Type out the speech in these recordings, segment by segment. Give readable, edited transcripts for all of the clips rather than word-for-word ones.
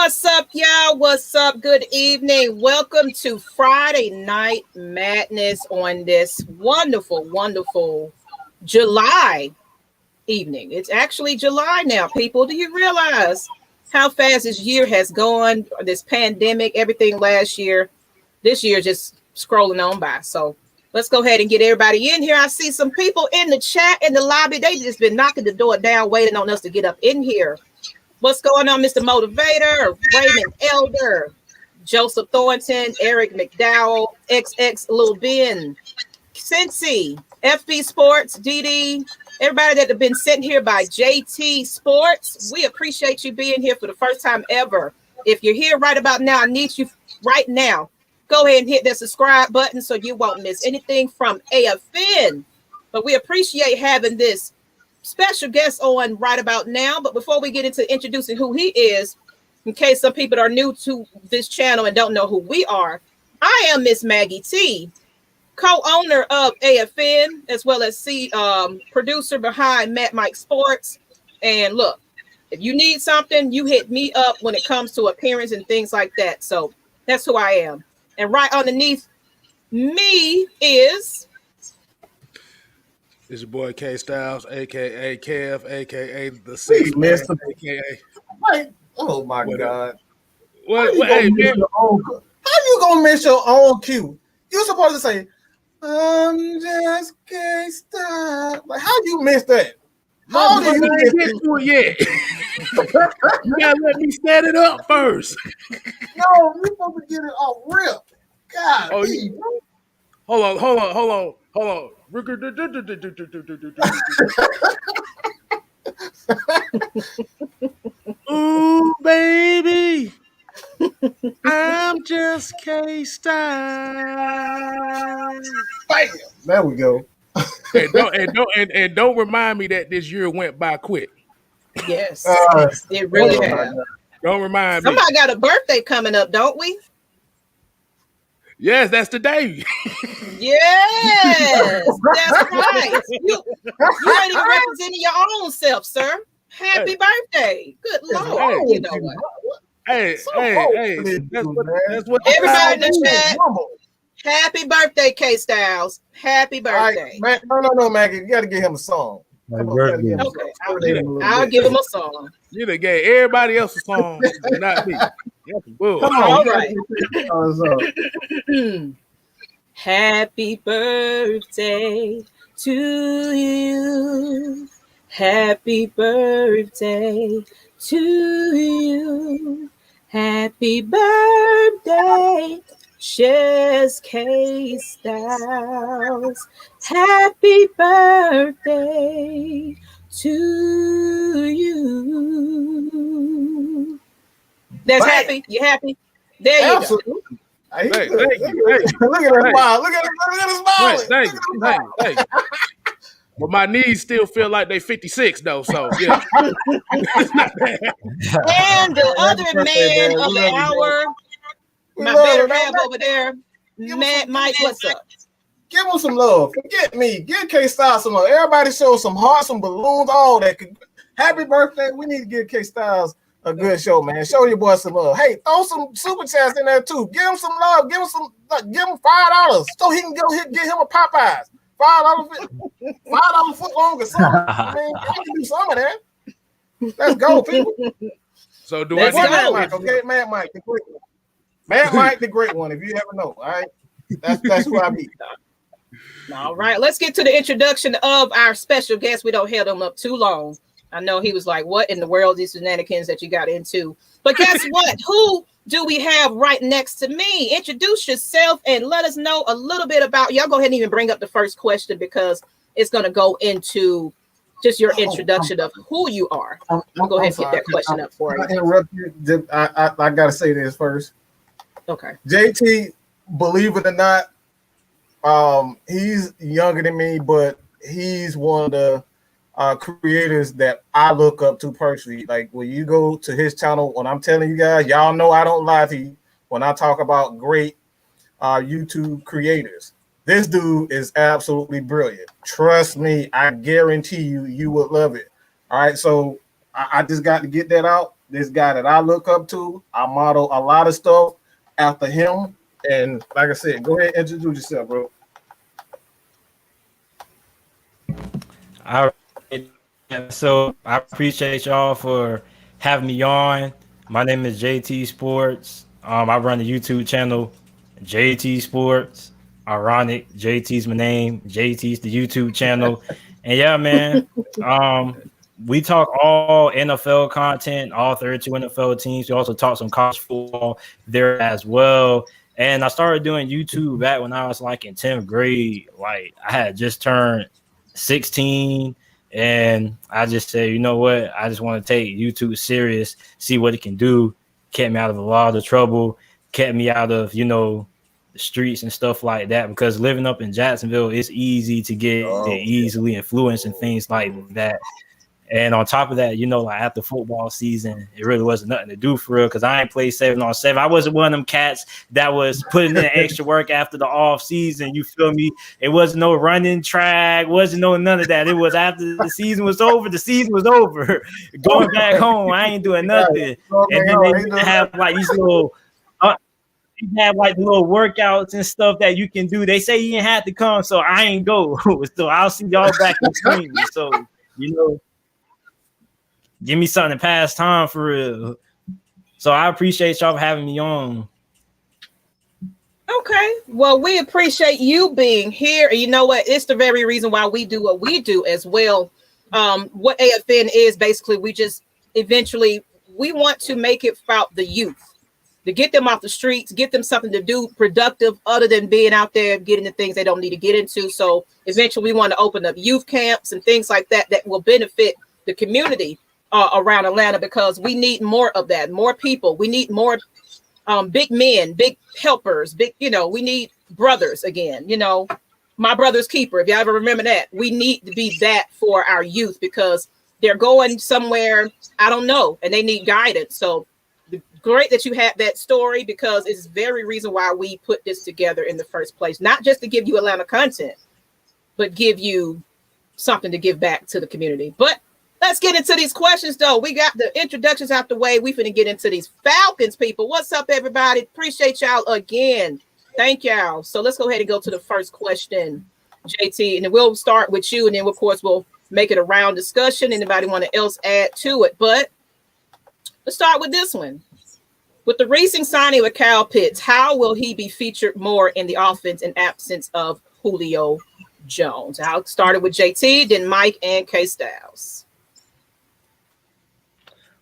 What's up, y'all? What's up? Good evening. Welcome to Friday Night Madness on this wonderful, wonderful July evening. It's actually July now, people. Do you realize how fast this year has gone? This pandemic, everything last year, this year just scrolling on by. So let's go ahead and get everybody in here. I see some people in the chat, in the lobby. They just been knocking the door down, waiting on us to get up in here. What's going on, Mr. Motivator, Raymond Elder, Joseph Thornton, Eric McDowell, XX Lil Ben, Cincy, FB Sports, DD, everybody that have been sent here by JT Sports. We appreciate you being here for the first time ever. If you're here right about now, I need you right now. Go ahead and hit that subscribe button so you won't miss anything from AFN. But we appreciate having this special guest on right about now. But before we get into introducing who he is, in case some people are new to this channel and don't know who we are, I am Miss Maggie T, co-owner of AFN, as well as producer behind Matt Mike Sports. And look, if you need something, you hit me up when it comes to appearance and things like that. So that's who I am. And right underneath me is... It's your boy Kstlyz, aka Kev, aka the sixth man, aka. Wait, oh my God! What? Hey, man. How you gonna miss your own cue? You're supposed to say, "I'm just Kstlyz." Like, how you miss that? How did you get to it yet? You gotta let me set it up first. No, we supposed to get it off rip. God. Oh, hold on. Ooh, baby, I'm just Kstlyz. Bam. There we go. and don't remind me that this year went by quick. Yes, it really has. Don't remind me. Somebody got a birthday coming up, don't we? Yes, that's the day. Yes, that's right. You ain't even representing your own self, sir. Happy birthday. Good Lord. You know what? Hey. That's what everybody in the chat. Happy birthday, Kstlyz. Happy birthday. Right, no, Maggie. You got to give him a song. Okay, I'll give him a song. You done gave everybody else a song, not me. Come on, all right. Happy birthday to you. Happy birthday to you. Happy birthday, Just Kstlyz. Happy birthday to you. That's right. Happy. You happy? There you go. Look at his smile. Look at his smile. Hey. But my knees still feel like they 56 though. So yeah. And the other man of the hour, my better half over there, Matt Mike. What's up? Give him some love. Forget me. Give Kstlyz some love. Everybody show some hearts, some balloons, all that. Happy birthday. We need to give Kstlyz a good show, man. Show your boy some love. Hey, throw some super chats in there too. Give him some love. Give him $5 so he can go get him a Popeyes. $5 foot long or something. Man, I can do some of that. Let's go, people. So do Matt Mike, okay? Matt Mike, the great one. Matt Mike, the great one. If you ever know, all right. That's who I be. All right, let's get to the introduction of our special guest. We don't hold him up too long. I know he was like, what in the world, these shenanigans that you got into? But guess what? Who do we have right next to me? Introduce yourself and let us know a little bit about, y'all go ahead and even bring up the first question because it's going to go into just your introduction of who you are. I'm going to go ahead and get that question up for you. I interrupt you. I got to say this first. Okay. JT, believe it or not, he's younger than me, but he's one of the creators that I look up to personally. Like when you go to his channel, when I'm telling you guys, y'all know I don't lie to you when I talk about great YouTube creators. This dude is absolutely brilliant. Trust me, I guarantee you, you would love it. All right, so I just got to get that out. this guy that I look up to. I model a lot of stuff after him. And like I said, go ahead and introduce yourself, bro. All right. So I appreciate y'all for having me on. My name is JT Sports. I run the YouTube channel JT Sports. Ironic, JT's my name. JT's the YouTube channel. And yeah, man, we talk all NFL content, all 32 NFL teams. We also talk some college football there as well. And I started doing YouTube back when I was like in 10th grade. Like I had just turned 16, and I just said, you know what? I just want to take YouTube serious, see what it can do. Kept me out of a lot of trouble, kept me out of, the streets and stuff like that, because living up in Jacksonville, it's easy to get easily influenced and things like that. And on top of that, like after football season, it really wasn't nothing to do for real, because I ain't played 7-on-7. I wasn't one of them cats that was putting in extra work after the off season. You feel me? It wasn't no running track, wasn't no none of that. It was after the season was over. The season was over. Going back home, I ain't doing nothing. And then they have like these little. You have like the little workouts and stuff that you can do. They say you didn't have to come, so I ain't go. So I'll see y'all back in between. So give me something to pass time for real. So I appreciate y'all for having me on. Okay. Well, we appreciate you being here. And you know what? It's the very reason why we do what we do as well. What AFN is basically, we want to make it about the youth, to get them off the streets, get them something to do productive other than being out there getting the things they don't need to get into. So eventually we want to open up youth camps and things like that will benefit the community around Atlanta, because we need more of that, more people. We need more big men, big helpers, we need brothers again, my brother's keeper. If you ever remember that, we need to be that for our youth, because they're going somewhere, I don't know, and they need guidance. So great that you had that story, because it's the very reason why we put this together in the first place, not just to give you Atlanta content, but give you something to give back to the community. But let's get into these questions, though. We got the introductions out the way. We finna get into these Falcons, people. What's up, everybody? Appreciate y'all again. Thank y'all. So let's go ahead and go to the first question, JT, and then we'll start with you, and then of course we'll make it a round discussion. Anybody want to else add to it? But let's start with this one. With the recent signing of Kyle Pitts, how will he be featured more in the offense in absence of Julio Jones? I started with JT, then Mike and KSTYLZ.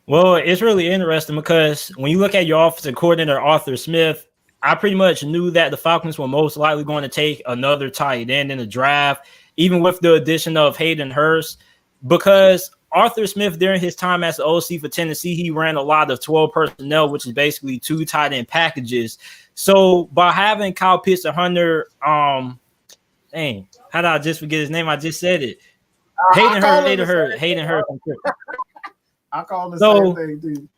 Well, it's really interesting, because when you look at your offensive coordinator, Arthur Smith, I pretty much knew that the Falcons were most likely going to take another tight end in the draft, even with the addition of Hayden Hurst, because Arthur Smith, during his time as the OC for Tennessee, he ran a lot of 12 personnel, which is basically 2 tight end packages. So by having Kyle Pitts and Hunter, how did I just forget his name? I just said it. Hayden Hurst. I call the same thing too.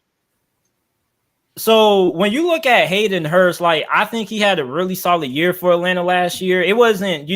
So when you look at Hayden Hurst, like I think he had a really solid year for Atlanta last year. It wasn't,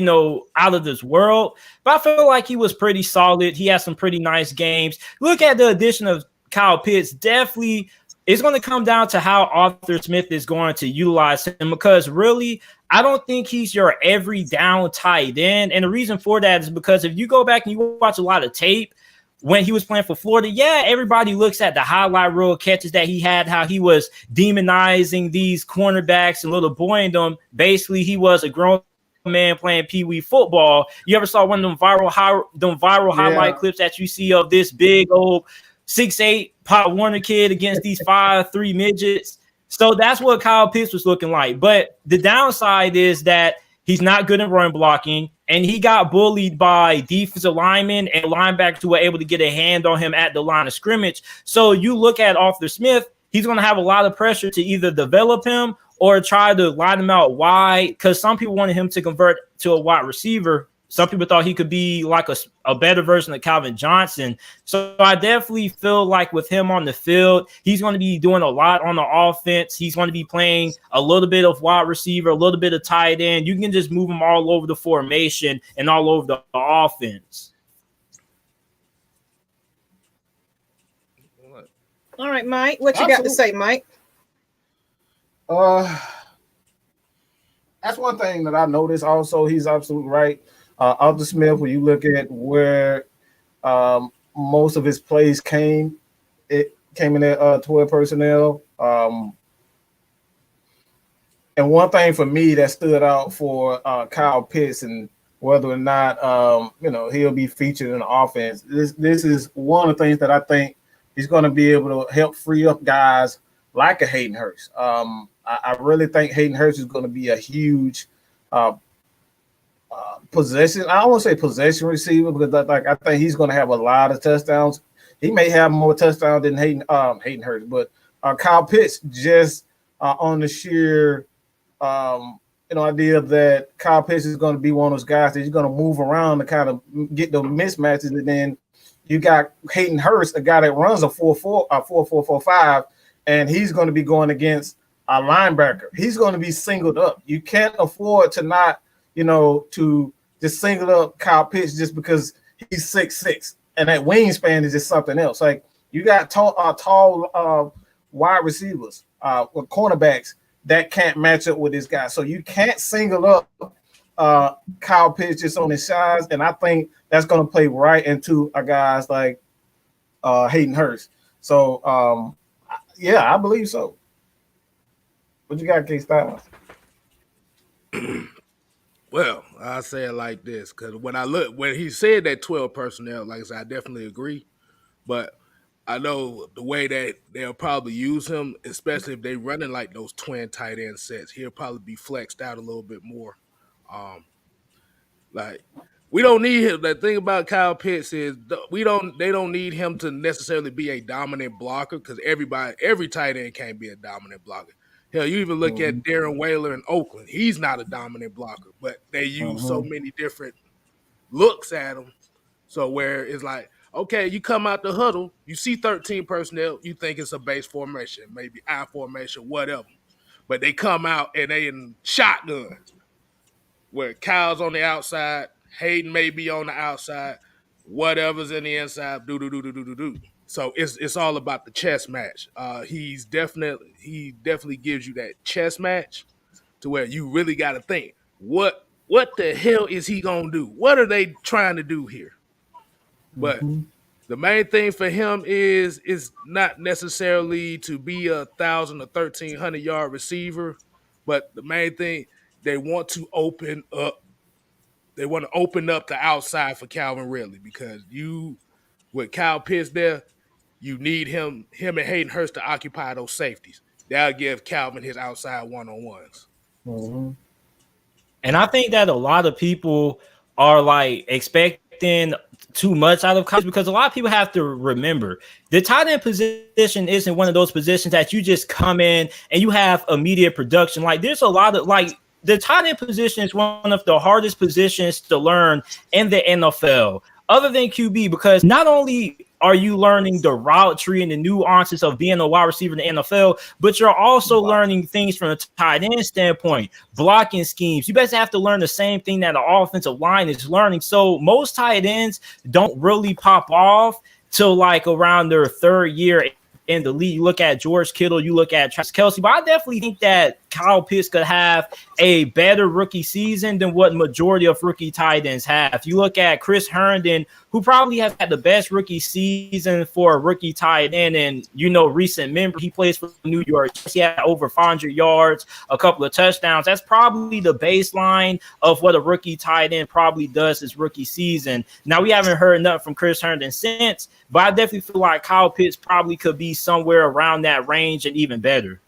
out of this world, but I feel like he was pretty solid. He had some pretty nice games. Look at the addition of Kyle Pitts. Definitely, it's going to come down to how Arthur Smith is going to utilize him, because really, I don't think he's your every down tight end. And the reason for that is because if you go back and you watch a lot of tape, when he was playing for Florida, everybody looks at the highlight reel catches that he had, how he was demonizing these cornerbacks and little boying them. Basically, he was a grown man playing pee-wee football. You ever saw one of them viral highlight clips that you see of this big old 6'8" Pop Warner kid against these 5'3" midgets? So that's what Kyle Pitts was looking like. But the downside is that he's not good at run blocking, and he got bullied by defensive linemen and linebackers who were able to get a hand on him at the line of scrimmage. So you look at Arthur Smith, he's going to have a lot of pressure to either develop him or try to line him out wide, because some people wanted him to convert to a wide receiver. Some people thought he could be like a better version of Calvin Johnson. So I definitely feel like with him on the field, he's going to be doing a lot on the offense. He's going to be playing a little bit of wide receiver, a little bit of tight end. You can just move him all over the formation and all over the offense. All right, Mike. What you got to say, Mike? That's one thing that I noticed. Also, he's absolutely right. Arthur Smith, when you look at where most of his plays came, it came in at 12 personnel. And one thing for me that stood out for Kyle Pitts, and whether or not he'll be featured in the offense, this is one of the things that I think he's going to be able to help free up guys like a Hayden Hurst. I really think Hayden Hurst is going to be a huge possession. I don't want to say possession receiver because I think he's going to have a lot of touchdowns. He may have more touchdowns than Hayden Hurst, but Kyle Pitts just on the sheer idea that Kyle Pitts is going to be one of those guys that he's going to move around to kind of get the mismatches, and then you got Hayden Hurst, a guy that runs a 4.4 and he's going to be going against a linebacker. He's going to be singled up. You can't afford to not, to just single up Kyle Pitts just because he's 6'6", and that wingspan is just something else. Like you got tall wide receivers with cornerbacks that can't match up with this guy. So you can't single up Kyle Pitts just on his size, and I think that's going to play right into a guys like Hayden Hurst. So, I believe so. What you got, KSTYLZ? Well, I say it like this, because when he said that 12 personnel, like I said, I definitely agree. But I know the way that they'll probably use him, especially if they're running like those twin tight end sets, he'll probably be flexed out a little bit more. We don't need him. The thing about Kyle Pitts is they don't need him to necessarily be a dominant blocker, because every tight end can't be a dominant blocker. Hell, you even look at Darren Waller in Oakland. He's not a dominant blocker, but they use so many different looks at him. So where it's like, okay, you come out the huddle, you see 13 personnel, you think it's a base formation, maybe I formation, whatever. But they come out and they in shotgun, where Kyle's on the outside, Hayden may be on the outside, whatever's in the inside, do. So it's all about the chess match. He definitely gives you that chess match to where you really got to think, what the hell is he gonna do? What are they trying to do here? But the main thing for him is not necessarily to be 1,000 or 1,300 yard receiver, but the main thing, they want to open up the outside for Calvin Ridley, because with Kyle Pitts there, you need him and Hayden Hurst to occupy those safeties. That'll give Calvin his outside one-on-ones. And I think that a lot of people are like expecting too much out of college, because a lot of people have to remember the tight end position isn't one of those positions that you just come in and you have immediate production. Like there's a lot of the tight end position is one of the hardest positions to learn in the NFL, other than QB, because not only are you learning the route tree and the nuances of being a wide receiver in the NFL, but you're also learning things from a tight end standpoint, blocking schemes. You basically have to learn the same thing that the offensive line is learning. So most tight ends don't really pop off till like around their third year in the league. You look at George Kittle, you look at Travis Kelce, but I definitely think that Kyle Pitts could have a better rookie season than what majority of rookie tight ends have. You look at Chris Herndon, who probably has had the best rookie season for a rookie tight end in, recent memory. He plays for New York. He had over 500 yards, a couple of touchdowns. That's probably the baseline of what a rookie tight end probably does his rookie season. Now, we haven't heard nothing from Chris Herndon since, but I definitely feel like Kyle Pitts probably could be somewhere around that range and even better.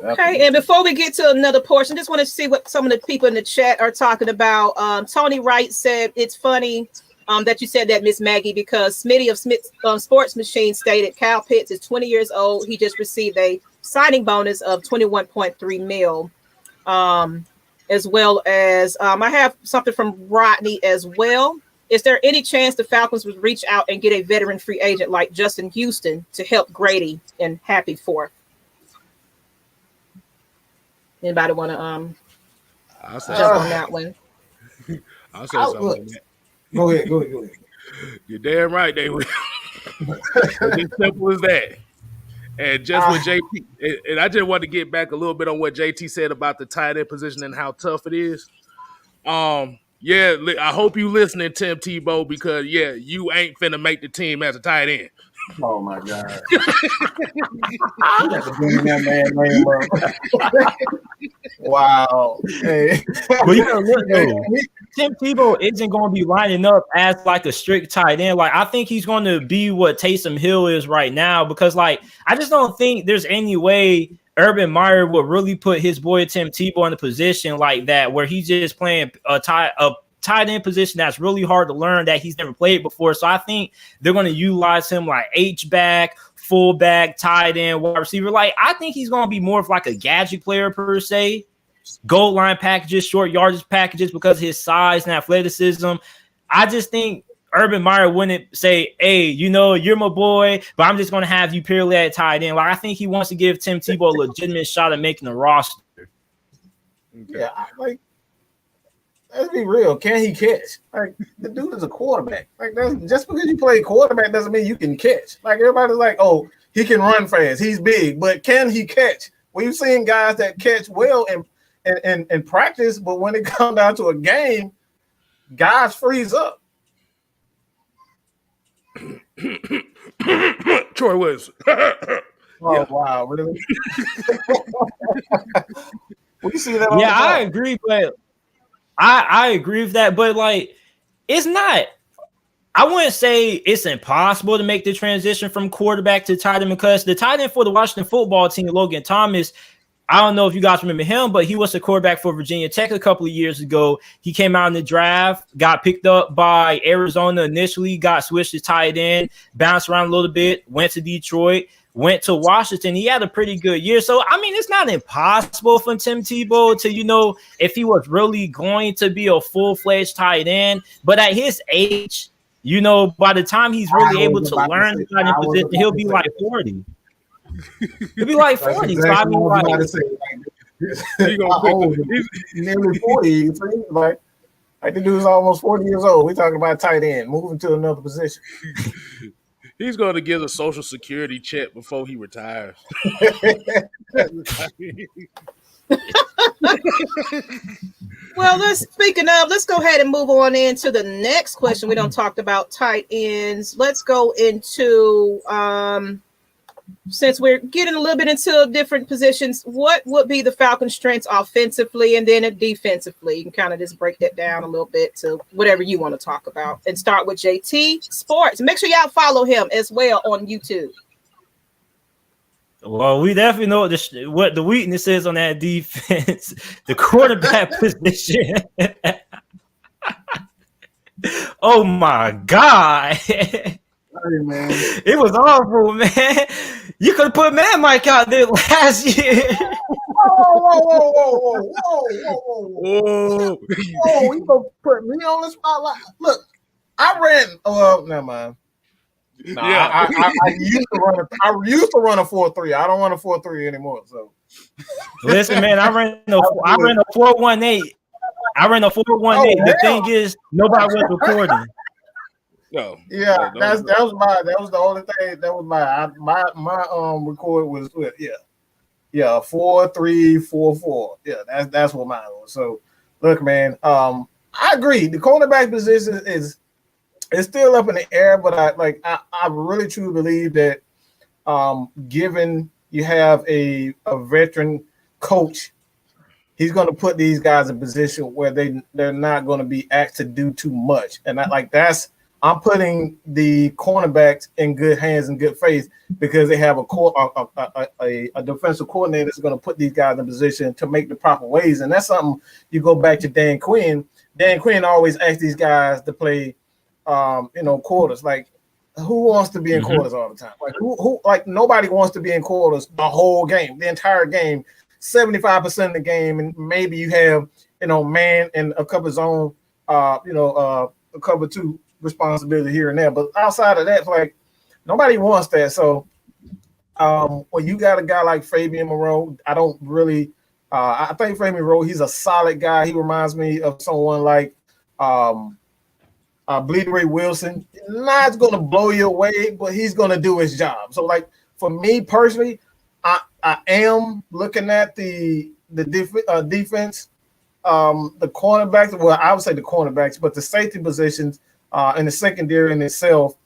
Okay, and before we get to another portion, just want to see what some of the people in the chat are talking about. Tony Wright said it's funny that you said that, Miss Maggie, because Smitty of Smith Sports Machine stated Kyle Pitts is 20 years old. He just received a signing bonus of $21.3 million, as well as I have something from Rodney as well. Is there any chance the Falcons would reach out and get a veteran free agent like Justin Houston to help Grady in Happy Fourth? Anybody want to jump on that one? I'll say something. Go ahead. You're damn right they will. It's as simple as that. And just with JT, and I just want to get back a little bit on what JT said about the tight end position and how tough it is. Yeah, I hope you listening, Tim Tebow, because you ain't finna make the team as a tight end. Oh my God! You got to bring that man name up. Wow. Hey. But look, Tim Tebow isn't going to be lining up as like a strict tight end. Like I think he's going to be what Taysom Hill is right now, because like I just don't think there's any way Urban Meyer would really put his boy Tim Tebow in a position like that where he's just playing a tight end position that's really hard to learn that he's never played before. So I think they're going to utilize him like H-back, fullback, tight end, wide receiver. Like I think he's going to be more of like a gadget player per se. Goal line packages, short yardage packages because of his size and athleticism. I just think Urban Meyer wouldn't say, hey, you're my boy, but I'm just going to have you purely at tight end. Like I think he wants to give Tim Tebow a legitimate shot at making the roster. Yeah, like let's be real. Can he catch? Like the dude is a quarterback. Like just because you play quarterback doesn't mean you can catch. Like everybody's like, oh, he can run fast, he's big, but can he catch? We've seen guys that catch well and practice, but when it comes down to a game, guys freeze up. Troy Wilson. Wow, really? We see that. Yeah, I agree, but I agree with that, but like it's not. I wouldn't say it's impossible to make the transition from quarterback to tight end, because the tight end for the Washington football team, Logan Thomas, I don't know if you guys remember him, but he was a quarterback for Virginia Tech a couple of years ago. He came out in the draft, got picked up by Arizona initially, got switched to tight end, bounced around a little bit, went to Detroit, went to Washington. He had a pretty good year. So, I mean, it's not impossible for Tim Tebow to, if he was really going to be a full-fledged tight end. But at his age, by the time he's really able to learn the tight end position, he'll be like 40. He'll be like 40. Exactly, so I mean, like, he's nearly 40. Like the dude's almost 40 years old. We're talking about tight end, moving to another position. He's going to get a social security check before he retires. Well, let's go ahead and move on into the next question. We don't talk about tight ends. Let's go into since we're getting a little bit into different positions, what would be the Falcons' strengths offensively and then defensively? You can kind of just break that down a little bit to whatever you want to talk about, and start with JT Sports. Make sure y'all follow him as well on YouTube. Well, we definitely know what the weakness is on that defense, the quarterback position. Oh my God. Hey, man. It was awful, man. You could have put Man Mike out there last year. Whoa. You gonna put me on the spotlight? Look, I ran. Never mind. Nah, yeah. I used to run a 4.3. I don't run a 4.3 anymore. So listen, man, I ran a 4.18. I ran a 4.18. The thing is, nobody was recording. No. Yeah, that was the only thing. That was my record was 4.344. Yeah, that's what mine was. So look, man, I agree. The cornerback position is still up in the air, but I really truly believe that given you have a veteran coach, he's going to put these guys in a position where they're not going to be asked to do too much, and I'm putting the cornerbacks in good hands and good faith, because they have a defensive coordinator that's going to put these guys in position to make the proper ways. And that's something you go back to Dan Quinn. Dan Quinn always asked these guys to play, quarters. Like, who wants to be in quarters all the time? Like, who nobody wants to be in quarters the whole game, the entire game, 75% of the game, and maybe you have, man and a couple zone, a cover two responsibility here and there, but outside of that, like, nobody wants that. So when you got a guy like Fabian Moreau, I don't really I think Fabian Moreau, he's a solid guy. He reminds me of someone like Bleed Ray Wilson, not going to blow you away, but he's going to do his job. So, like, for me personally, I am looking at the defense, the cornerbacks. Well, I would say the cornerbacks, but the safety positions and the secondary in itself,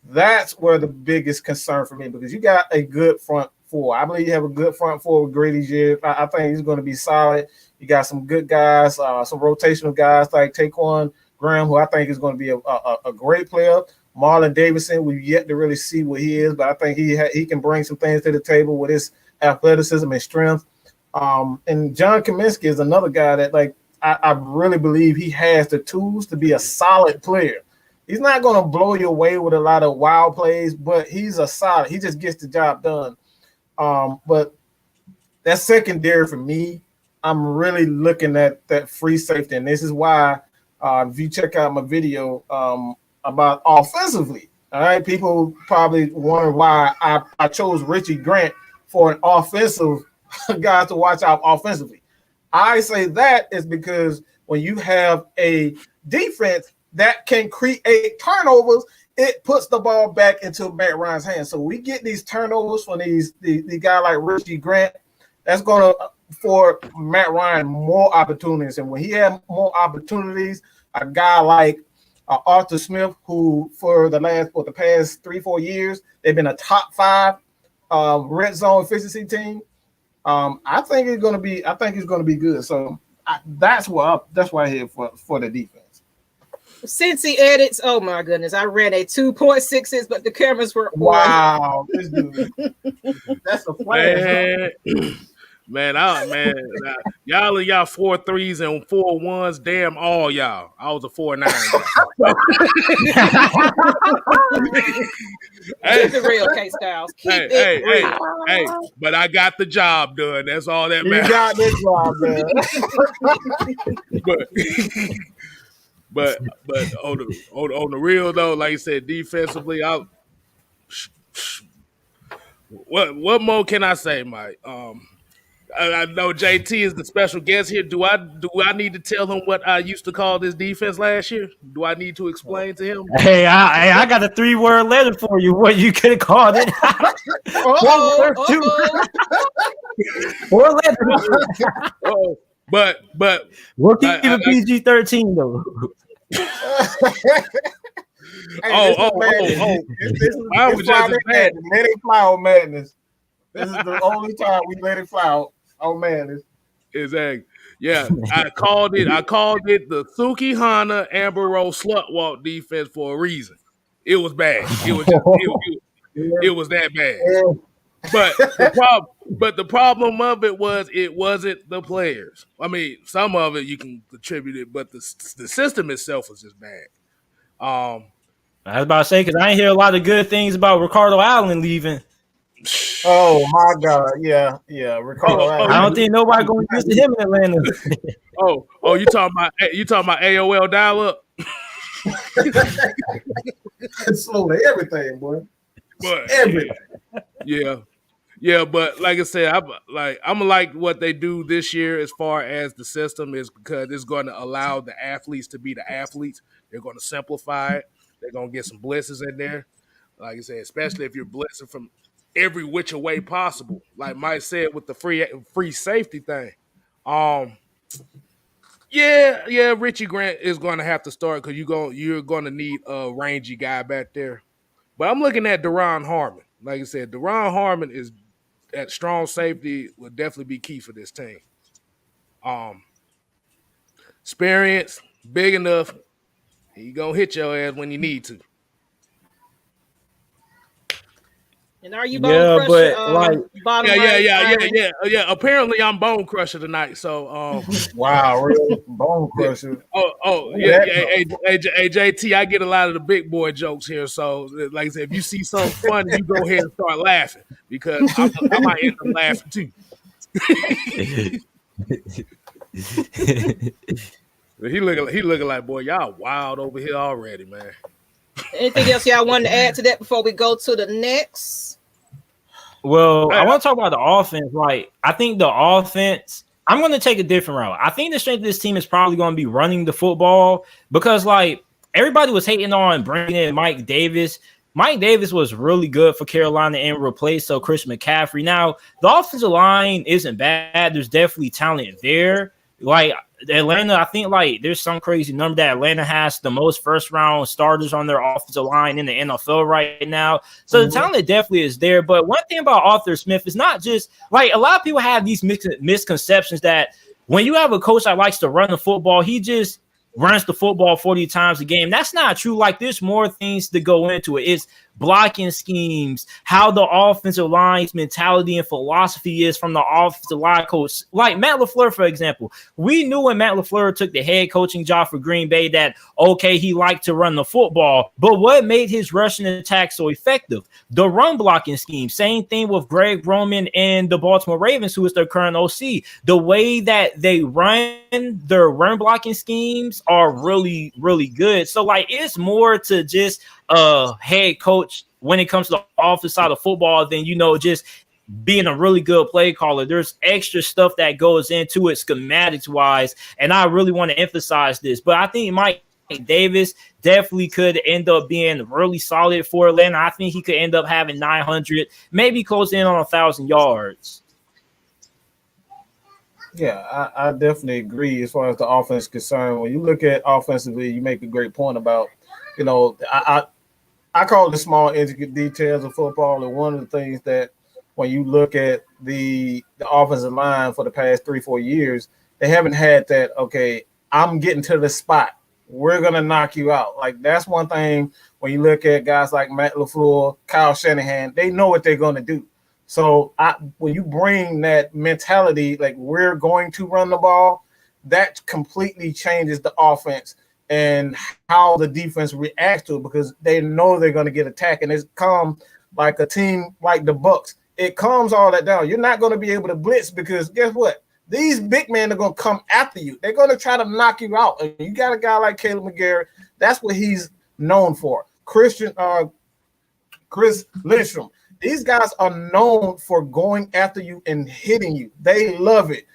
that's where the biggest concern for me, because you got a good front four. I believe you have a good front four with Grady's year. I think he's going to be solid. You got some good guys, some rotational guys like Taquan Graham, who I think is going to be a great player. Marlon Davidson, we've yet to really see what he is, but I think he can bring some things to the table with his athleticism and strength. And John Kaminsky is another guy that, like, I really believe he has the tools to be a solid player. He's not going to blow you away with a lot of wild plays, but he's a solid. He just gets the job done. But that secondary for me, I'm really looking at that free safety, and this is why if you check out my video about offensively, all right, people probably wonder why I chose Richie Grant for an offensive guy to watch out offensively. I say that is because when you have a defense that can create turnovers, it puts the ball back into Matt Ryan's hands. So we get these turnovers from the guy like Richie Grant. That's going to for Matt Ryan more opportunities, and when he had more opportunities, a guy like Arthur Smith, who for the past 3-4 years they've been a top 5 red zone efficiency team. I think he's going to be good. So that's why I hit for the defense. Since he edits, oh my goodness, I ran a 2.66, but the cameras were on. Wow, this dude. That's a flash. Man, y'all and y'all 4 3s and 4 1s, damn all y'all. I was a 4 9. Keep it real, Kstlyz. Keep it real. Hey, but I got the job done. That's all that matters. You got this job done. But on the real though, like you said, defensively, what more can I say, Mike? I know JT is the special guest here. Do I need to tell him what I used to call this defense last year? Do I need to explain to him? Hey, I got a 3-word letter for you. What you could have called it? 4 letters. But we'll keep it PG-13 though. Why would let it fly on madness? This is the only time we let it fly on madness. Exactly. Yeah, I called it the Suki Hana Amber Rose slut walk defense for a reason. It was bad. It was that bad. Yeah. But the problem of it wasn't the players. I mean, some of it you can attribute it, but the system itself was just bad. I was about to say, because I ain't hear a lot of good things about Ricardo Allen leaving. Oh my God! Yeah, Ricardo Allen. I don't think nobody going to visit him in Atlanta. you talking about AOL dial up? Slowly everything, boy. But everything. Yeah, but like I said, I'm gonna like what they do this year as far as the system is, because it's going to allow the athletes to be the athletes. They're going to simplify it. They're going to get some blitzes in there. Like I said, especially if you're blitzing from every which way possible. Like Mike said with the free safety thing. Yeah, Richie Grant is going to have to start because you're going to need a rangy guy back there. But I'm looking at Deron Harmon. Like I said, Deron Harmon is at strong safety will definitely be key for this team. Experience, big enough. He gonna hit your ass when you need to. And are you bone crusher? Yeah. Apparently, I'm bone crusher tonight. So, wow, really bone crusher. Hey, JT, I get a lot of the big boy jokes here. So, like I said, if you see something funny, you go ahead and start laughing because I might end up laughing too. He looking like, boy, y'all wild over here already, man. Anything else y'all wanted to add to that before we go to the next? Well, I want to talk about the offense. Like, I think the offense, I'm going to take a different route. I think the strength of this team is probably going to be running the football because, like, everybody was hating on bringing in Mike Davis. Mike Davis was really good for Carolina and replaced Chris McCaffrey. Now, the offensive line isn't bad. There's definitely talent there. Like Atlanta, I think like there's some crazy number that Atlanta has the most first round starters on their offensive line in the NFL right now. So the talent definitely is there. But one thing about Arthur Smith is not just like a lot of people have these misconceptions that when you have a coach that likes to run the football, he just runs the football 40 times a game. That's not true. Like there's more things to go into it. It's blocking schemes, how the offensive line's mentality and philosophy is from the offensive line coach. Like Matt LaFleur, for example, we knew when Matt LaFleur took the head coaching job for Green Bay that, okay, he liked to run the football, but what made his rushing attack so effective? The run blocking scheme. Same thing with Greg Roman and the Baltimore Ravens, who is their current OC. The way that they run their run blocking schemes are really, really good. So like it's more to just head coach when it comes to the offensive side of football than, you know, just being a really good play caller. There's extra stuff that goes into it schematics wise. And I really want to emphasize this, but I think Mike Davis definitely could end up being really solid for Atlanta. I think he could end up having 900, maybe close in on 1,000 yards. Yeah, I definitely agree as far as the offense is concerned. When you look at offensively, you make a great point about, you know, I call it the small intricate details of football. And one of the things that when you look at the offensive line for the past 3-4 years, they haven't had that, okay, I'm getting to the spot. We're going to knock you out. Like that's one thing when you look at guys like Matt LaFleur, Kyle Shanahan, they know what they're going to do. So when you bring that mentality, like we're going to run the ball, that completely changes the offense and how the defense reacts to it because they know they're going to get attacked. And it's come like a team like the Bucs. It calms all that down. You're not going to be able to blitz because guess what? These big men are going to come after you. They're going to try to knock you out. And you got a guy like Caleb McGarrett. That's what he's known for. Chris Lindstrom. These guys are known for going after you and hitting you. They love it.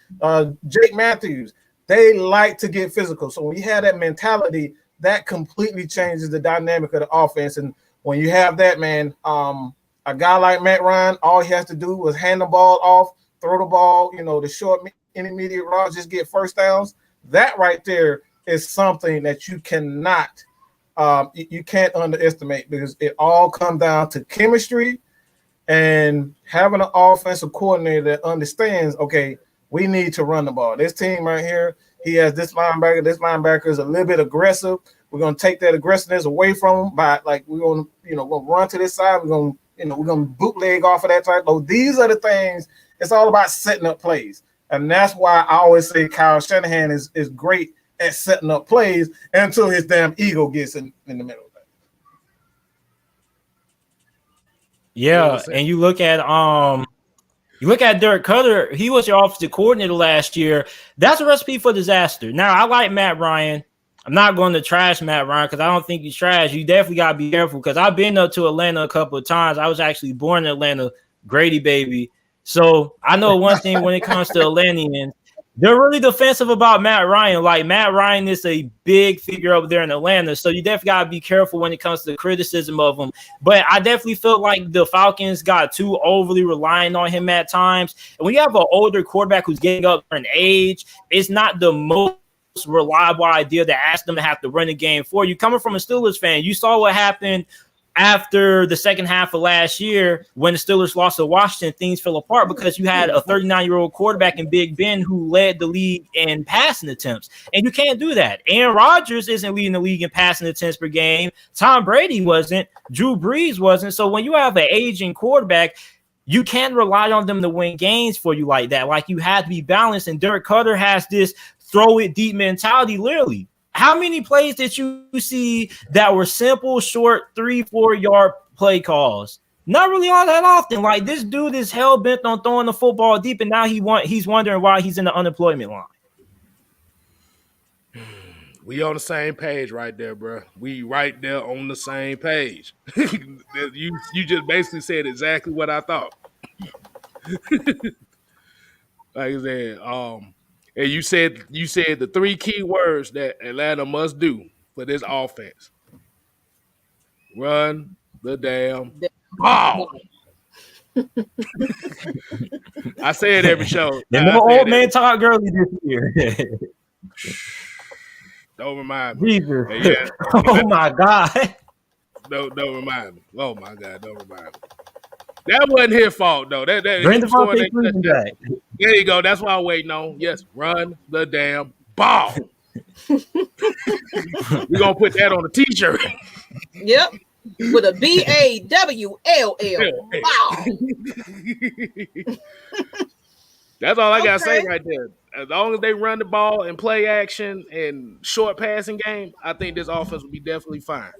Jake Matthews, they like to get physical. So when you have that mentality, that completely changes the dynamic of the offense. And when you have that, man, a guy like Matt Ryan, all he has to do was hand the ball off, throw the ball, you know, the short intermediate routes, just get first downs. That right there is something that you cannot, you can't underestimate because it all comes down to chemistry and having an offensive coordinator that understands, okay, we need to run the ball. This team right here, he has this linebacker. This linebacker is a little bit aggressive. We're going to take that aggressiveness away from him by like we're going to, you know, we'll run to this side. We're going to, you know, we're going to bootleg off of that type. So these are the things. It's all about setting up plays. And that's why I always say Kyle Shanahan is great at setting up plays until his damn ego gets in the middle. Yeah, and you look at Dirk Cutter, he was your offensive coordinator last year. That's a recipe for disaster. Now, I like Matt Ryan. I'm not going to trash Matt Ryan because I don't think he's trash. You definitely got to be careful because I've been up to Atlanta a couple of times. I was actually born in Atlanta, Grady baby. So I know one thing when it comes to Atlanteans, they're really defensive about Matt Ryan. Like Matt Ryan is a big figure over there in Atlanta. So you definitely got to be careful when it comes to criticism of him. But I definitely felt like the Falcons got too overly reliant on him at times. And when you have an older quarterback who's getting up for an age, it's not the most reliable idea to ask them to have to run the game for you. Coming from a Steelers fan, you saw what happened after the second half of last year, when the Steelers lost to Washington, things fell apart because you had a 39-year-old quarterback in Big Ben who led the league in passing attempts. And you can't do that. Aaron Rodgers isn't leading the league in passing attempts per game. Tom Brady wasn't. Drew Brees wasn't. So when you have an aging quarterback, you can't rely on them to win games for you like that. Like you have to be balanced. And Dirk Cutter has this throw it deep mentality, literally. How many plays did you see that were simple, short, 3-4 yard play calls? Not really all that often. Like this dude is hell bent on throwing the football deep, and now he's wondering why he's in the unemployment line. We on the same page right there, bro. We right there on the same page. you just basically said exactly what I thought. Like I said, and you said the three key words that Atlanta must do. for this offense. Run the damn ball. I say it every show. And no old man Todd Gurley this year. Don't remind me. Jesus. Yeah. Oh my God. Don't remind me. Oh my God, don't remind me. That wasn't his fault though. That Bring the back. There you go. That's what I'm waiting on. Yes, run the damn ball. We're gonna put that on a t-shirt. Yep. With a BAWLL. Wow. That's all I gotta say right there. As long as they run the ball and play action and short passing game, I think this offense will be definitely fine.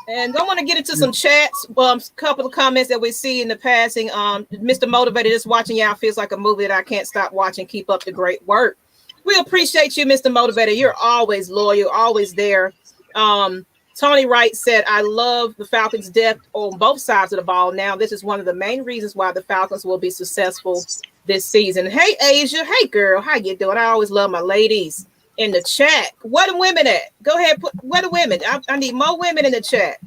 And I want to get into some chats. A couple of comments that we see in the passing. Mr. Motivated, just watching y'all feels like a movie that I can't stop watching. Keep up the great work. We appreciate you, Mr. Motivated. You're always loyal, always there. Tony Wright said, I love the Falcons' depth on both sides of the ball. Now, this is one of the main reasons why the Falcons will be successful this season. Hey, Asia. Hey, girl. How you doing? I always love my ladies in the chat. Where the women at? Go ahead. Where the women? I need more women in the chat.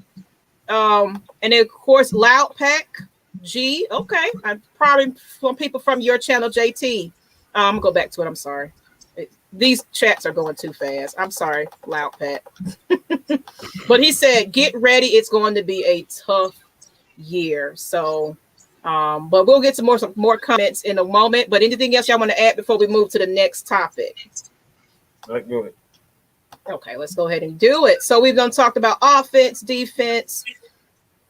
And then, of course, Loud Pack G. Okay. I'm probably from people from your channel, JT. I'm going to go back to it. I'm sorry. These chats are going too fast. I'm sorry, Loud Pat. But he said, get ready. It's going to be a tough year. So, but we'll get some more comments in a moment. But anything else y'all want to add before we move to the next topic? Let's do it. Okay, let's go ahead and do it. So we've done talked about offense, defense.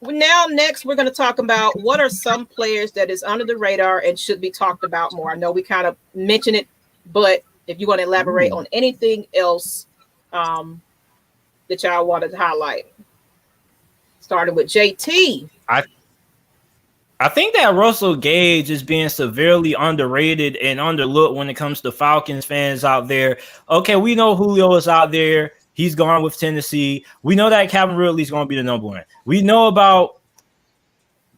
Now, next, we're going to talk about what are some players that is under the radar and should be talked about more. I know we kind of mentioned it, but if you want to elaborate on anything else that y'all wanted to highlight, starting with JT. I think that Russell Gage is being severely underrated and underlooked when it comes to Falcons fans out there. Okay, we know Julio is out there. He's gone with Tennessee. We know that Calvin Ridley is going to be the number one. We know about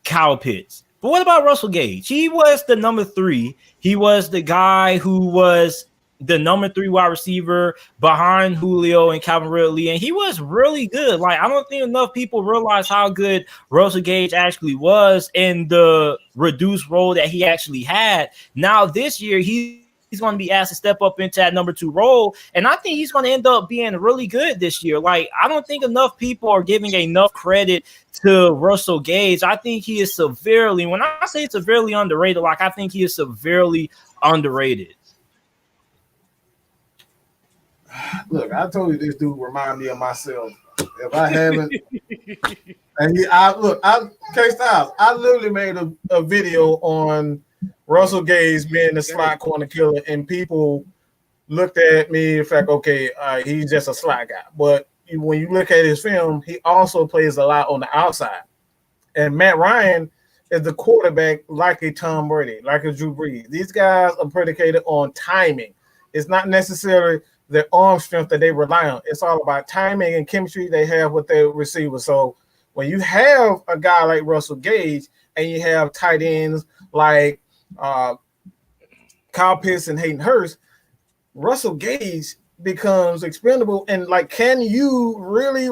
Kyle Pitts. But what about Russell Gage? He was the number 3. He was the guy who was the number 3 wide receiver behind Julio and Calvin Ridley, and he was really good. Like, I don't think enough people realize how good Russell Gage actually was in the reduced role that he actually had. Now this year, he's going to be asked to step up into that number 2 role, and I think he's going to end up being really good this year. Like, I don't think enough people are giving enough credit to Russell Gage. I think he is severely, when I say severely underrated, like, I think he is severely underrated. Look, I told you this dude remind me of myself. If I haven't, and Kstlyz, I literally made a video on Russell Gage being the slot corner killer, and people looked at me in fact, okay, he's just a slot guy. But when you look at his film, he also plays a lot on the outside. And Matt Ryan is the quarterback like a Tom Brady, like a Drew Brees. These guys are predicated on timing. It's not necessarily their arm strength that they rely on. It's all about timing and chemistry they have with their receivers. So when you have a guy like Russell Gage and you have tight ends like Kyle Pitts and Hayden Hurst, Russell Gage becomes expendable. And like, can you really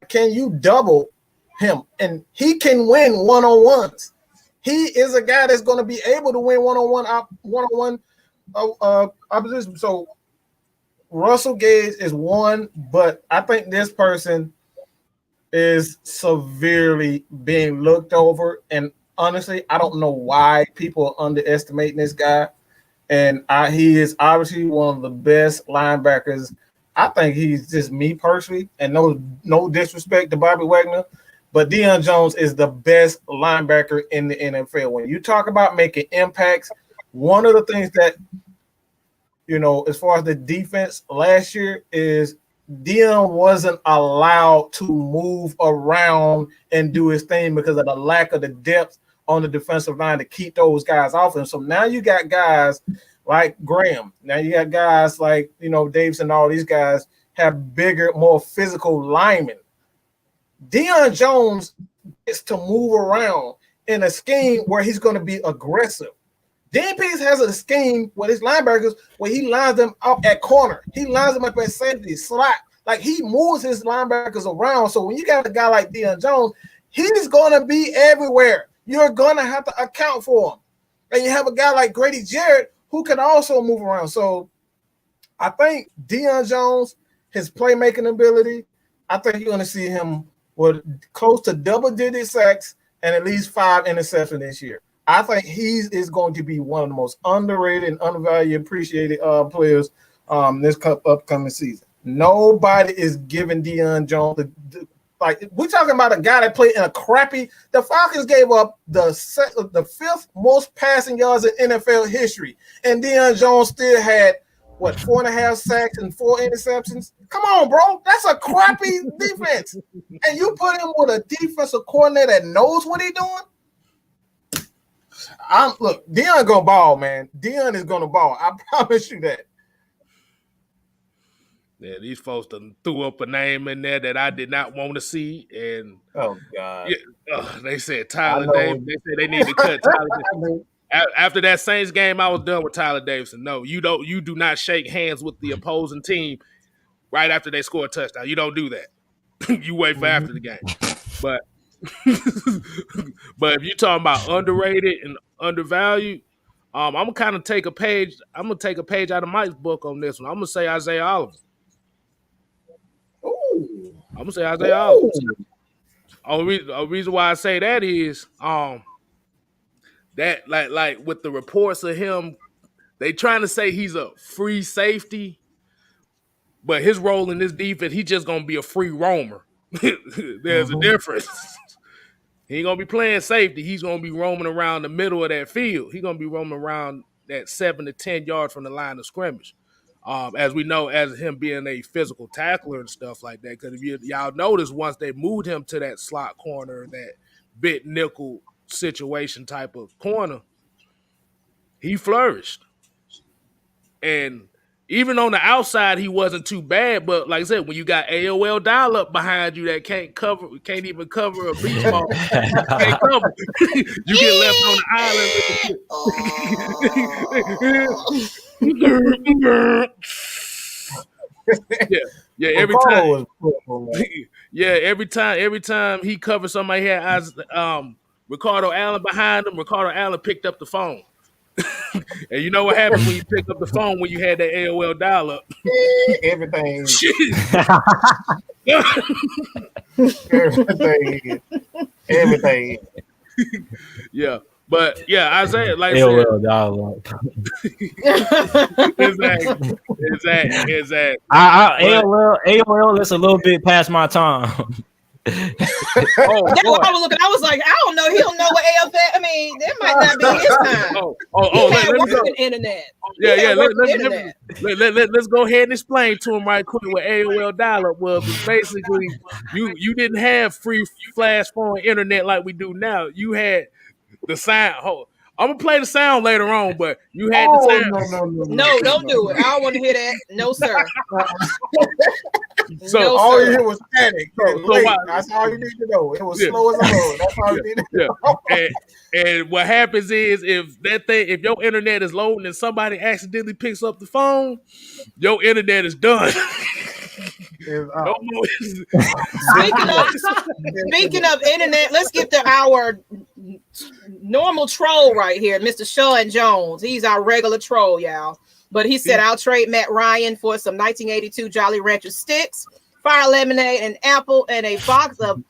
can you double him? And he can win one-on-ones. He is a guy that's going to be able to win one-on-one opposition. So Russell Gage is one, but I think this person is severely being looked over. And honestly, I don't know why people are underestimating this guy. And he is obviously one of the best linebackers. I think he's just me personally, and no disrespect to Bobby Wagner, but Deion Jones is the best linebacker in the NFL. When you talk about making impacts, one of the things that, as far as the defense last year is Deion wasn't allowed to move around and do his thing because of the lack of the depth on the defensive line to keep those guys off him. So now you got guys like Graham. Now you got guys like, Davidson, all these guys have bigger, more physical linemen. Deion Jones gets to move around in a scheme where he's going to be aggressive. Dan Pease has a scheme with his linebackers where he lines them up at corner. He lines them up at safety, slot, Like he moves his linebackers around. So when you got a guy like Deion Jones, he's gonna be everywhere. You're gonna have to account for him. And you have a guy like Grady Jarrett who can also move around. So I think Deion Jones, his playmaking ability, I think you're gonna see him with close to double-digit sacks and at least 5 interceptions this year. I think he is going to be one of the most underrated and undervalued, appreciated players this upcoming season. Nobody is giving Deion Jones like we're talking about a guy that played in a crappy. The Falcons gave up the 5th most passing yards in NFL history, and Deion Jones still had 4.5 sacks and 4 interceptions. Come on, bro, that's a crappy defense, and you put him with a defensive coordinator that knows what he's doing. Look, Deion gonna ball, man. Deion is gonna ball. I promise you that. Yeah, these folks done threw up a name in there that I did not want to see, and oh god, yeah, they said Tyler Davis. They said they need to cut Tyler Davis. After that Saints game, I was done with Tyler Davidson. No, you don't. You do not shake hands with the opposing team right after they score a touchdown. You don't do that. You wait for after the game. But but if you're talking about underrated and undervalued, I'm gonna kind of take a page. I'm gonna take a page out of Mike's book on this one. I'm gonna say Isaiah Oliver. Ooh. I'm gonna say Isaiah Oliver. The reason why I say that is that like with the reports of him, they trying to say he's a free safety, but his role in this defense, he's just gonna be a free roamer. There's a difference. He ain't gonna be playing safety. He's gonna be roaming around the middle of that field. He's gonna be roaming around that 7 to 10 yards from the line of scrimmage. As we know, as him being a physical tackler and stuff like that. Because if y'all notice, once they moved him to that slot corner, that bit nickel situation type of corner, he flourished. And even on the outside, he wasn't too bad. But like I said, when you got AOL dial-up behind you that can't even cover a beach ball, can't cover. You get left on the island. Yeah. Every time he covered somebody had Ricardo Allen behind him. Ricardo Allen picked up the phone. And you know what happens when you pick up the phone when you had that AOL dial-up? Everything. Everything. Yeah. But yeah, Isaiah, like AOL dial-up. Exactly. AOL is a little bit past my time. That's what I was looking. I was like, I don't know. He don't know what AOL. I mean, that might not be his time. Let me go. Internet. Let's go ahead and explain to him right quick what AOL dial-up was. Basically, you didn't have free flash phone internet like we do now. You had the sound. I'm gonna play the sound later on, but you had the sound. No, don't do it. I don't want to hear that. No, sir. So all you hear was static. That's all you need to know. It was slow as a road. That's all you need to know. And what happens is if your internet is loading and somebody accidentally picks up the phone, your internet is done. Speaking of internet, let's get to our normal troll right here, Mr. Sean Jones. He's our regular troll, y'all. But he said, I'll trade Matt Ryan for some 1982 Jolly Rancher sticks, fire lemonade, and apple, and a box of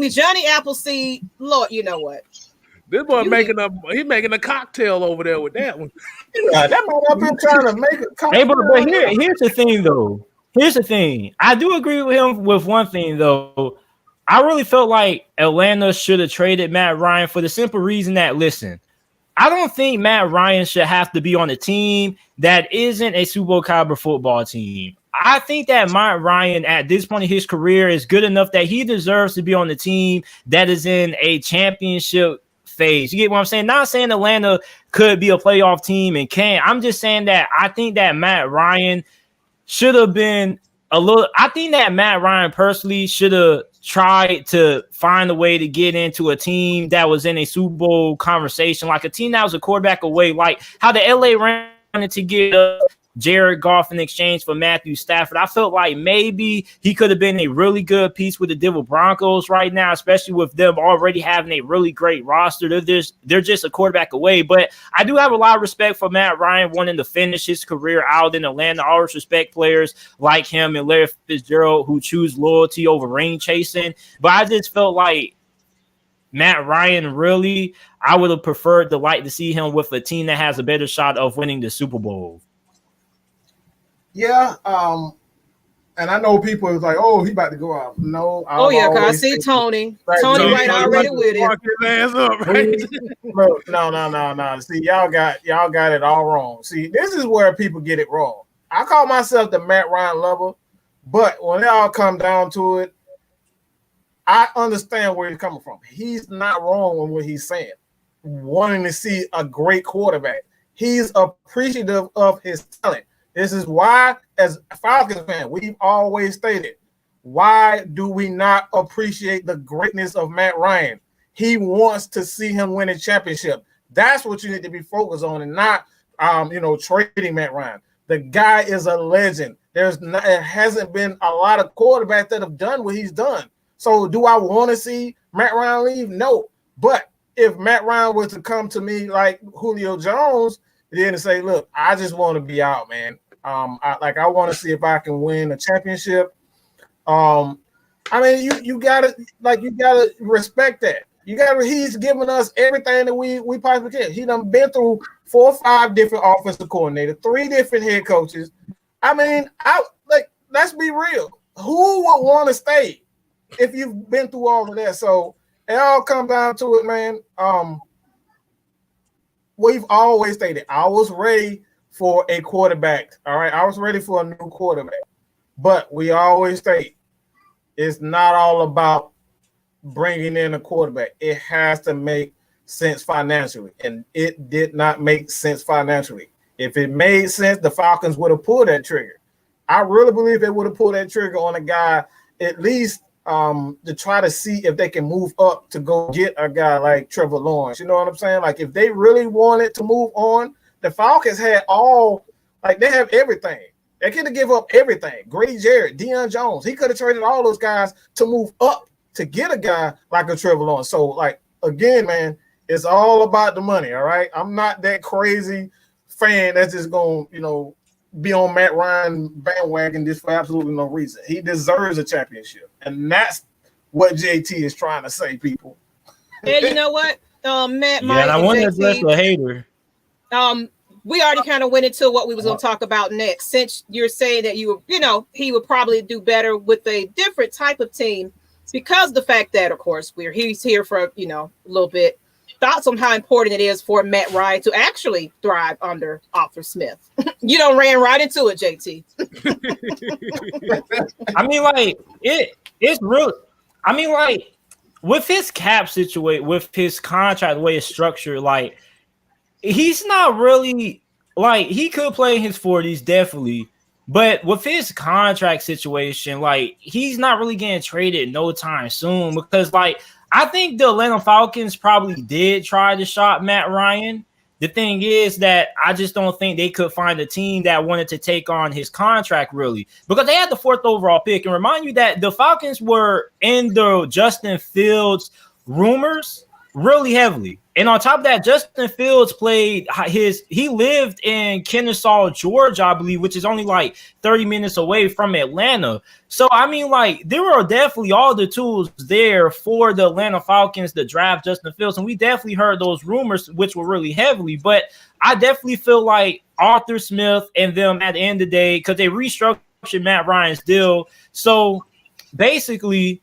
Johnny Appleseed. Lord, you know what? This boy he's making a cocktail over there with that one. That man up here trying to make a cocktail. Hey, but here's the thing, though. Here's the thing. I do agree with him with one thing, though. I really felt like Atlanta should have traded Matt Ryan for the simple reason that, listen, I don't think Matt Ryan should have to be on a team that isn't a Super Bowl caliber football team. I think that Matt Ryan at this point in his career is good enough that he deserves to be on the team that is in a championship phase. You get what I'm saying? Not saying Atlanta could be a playoff team and can't. I'm just saying that I think that Matt Ryan should have been I think that Matt Ryan personally should have tried to find a way to get into a team that was in a Super Bowl conversation, like a team that was a quarterback away, like how the LA Rams wanted to get Jared Goff in exchange for Matthew Stafford. I felt like maybe he could have been a really good piece with the Denver Broncos right now, especially with them already having a really great roster. They're just a quarterback away. But I do have a lot of respect for Matt Ryan wanting to finish his career out in Atlanta. I always respect players like him and Larry Fitzgerald who choose loyalty over ring chasing. But I just felt like Matt Ryan, really, I would have preferred to see him with a team that has a better shot of winning the Super Bowl. Yeah, and I know people is like, "Oh, he about to go out." No, oh yeah, cause I see Tony right already with it. Look, no. See, y'all got it all wrong. See, this is where people get it wrong. I call myself the Matt Ryan lover, but when it all come down to it, I understand where he's coming from. He's not wrong on what he's saying. Wanting to see a great quarterback, he's appreciative of his talent. This is why, as a Falcons fan, we've always stated, why do we not appreciate the greatness of Matt Ryan? He wants to see him win a championship. That's what you need to be focused on, and not, trading Matt Ryan. The guy is a legend. It hasn't been a lot of quarterbacks that have done what he's done. So do I want to see Matt Ryan leave? No. But if Matt Ryan was to come to me like Julio Jones, then to say, look, I just want to be out, man. I want to see if I can win a championship. You gotta respect that. He's giving us everything that we possibly can. He done been through 4 or 5 different offensive coordinators, 3 different head coaches. Let's be real. Who would want to stay if you've been through all of that? So it all comes down to it, man. We've always stated I was ready for a quarterback. All right, I was ready for a new quarterback, but we always state it's not all about bringing in a quarterback. It has to make sense financially, and it did not make sense financially. If it made sense, the Falcons would have pulled that trigger. I really believe they would have pulled that trigger on a guy at least to try to see if they can move up to go get a guy like Trevor Lawrence. You know what I'm saying? Like, if they really wanted to move on, the Falcons had they have everything. They could have given up everything. Grady Jarrett, Deion Jones. He could have traded all those guys to move up to get a guy like a Trevor Lawrence. So, again, man, it's all about the money, all right? I'm not that crazy fan that's just going to, be on Matt Ryan bandwagon just for absolutely no reason. He deserves a championship. And that's what JT is trying to say, people. And you know what? Matt, yeah, and I want to address the hater. We already kind of went into what we was going to talk about next. Since you're saying that he would probably do better with a different type of team, because the fact that, of course, he's here for a little bit. Thoughts on how important it is for Matt Ryan to actually thrive under Arthur Smith. You ran right into it, JT. It's real. With his cap situation, with his contract, the way it's structured, he's not really he could play in his 40s, definitely. But with his contract situation, he's not really getting traded no time soon, because I think the Atlanta Falcons probably did try to shop Matt Ryan. The thing is that I just don't think they could find a team that wanted to take on his contract, really, because they had the 4th overall pick. And remind you that the Falcons were in the Justin Fields rumors really heavily. And on top of that, Justin Fields he lived in Kennesaw, Georgia, I believe, which is only 30 minutes away from Atlanta. So, there were definitely all the tools there for the Atlanta Falcons to draft Justin Fields. And we definitely heard those rumors, which were really heavily. But I definitely feel like Arthur Smith and them at the end of the day, because they restructured Matt Ryan's deal. So, basically,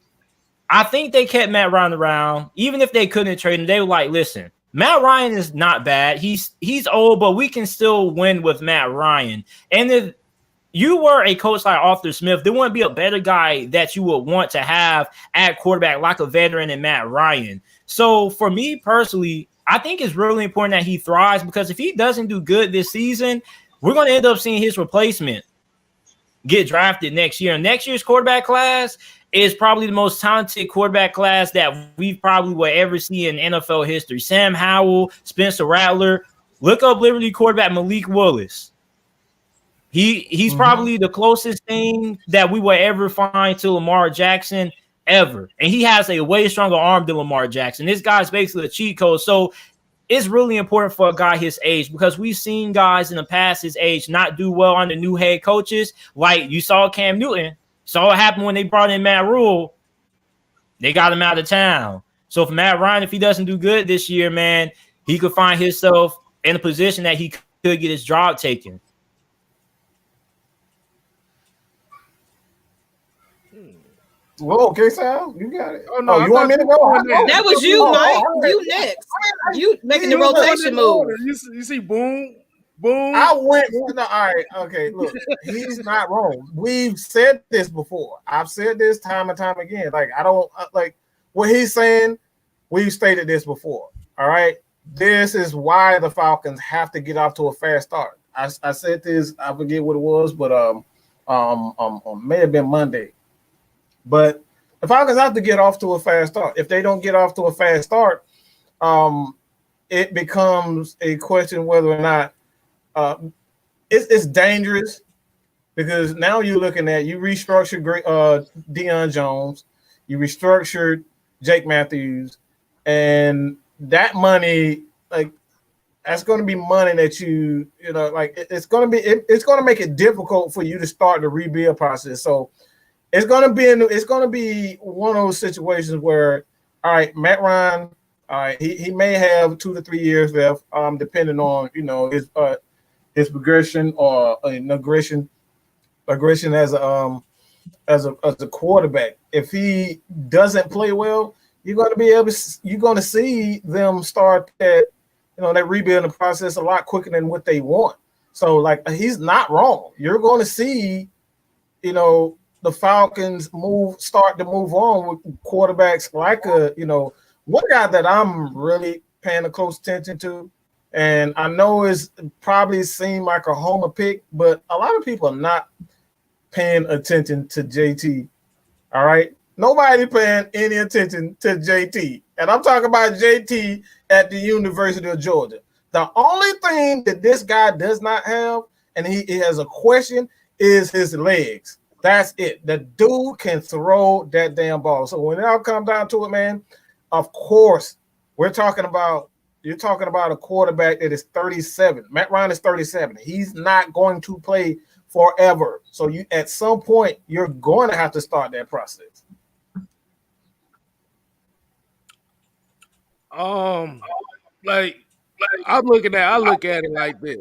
I think they kept Matt Ryan around. Even if they couldn't trade him, they were like, listen, Matt Ryan is not bad. He's old, but we can still win with Matt Ryan. And if you were a coach like Arthur Smith, there wouldn't be a better guy that you would want to have at quarterback like a veteran in Matt Ryan. So for me personally, I think it's really important that he thrives, because if he doesn't do good this season, we're going to end up seeing his replacement get drafted next year. And next year's quarterback class is probably the most talented quarterback class that we probably will ever see in NFL history. Sam Howell, Spencer Rattler. Look up Liberty quarterback Malik Willis. He's probably the closest thing that we will ever find to Lamar Jackson ever. And he has a way stronger arm than Lamar Jackson. This guy's basically a cheat code. So it's really important for a guy his age, because we've seen guys in the past his age not do well under new head coaches. Like you saw Cam Newton. Saw what happened when they brought in Matt Rule. They got him out of town. So for Matt Ryan, if he doesn't do good this year, man, he could find himself in a position that he could get his job taken. Whoa, okay, Sal, you got it. Oh, no, you want me to go? That was you, Mike. You next. You making the rotation move. You see, boom. I went. All right, okay. Look, he's not wrong. We've said this before. I've said this time and time again. Like I don't like what he's saying. We've stated this before. All right. This is why the Falcons have to get off to a fast start. I said this. I forget what it was, but may have been Monday. But the Falcons have to get off to a fast start. If they don't get off to a fast start, it becomes a question whether or not it's dangerous, because now you're looking at, you restructured Deion Jones, you restructured Jake Matthews, and that money, like that's going to be money that it's going to make it difficult for you to start the rebuild process. So it's going to be one of those situations where, all right, Matt Ryan, all right, he may have 2 to 3 years left, depending on his progression or aggression as a quarterback. If he doesn't play well, you're going to see them start that rebuilding process a lot quicker than what they want. So like he's not wrong. You're going to see, the Falcons start to move on with quarterbacks like one guy that I'm really paying a close attention to, and I know it's probably seemed like a homer pick, but a lot of people are not paying attention to JT. All right, nobody paying any attention to JT, and I'm talking about JT at the University of Georgia. The only thing that this guy does not have, and he has a question, is his legs. That's it. The dude can throw that damn ball. So when it all comes down to it, man, of course, you're talking about a quarterback that is 37. Matt Ryan is 37. He's not going to play forever. So at some point, you're going to have to start that process. Like I look at it like this.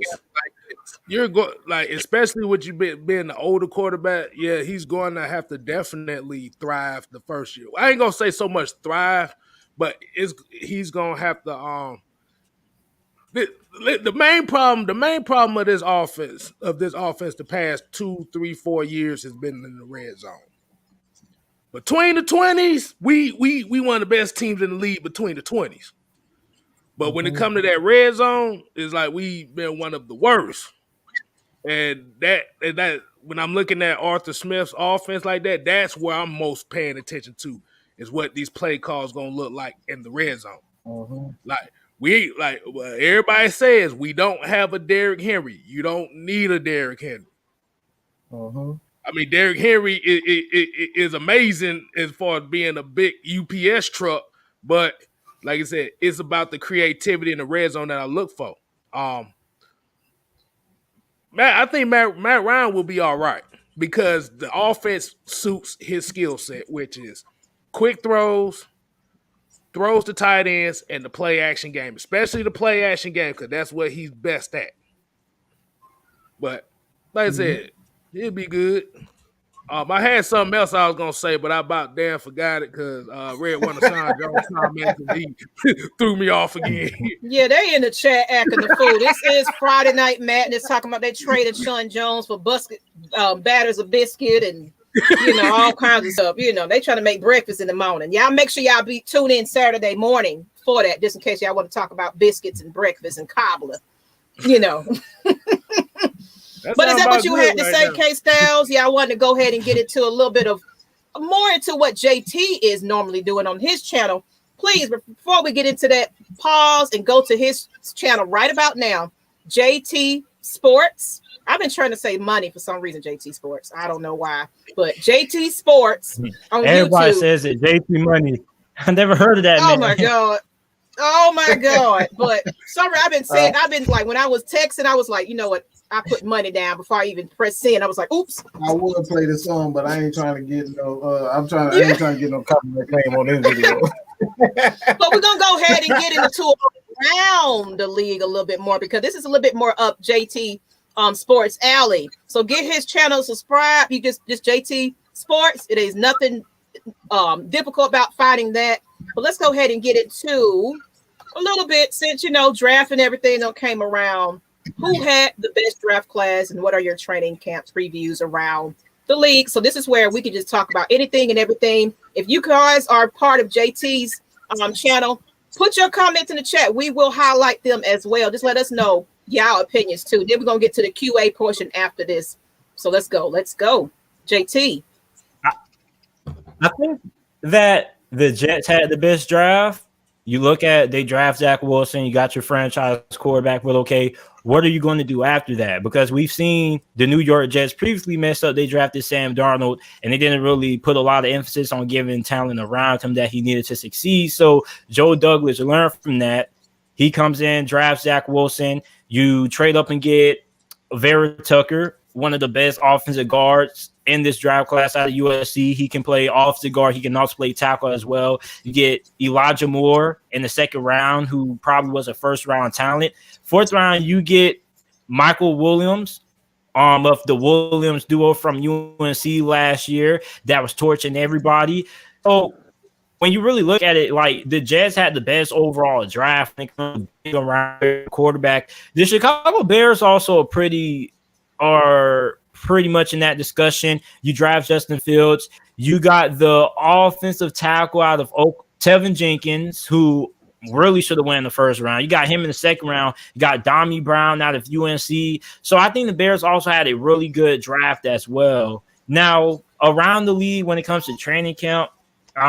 You're going, like, especially with you being the older quarterback, yeah, he's going to have to definitely thrive the first year. I ain't gonna say so much thrive, but he's gonna have to. The main problem of this offense the past 2, 3, 4 years has been in the red zone. Between the 20s, we one of the best teams in the league between the 20s. But when it comes to that red zone, it's like we've been one of the worst. And that when I'm looking at Arthur Smith's offense like that, that's where I'm most paying attention to, is what these play calls gonna look like in the red zone. Everybody says we don't have a Derrick Henry. You don't need a Derrick Henry. I mean, Derrick Henry is amazing as far as being a big UPS truck, but like I said, it's about the creativity in the red zone that I look for. I think Matt Ryan will be all right because the offense suits his skill set, which is quick throws to tight ends, and the play action game, especially the play action game, because that's what he's best at. But like I said, it'll be good. I had something else I was gonna say, but I about damn forgot it because read one of Sean Jones' comments and he threw me off again. Yeah, they in the chat acting the fool. This is Friday Night Madness, talking about they traded Sean Jones for batters of biscuit and all kinds of stuff. They trying to make breakfast in the morning. Y'all make sure y'all tune in Saturday morning for that, just in case y'all want to talk about biscuits and breakfast and cobbler. But is that what you had to say, Kstlyz? Yeah, I wanted to go ahead and get into a little bit of more into what JT is normally doing on his channel. Please, before we get into that, pause and go to his channel right about now. JT Sports. I've been trying to say money for some reason. JT Sports. I don't know why, but JT Sports on Everybody YouTube. says it. JT Money. I never heard of that. Oh man. my god. Oh my god. But sorry, I've been like, when I was texting, I was like, you know what? I put money down before I even press send. I was like, oops. I would play the song, but I ain't trying to get no. I ain't trying to get no copyright claim on this video. But we're gonna go ahead and get into around the league a little bit more, because this is a little bit more up JT Sports alley. So get his channel, subscribe. You just JT Sports. It is nothing difficult about finding that. But let's go ahead and get into a little bit, since draft and everything that came around. Who had the best draft class, and what are your training camp previews around the league? So this is where we can just talk about anything and everything. If you guys are part of JT's channel, put your comments in the chat. We will highlight them as well. Just let us know y'all opinions too. Then we're gonna get to the QA portion after this. So let's go, JT. I think that the Jets had the best draft. You look at, they draft Zach Wilson, you got your franchise quarterback, but okay, what are you going to do after that? Because we've seen the New York Jets previously mess up. They drafted Sam Darnold, and they didn't really put a lot of emphasis on giving talent around him that he needed to succeed. So Joe Douglas learned from that. He comes in, drafts Zach Wilson. You trade up and get Vera Tucker, one of the best offensive guards in this draft class out of USC. He can play offensive guard. He can also play tackle as well. You get Elijah Moore in the second round, who probably was a first-round talent. Fourth round, you get Michael Williams of the Williams duo from UNC last year that was torching everybody. So when you really look at it, like, the Jets had the best overall draft around quarterback. The Chicago Bears also are pretty much in that discussion. You draft Justin Fields. You got the offensive tackle out of Tevin Jenkins, who really should have won in the first round. You got him in the second round. You got Dommy Brown out of UNC. So I think the Bears also had a really good draft as well. Now, around the league, when it comes to training camp,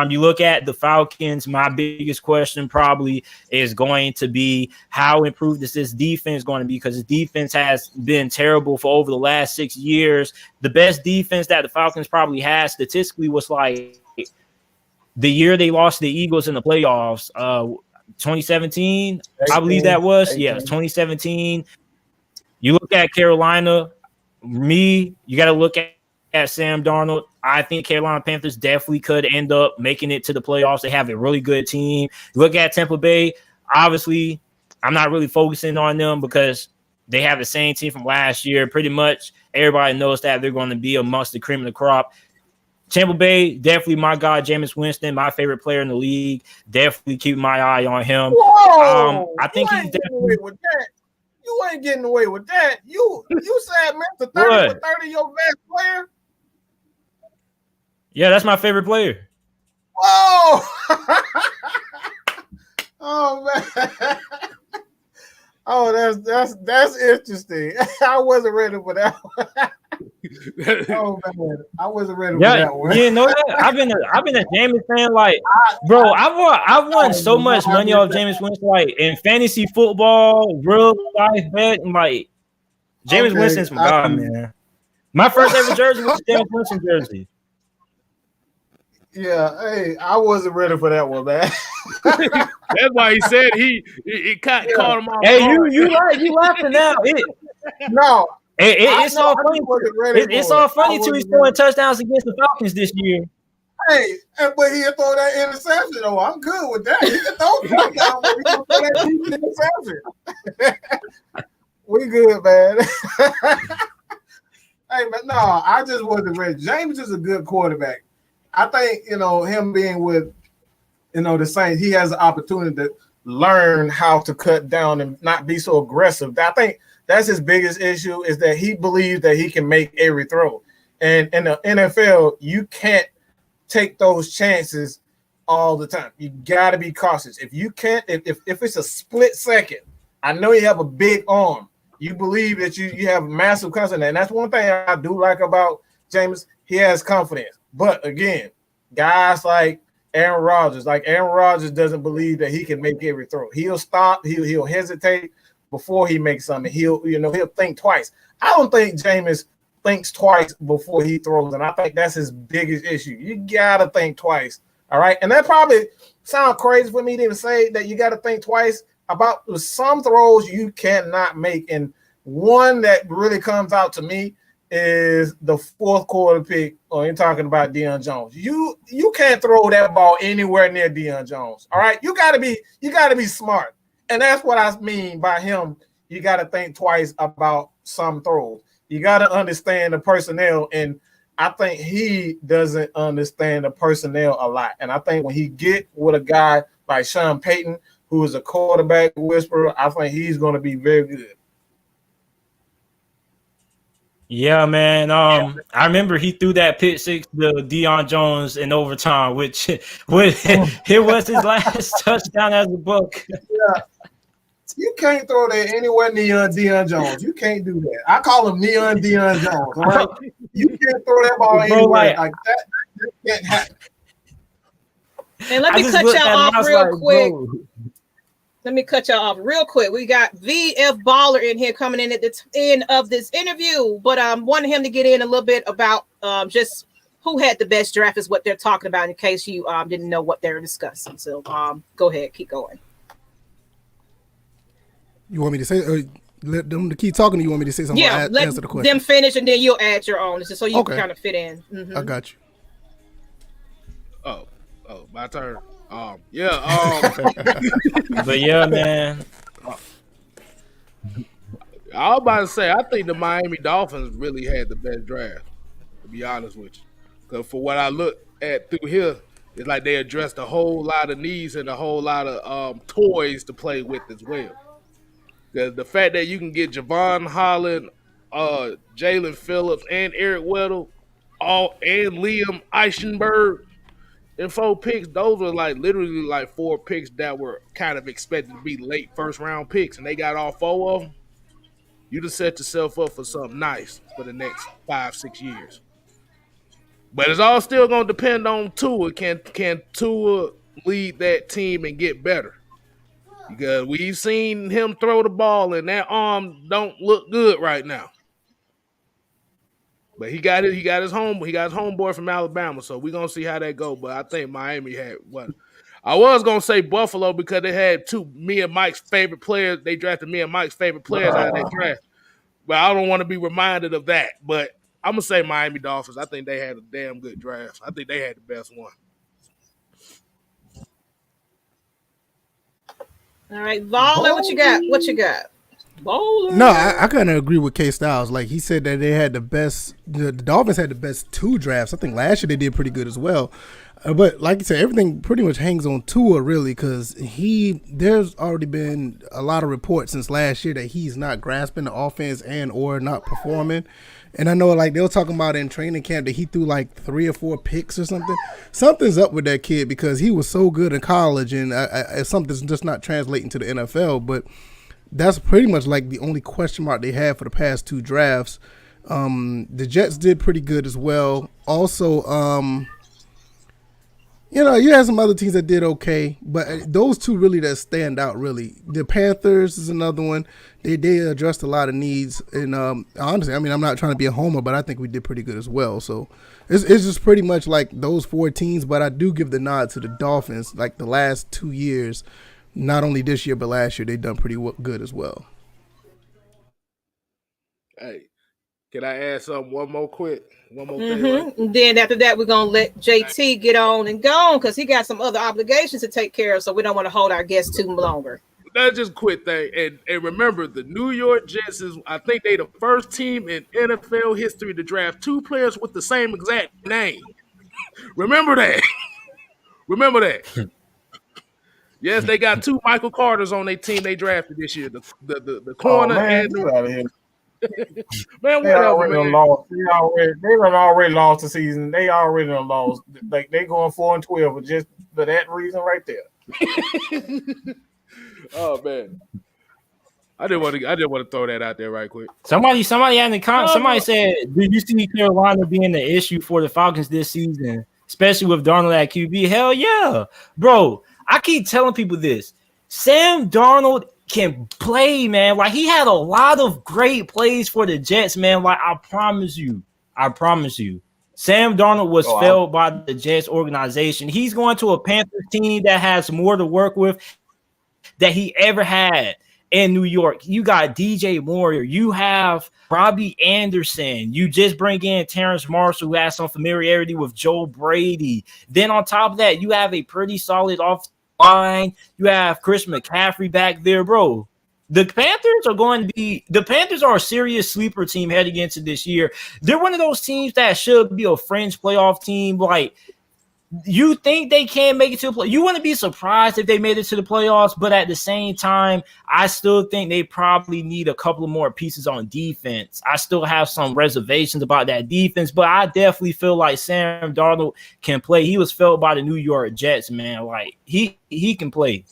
you look at the Falcons, my biggest question probably is going to be how improved is this defense going to be, because the defense has been terrible for over the last 6 years. The best defense that the Falcons probably had statistically was like the year they lost the Eagles in the playoffs, 2017, I believe that was. Yeah, 2017. You look at Carolina, you got to look at Sam Darnold. I think Carolina Panthers definitely could end up making it to the playoffs. They have a really good team. Look at Tampa Bay. Obviously, I'm not really focusing on them because they have the same team from last year. Pretty much everybody knows that they're going to be amongst the cream of the crop. Tampa Bay, definitely my guy, Jameis Winston, my favorite player in the league. Definitely keep my eye on him. Whoa, I think he's definitely with that. You ain't getting away with that. You said Memphis 30 for 30 your best player. Yeah, that's my favorite player. Whoa! Oh man! Oh, that's interesting. I wasn't ready for that one. Oh man, I wasn't ready for that one. You know that? I've been a Jameis fan. Like, bro, I've won so much money off Jameis Winston, like in fantasy football, real life bet, and like Jameis Winston's my guy, man. My first ever jersey was Jameis Winston jersey. Yeah, hey, I wasn't ready for that one, man. That's why he said he caught him off. Hey, you laughing now? No. It's all funny. It's all funny too. He's throwing touchdowns against the Falcons this year. Hey, but he'll throw that interception. Oh, I'm good with that. He can throw touchdowns, but he's gonna throw that interception. We good, man. Hey, but no, I just wasn't ready. James is a good quarterback. I think, him being with, the Saints, he has an opportunity to learn how to cut down and not be so aggressive. I think that's his biggest issue, is that he believes that he can make every throw. And in the NFL, you can't take those chances all the time. You got to be cautious. If you can't, if it's a split second, I know you have a big arm. You believe that you have massive confidence. And that's one thing I do like about Jameis. He has confidence. But again, guys like Aaron Rodgers doesn't believe that he can make every throw. He'll stop, he'll hesitate, before he makes something. He'll think twice. I don't think Jameis thinks twice before he throws, and I think that's his biggest issue. You gotta think twice. All right, and that probably sounds crazy for me to even say that you got to think twice about some throws you cannot make, and one that really comes out to me is the fourth quarter pick. Or you're talking about Deion Jones. You can't throw that ball anywhere near Deion Jones. All right, you gotta be smart, and that's what I mean by him. You got to think twice about some throws. You got to understand the personnel, and I think he doesn't understand the personnel a lot. And I think when he get with a guy like Sean Payton, who is a quarterback whisperer, I think he's going to be very good. Yeah, man. I remember he threw that pick six to Deion Jones in overtime, which it was his last touchdown as a Buck. Yeah. You can't throw that anywhere near Deion Jones. You can't do that. I call him Neon Deion Jones. All right? You can't throw that ball anywhere like that. That can't happen. And let me cut y'all off real quick. Let me cut y'all off real quick. We got VF Baller in here coming in at the end of this interview, but wanted him to get in a little bit about just who had the best draft is what they're talking about in case you didn't know what they're discussing. So go ahead, keep going. You want me to say, let them to keep talking, or you want me to say something? Yeah, let answer the question. Them finish, and then you'll add your own, so you can kind of fit in. I got you. Oh, my turn. But yeah, man. I was about to say, I think the Miami Dolphins really had the best draft, to be honest with you. Because for what I look at through here, it's like they addressed a whole lot of needs and a whole lot of toys to play with as well. The fact that you can get Javon Holland, Jalen Phillips, and Eric Weddle, and Liam Eichenberg in 4 picks, those were literally 4 picks that were kind of expected to be late first round picks, and they got all 4 of them. You just set yourself up for something nice for the next 5-6 years. But it's all still going to depend on Tua. Can Tua lead that team and get better? Because we've seen him throw the ball and that arm don't look good right now. But he got his homeboy from Alabama, so we're gonna see how that go. But I think Miami had what I was gonna say Buffalo because they had me and Mike's favorite players. They drafted me and Mike's favorite players out of that draft. But I don't want to be reminded of that. But I'm gonna say Miami Dolphins. I think they had a damn good draft. I think they had the best one. All right, Baller, what you got? Baller. No, I kind of agree with KSTYLZ. Like he said that they had the best. The Dolphins had the best 2 drafts. I think last year they did pretty good as well. But like you said, everything pretty much hangs on Tua really because there's already been a lot of reports since last year that he's not grasping the offense and or not performing. And I know they were talking about in training camp that he threw 3 or 4 picks or something. Something's up with that kid because he was so good in college and something's just not translating to the NFL. But that's pretty much the only question mark they had for the past 2 drafts. The Jets did pretty good as well. Also, you had some other teams that did okay, but those 2 really that stand out really. The Panthers is another one. They addressed a lot of needs, and honestly, I mean, I'm not trying to be a homer, but I think we did pretty good as well. So it's just pretty much those 4 teams, but I do give the nod to the Dolphins. The last 2 years, not only this year but last year, they've done pretty good as well. Hey, can I add something? One more thing. Right? And then after that, we're gonna let JT get on and go because he got some other obligations to take care of. So we don't want to hold our guests too longer. That's just a quick thing. And remember, the New York Jets I think they the first team in NFL history to draft 2 players with the same exact name. Remember that. Remember that. Yes, they got 2 Michael Carters on their team they drafted this year. The corner and the man, they already lost. They already lost the season. They already lost. They going 4-12 for just for that reason right there. Oh man, I didn't want to throw that out there right quick. Somebody had in the comments. Somebody said, "Do you see Carolina being the issue for the Falcons this season, especially with Darnold at QB?" Hell yeah, bro. I keep telling people this. Sam Darnold can play, man. Like, he had a lot of great plays for the Jets, man. Like, I promise you, Sam Darnold was failed by the Jets organization. He's going to a Panthers team that has more to work with that he ever had in New York. You got DJ Moore. You have Robbie Anderson. You just bring in Terrence Marshall, who has some familiarity with Joe Brady. Then on top of that, you have a pretty solid offensive line. You have Chris McCaffrey back there, bro. The Panthers are a serious sleeper team heading into this year. They're one of those teams that should be a fringe playoff team. Like, you think they can make it to the play? You wouldn't be surprised if they made it to the playoffs, but at the same time, I still think they probably need a couple of more pieces on defense. I still have some reservations about that defense, but I definitely feel like Sam Darnold can play. He was felt by the New York Jets, man. Like, he can play.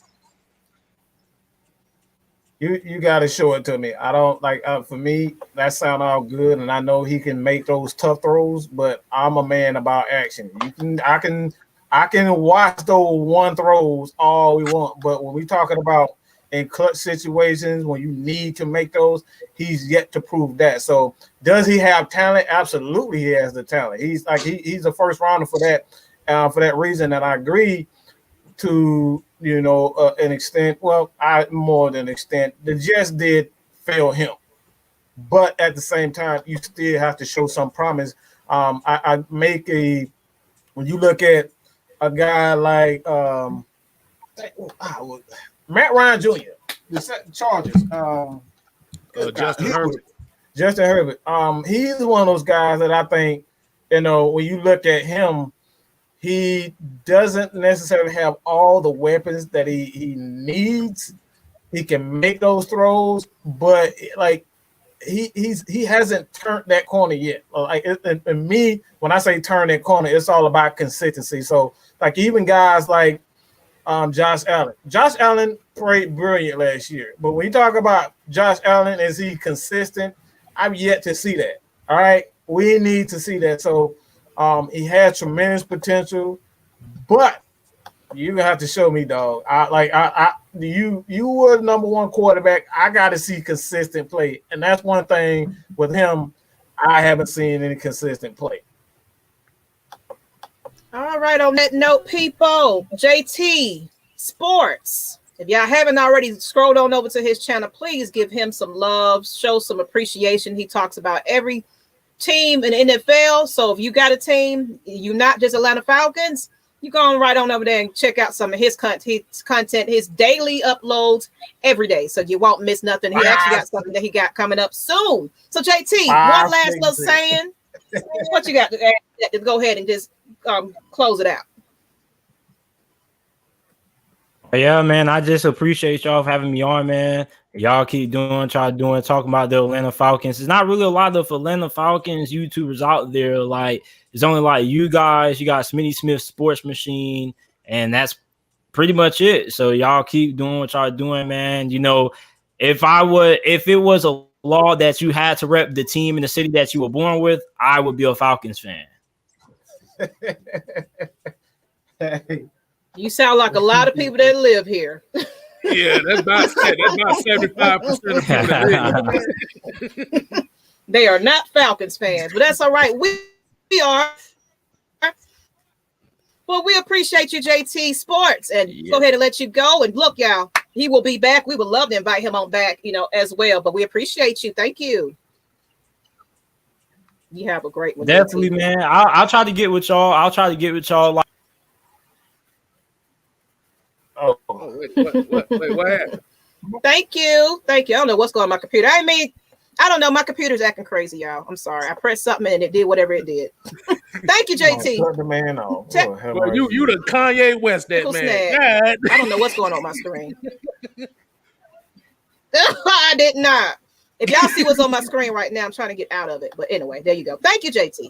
You got to show it to me. I don't like. For me, that sound all good, and I know he can make those tough throws. But I'm a man about action. I can watch those one throws all we want. But when we talking about in clutch situations, when you need to make those, he's yet to prove that. So, does he have talent? Absolutely, he has the talent. He's he's a first rounder for that reason. And I agree to an extent. Well, more than an extent. The Jets did fail him, but at the same time, you still have to show some promise. When you look at a guy like Matt Ryan Jr., the Chargers, Justin Herbert. He's one of those guys that I think, when you look at him, he doesn't necessarily have all the weapons that he needs. He can make those throws, but like he hasn't turned that corner yet. Like, and me, when I say turn that corner, it's all about consistency. So like even guys like Josh Allen. Josh Allen played brilliant last year, but when you talk about Josh Allen, is he consistent? I've yet to see that. All right, we need to see that. So. He had tremendous potential, but you have to show me, dog. You were the number one quarterback. I got to see consistent play, and that's one thing with him. I haven't seen any consistent play. All right. On that note, people, JT Sports. If y'all haven't already scrolled on over to his channel, please give him some love, show some appreciation. He talks about every team in the NFL. So if you got a team, you're not just Atlanta Falcons, you go on right on over there and check out some of his content, his daily uploads every day, so you won't miss nothing. He actually got something that he got coming up soon. So JT, one last little saying. What you got to go ahead and just close it out? Yeah, man, I just appreciate y'all for having me on, man. Y'all keep talking about the Atlanta Falcons. There's not really a lot of Atlanta Falcons YouTubers out there. Like, it's only like you guys. You got Smitty Smith Sports Machine, and that's pretty much it. So y'all keep doing what y'all doing, man. If it was a law that you had to rep the team in the city that you were born with, I would be a Falcons fan. Hey. You sound like a lot of people that live here. Yeah, that's about 75% of people. They are not Falcons fans, but that's all right. We are. Well, we appreciate you, JT Sports, and go ahead and let you go. And look, y'all, he will be back. We would love to invite him on back, as well. But we appreciate you. Thank you. You have a great one. Definitely, JT. Man. I'll try to get with y'all. Oh, wait, what happened? Thank you. I don't know what's going on my computer. I don't know. My computer's acting crazy, y'all. I'm sorry. I pressed something and it did whatever it did. Thank you, JT. Cut the man off. Well, you the Kanye West that man. I don't know what's going on my screen. I did not. If y'all see what's on my screen right now, I'm trying to get out of it. But anyway, there you go. Thank you, JT.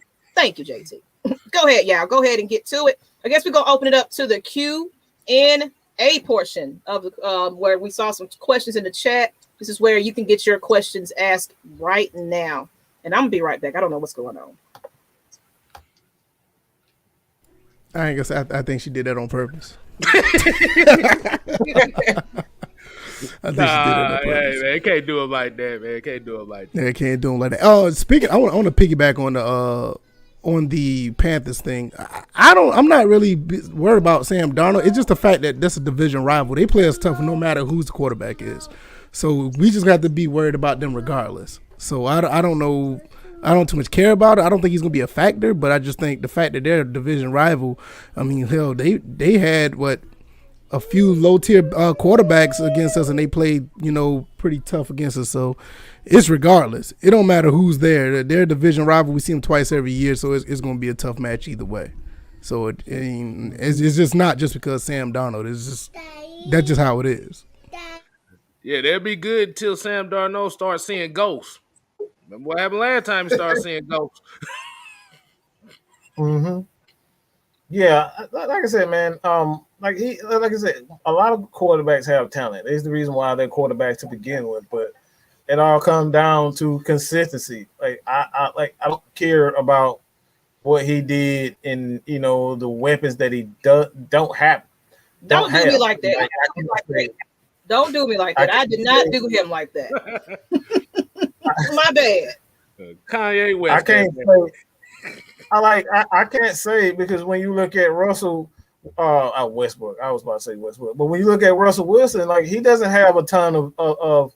Go ahead, y'all. Go ahead and get to it. I guess we're going to open it up to the Q&A portion of where we saw some questions in the chat. This is where you can get your questions asked right now. And I'm going to be right back. I don't know what's going on. I think she did that on purpose. I think she did it on purpose. Hey, man, can't do him like that, man. Can't do him like that. Yeah, can't do him like that. Oh, speaking, I want to piggyback on the Panthers thing. I'm not really worried about Sam Darnold. It's just the fact that that's a division rival. They play us tough no matter who's the quarterback is. So we just got to be worried about them regardless. So I don't know. I don't too much care about it. I don't think he's going to be a factor, but I just think the fact that they're a division rival, I mean, hell, they had a few low-tier quarterbacks against us, and they played, pretty tough against us. So it's regardless. It don't matter who's there. They're a division rival. We see them twice every year, so it's going to be a tough match either way. So it's just not just because Sam Darnold. That's just how it is. Yeah, that'll be good until Sam Darnold starts seeing ghosts. Remember what happened last time he started seeing ghosts? Mm-hmm. Yeah, like I said, man. Like I said, a lot of quarterbacks have talent. It's the reason why they're quarterbacks to begin with. But it all comes down to consistency. Like I don't care about what he did and the weapons that he don't have. Don't do me like that. Don't do me like that. I did not do him like that. My bad. Kanye West. I can't say. I can't say because when you look at Russell Westbrook, I was about to say Westbrook, but when you look at Russell Wilson, like he doesn't have a ton of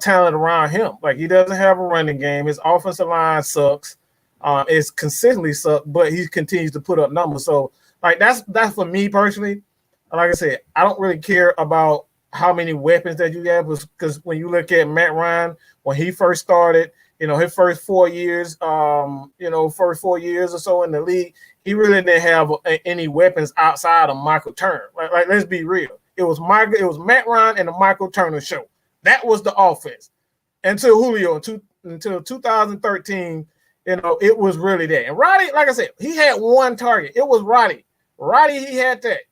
talent around him. Like he doesn't have a running game. His offensive line sucks. It's consistently sucked, but he continues to put up numbers. So like that's for me personally. Like I said, I don't really care about how many weapons that you have because when you look at Matt Ryan when he first started, his first 4 years, first 4 years or so in the league, he really didn't have any weapons outside of Michael Turner. Like let's be real. It was Matt Ryan and the Michael Turner show. That was the offense until Julio until 2013. It was really that. And Roddy, like I said, he had one target. It was Roddy. Roddy, he had that.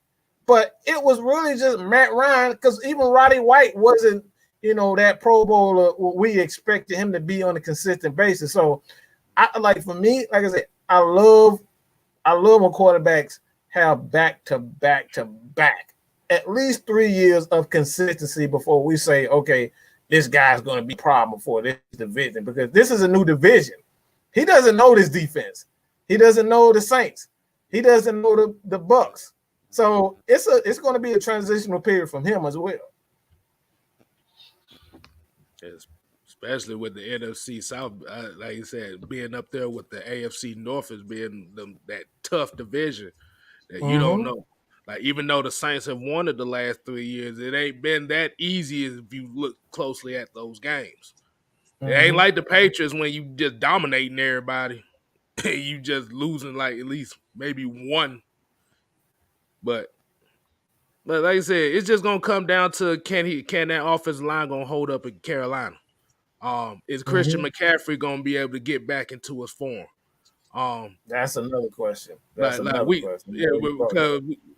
But it was really just Matt Ryan because even Roddy White wasn't, that Pro Bowler we expected him to be on a consistent basis. So, for me, like I said, I love when quarterbacks have back to back at least 3 years of consistency before we say, okay, this guy's going to be a problem for this division because this is a new division. He doesn't know this defense. He doesn't know the Saints. He doesn't know the Bucks. So it's going to be a transitional period from him as well. Especially with the NFC South, like you said, being up there with the AFC North as being that tough division that you don't know. Like even though the Saints have won it the last 3 years, it ain't been that easy if you look closely at those games. It ain't like the Patriots when you just dominating everybody, you just losing like at least maybe one. But like I said, it's just gonna come down to can that offensive line gonna hold up in Carolina? Is Christian McCaffrey gonna be able to get back into his form? That's another question. Because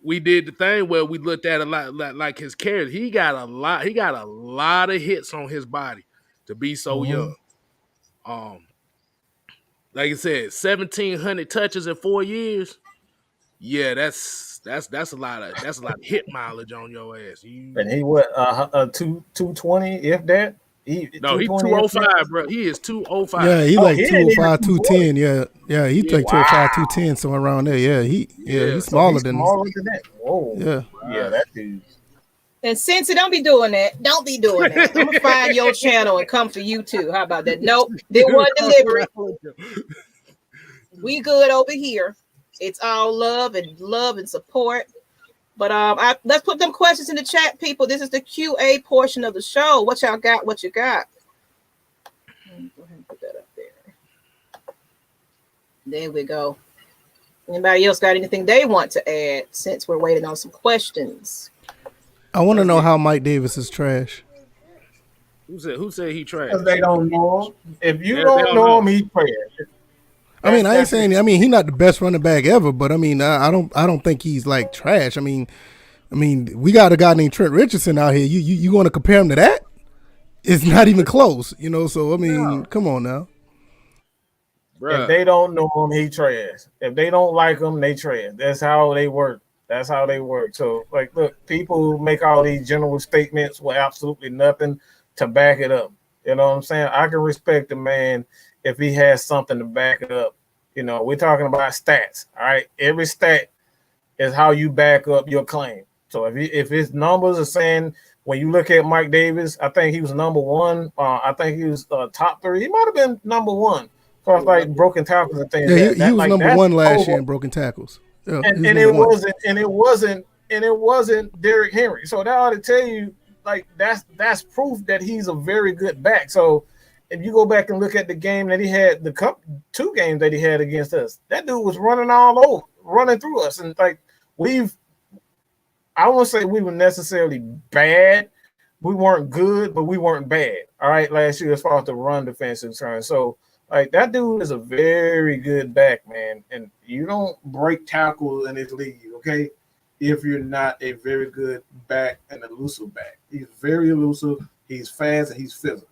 we did the thing where we looked at a lot like his carries. He got a lot of hits on his body to be so young. Like I said, 1,700 touches in 4 years. Yeah, that's a lot of hit mileage on your ass. And he what 220 if that. He's 205, bro. He is 205. Yeah, he like 205, 210. Yeah, he's like 205, 210, somewhere around there. Yeah, he's smaller than that. Whoa. Yeah, that dude. And Cincy, don't be doing that. Don't be doing that. I'm gonna find your channel and come for you too. How about that? Nope, there wasn't delivery. We good over here. It's all love and support. But let's put them questions in the chat, people. This is the QA portion of the show. What y'all got? What you got? Go ahead and put that up there. There we go. Anybody else got anything they want to add since we're waiting on some questions? I want to know how Mike Davis is trash. Who said he trash? Because they don't know him. If you don't know him, he's trash. I mean, I ain't saying. I mean, he's not the best running back ever, but I mean, I don't think he's like trash. I mean, we got a guy named Trent Richardson out here. You want to compare him to that? It's not even close, So I mean, come on now. Bruh. If they don't know him, he trash. If they don't like him, they trash. That's how they work. That's how they work. So, like, look, people make all these general statements with absolutely nothing to back it up. You know what I'm saying? I can respect the man if he has something to back it up. You know, we're talking about stats. All right, every stat is how you back up your claim. So if his numbers are saying, when you look at Mike Davis, I think he was number one. I think he was top 3. He might have been number one for like broken tackles and things. Yeah, he was like, number one last year in broken tackles. Yeah, and it wasn't Derrick Henry. So that ought to tell you, like, that's proof that he's a very good back. So if you go back and look at the game that he had, the 2 games that he had against us, that dude was running all over, running through us. And like, I won't say we were necessarily bad. We weren't good, but we weren't bad. All right, last year as far as the run defense is concerned. So like, that dude is a very good back, man. And you don't break tackles in this league, okay? If you're not a very good back and elusive back. He's very elusive, he's fast, and he's physical.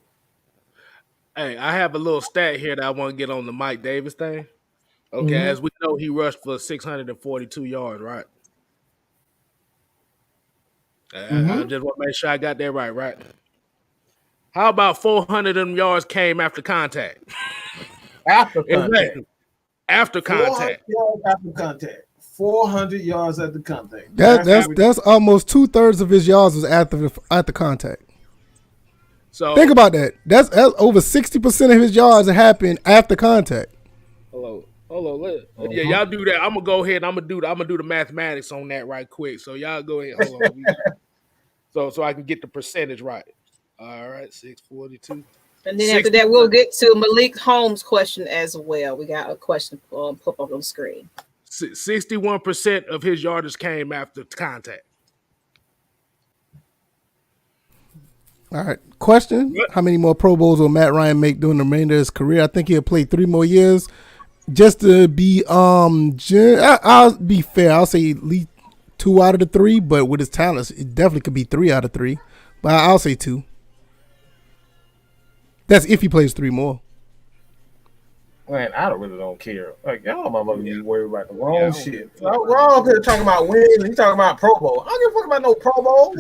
Hey, I have a little stat here that I want to get on the Mike Davis thing. Okay, as we know, he rushed for 642 yards, right? I just want to make sure I got that right? How about 400 of them yards came after contact? After contact. After contact. 400 yards after contact. That's almost 2/3 of his yards was after contact. So think about that. That's over 60% of his yards that happened after contact. Hold on. Yeah, y'all do that. I'm gonna go ahead. I'm gonna do the mathematics on that right quick. So y'all go ahead. Hold on. so I can get the percentage right. All right, 642. And then after that, we'll get to Malik Holmes' question as well. We got a question pop up on the screen. 61% of his yardage came after contact. All right. Question: how many more Pro Bowls will Matt Ryan make during the remainder of his career? I think he'll play 3 more years. Just to be I'll be fair. I'll say at least 2 out of the 3, but with his talents, it definitely could be 3 out of 3. But I'll say 2. That's if he plays 3 more. Man, I really don't care. Like, y'all motherfuckers be worried about the wrong shit. We're all here talking about wins, and he's talking about Pro Bowl. I don't give a fuck about no Pro Bowl.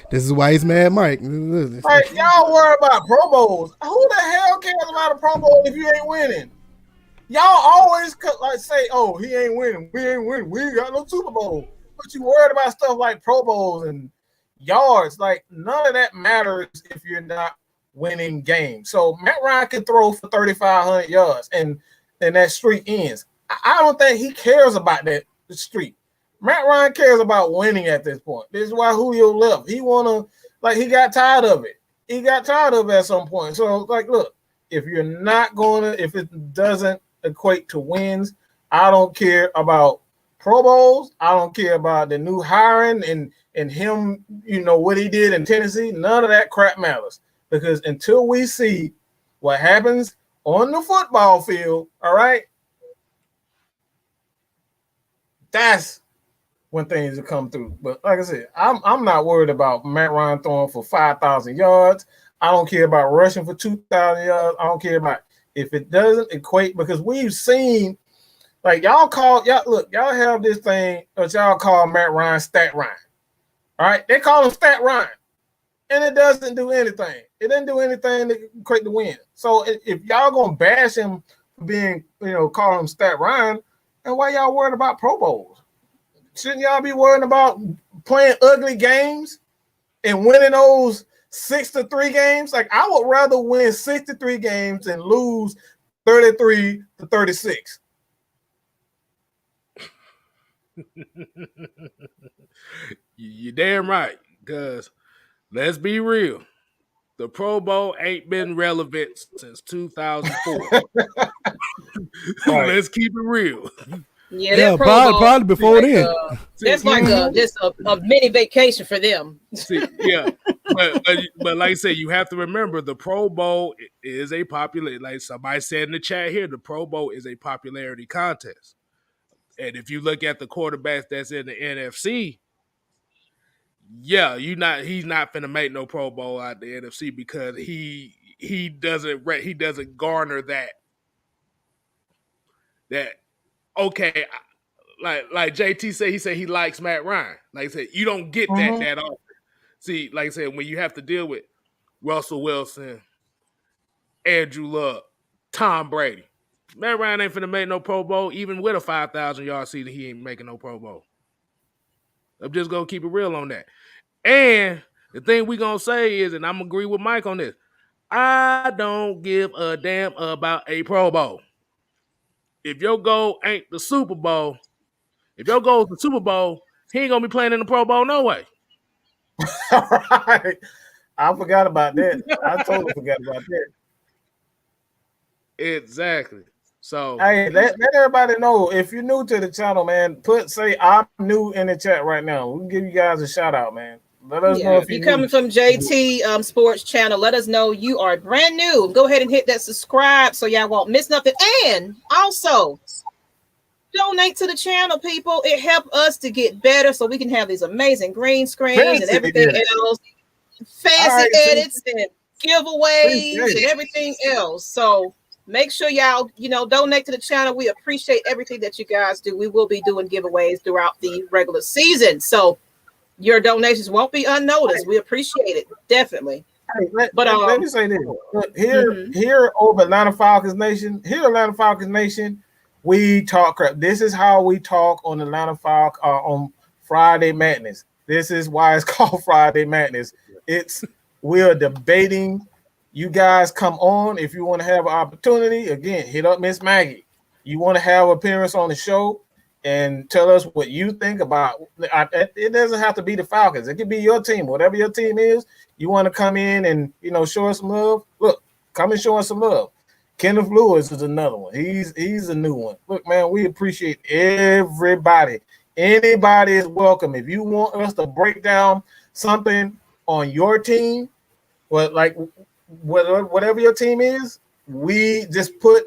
This is why he's mad, Mike. Like, y'all worry about Pro Bowls. Who the hell cares about a Pro Bowl if you ain't winning? Y'all always like say, "Oh, he ain't winning. We ain't winning. We ain't got no Super Bowl." But you worried about stuff like Pro Bowls and yards. Like, none of that matters if you're not winning games. So Matt Ryan can throw for 3,500 yards and then that streak ends. I don't think he cares about that streak. Matt Ryan cares about winning at this point. This is why Julio left. He got tired of it. He got tired of it at some point. So, like, look, if it doesn't equate to wins, I don't care about Pro Bowls. I don't care about the new hiring and him, what he did in Tennessee. None of that crap matters. Because until we see what happens on the football field, all right, that's when things will come through. But like I said, I'm not worried about Matt Ryan throwing for 5,000 yards. I don't care about rushing for 2,000 yards. I don't care about if it doesn't equate, because we've seen, like, y'all have this thing that y'all call Matt Ryan Stat Ryan. All right, they call him Stat Ryan. And it doesn't do anything. It didn't do anything to create the win. So if y'all gonna bash him for being, call him Stat Ryan, then why y'all worried about Pro Bowls? Shouldn't y'all be worrying about playing ugly games and winning those 6-3 games? Like, I would rather win 63 games than lose 33-36. You're damn right, because let's be real. The Pro Bowl ain't been relevant since 2004. Right. Let's keep it real. Yeah, probably before then. That's like just a mini vacation for them. Yeah, but like I said, you have to remember the Pro Bowl is a popular. Like somebody said in the chat here, the Pro Bowl is a popularity contest, and if you look at the quarterbacks that's in the NFC. Yeah, he's not finna make no Pro Bowl out the NFC because he doesn't garner that okay, like JT said, he said he likes Matt Ryan. Like I said, you don't get that often. See, like I said, when you have to deal with Russell Wilson, Andrew Luck, Tom Brady, Matt Ryan ain't finna make no Pro Bowl. Even with a 5,000-yard season, he ain't making no Pro Bowl. I'm just gonna keep it real on that. And the thing we gonna say is, and I'm gonna agree with Mike on this, I don't give a damn about a Pro Bowl. If your goal ain't the Super Bowl, if your goal is the Super Bowl, he ain't gonna be playing in the Pro Bowl no way. All right. I forgot about that. I totally forgot about that. Exactly. So hey, let everybody know, if you're new to the channel, man, say I'm new in the chat right now. We can give you guys a shout out, man. Let us know if you're coming from JT Sports Channel. Let us know you are brand new. Go ahead and hit that subscribe so y'all won't miss nothing. And also donate to the channel, people. It helps us to get better so we can have these amazing green screens and everything else, fancy edits and giveaways and everything else. So make sure y'all, donate to the channel. We appreciate everything that you guys do. We will be doing giveaways throughout the regular season. So your donations won't be unnoticed. We appreciate it. Definitely. Hey, let me say this. Here over Atlanta Falcons Nation, we talk crap. This is how we talk on Atlanta Falcons on Friday Madness. This is why it's called Friday Madness. We're debating. You guys come on if you want to have an opportunity. Again, hit up Miss Maggie. You want to have an appearance on the show and tell us what you think about. It doesn't have to be the Falcons. It could be your team, whatever your team is. You want to come in and show us some love. Look, come and show us some love. Kenneth Lewis is another one. He's a new one. Look, man, we appreciate everybody. Anybody is welcome. If you want us to break down something on your team, whatever your team is, we just put